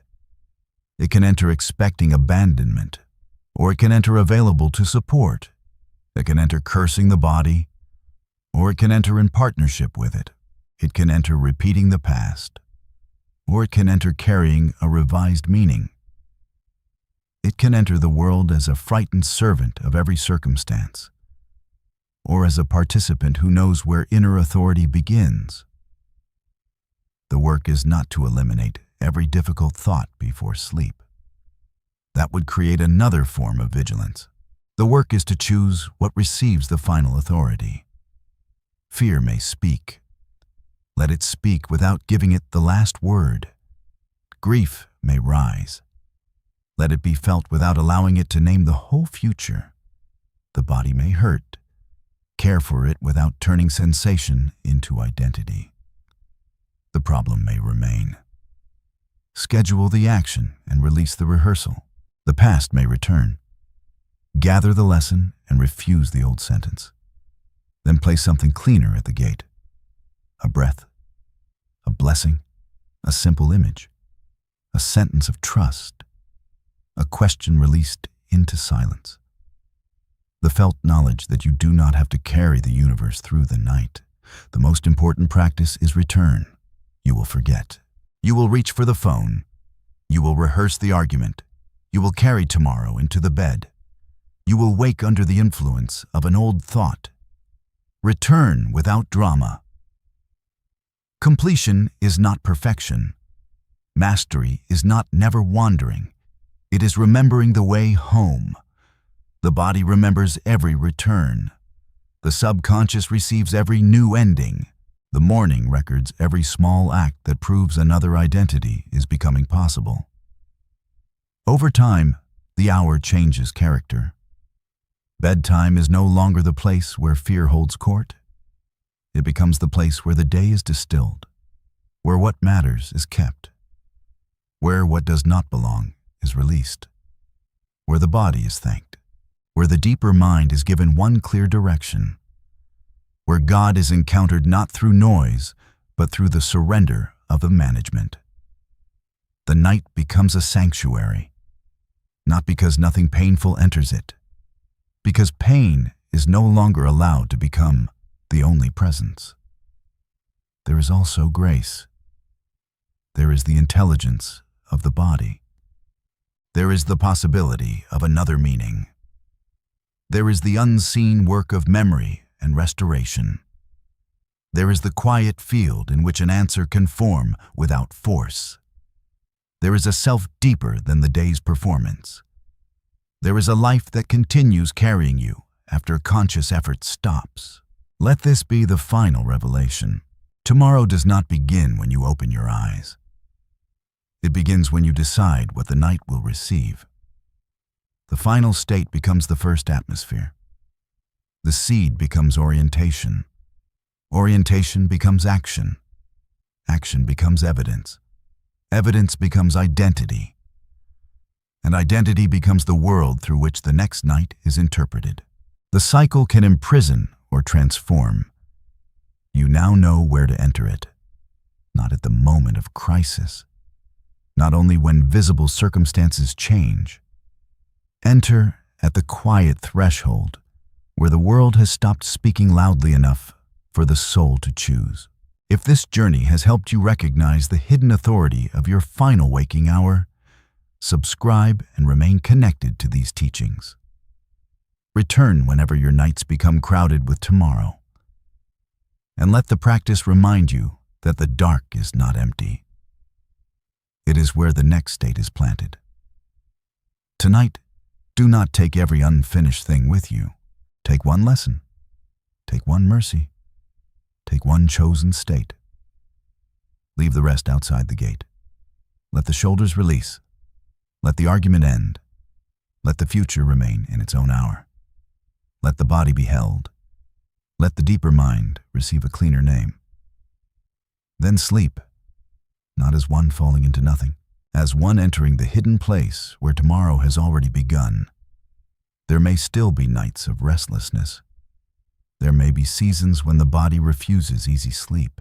It can enter expecting abandonment, or it can enter available to support. It can enter cursing the body, or it can enter in partnership with it. It can enter repeating the past, or it can enter carrying a revised meaning. It can enter the world as a frightened servant of every circumstance, or as a participant who knows where inner authority begins. The work is not to eliminate every difficult thought before sleep. That would create another form of vigilance. The work is to choose what receives the final authority. Fear may speak. Let it speak without giving it the last word. Grief may rise. Let it be felt without allowing it to name the whole future. The body may hurt. Care for it without turning sensation into identity. The problem may remain. Schedule the action and release the rehearsal. The past may return. Gather the lesson and refuse the old sentence. Then place something cleaner at the gate. A breath, a blessing, a simple image, a sentence of trust, a question released into silence. The felt knowledge that you do not have to carry the universe through the night. The most important practice is return. You will forget. You will reach for the phone. You will rehearse the argument. You will carry tomorrow into the bed. You will wake under the influence of an old thought. Return without drama. Completion is not perfection. Mastery is not never wandering. It is remembering the way home. The body remembers every return. The subconscious receives every new ending. The morning records every small act that proves another identity is becoming possible. Over time, the hour changes character. Bedtime is no longer the place where fear holds court. It becomes the place where the day is distilled, where what matters is kept, where what does not belong is released, where the body is thanked, where the deeper mind is given one clear direction, where God is encountered not through noise, but through the surrender of the management. The night becomes a sanctuary, not because nothing painful enters it, because pain is no longer allowed to become the only presence. There is also grace. There is the intelligence of the body. There is the possibility of another meaning. There is the unseen work of memory and restoration. There is the quiet field in which an answer can form without force. There is a self deeper than the day's performance. There is a life that continues carrying you after conscious effort stops. Let this be the final revelation. Tomorrow does not begin when you open your eyes. It begins when you decide what the night will receive. The final state becomes the first atmosphere. The seed becomes orientation. Orientation becomes action. Action becomes evidence. Evidence becomes identity. And identity becomes the world through which the next night is interpreted. The cycle can imprison or transform. You now know where to enter it, not at the moment of crisis, not only when visible circumstances change. Enter at the quiet threshold where the world has stopped speaking loudly enough for the soul to choose. If this journey has helped you recognize the hidden authority of your final waking hour, subscribe and remain connected to these teachings. Return whenever your nights become crowded with tomorrow. And let the practice remind you that the dark is not empty. It is where the next state is planted. Tonight, do not take every unfinished thing with you. Take one lesson. Take one mercy. Take one chosen state. Leave the rest outside the gate. Let the shoulders release. Let the argument end. Let the future remain in its own hour. Let the body be held. Let the deeper mind receive a cleaner name. Then sleep, not as one falling into nothing, as one entering the hidden place where tomorrow has already begun. There may still be nights of restlessness. There may be seasons when the body refuses easy sleep,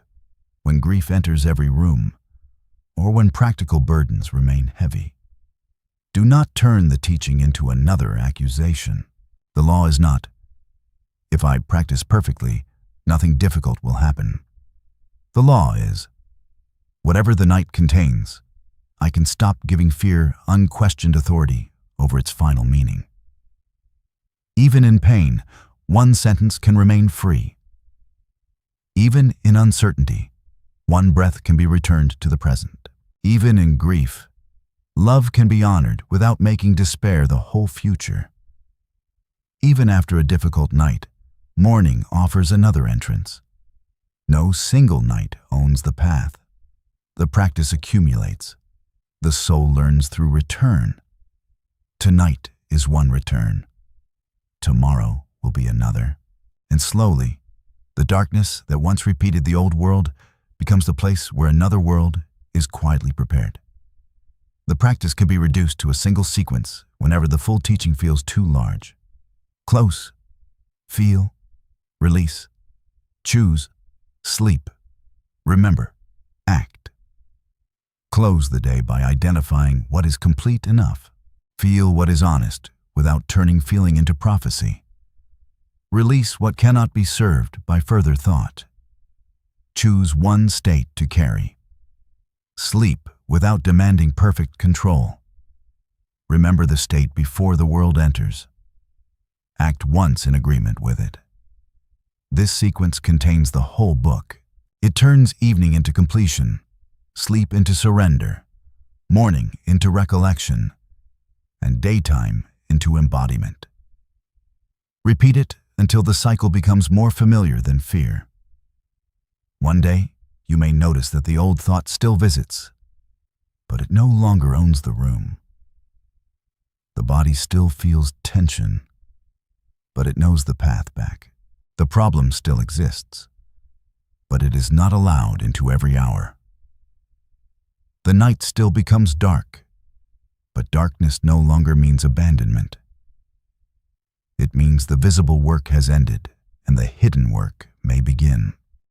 when grief enters every room, or when practical burdens remain heavy. Do not turn the teaching into another accusation. The law is not, if I practice perfectly, nothing difficult will happen. The law is, whatever the night contains, I can stop giving fear unquestioned authority over its final meaning. Even in pain, one sentence can remain free. Even in uncertainty, one breath can be returned to the present. Even in grief, love can be honored without making despair the whole future. Even after a difficult night, morning offers another entrance. No single night owns the path. The practice accumulates. The soul learns through return. Tonight is one return. Tomorrow will be another. And slowly, the darkness that once repeated the old world becomes the place where another world is quietly prepared. The practice can be reduced to a single sequence whenever the full teaching feels too large. Close, feel, release, choose, sleep, remember, act. Close the day by identifying what is complete enough. Feel what is honest without turning feeling into prophecy. Release what cannot be served by further thought. Choose one state to carry. Sleep without demanding perfect control. Remember the state before the world enters. Act once in agreement with it. This sequence contains the whole book. It turns evening into completion, sleep into surrender, morning into recollection, and daytime into embodiment. Repeat it until the cycle becomes more familiar than fear. One day, you may notice that the old thought still visits, but it no longer owns the room. The body still feels tension, but it knows the path back. The problem still exists, but it is not allowed into every hour. The night still becomes dark, but darkness no longer means abandonment. It means the visible work has ended and the hidden work may begin.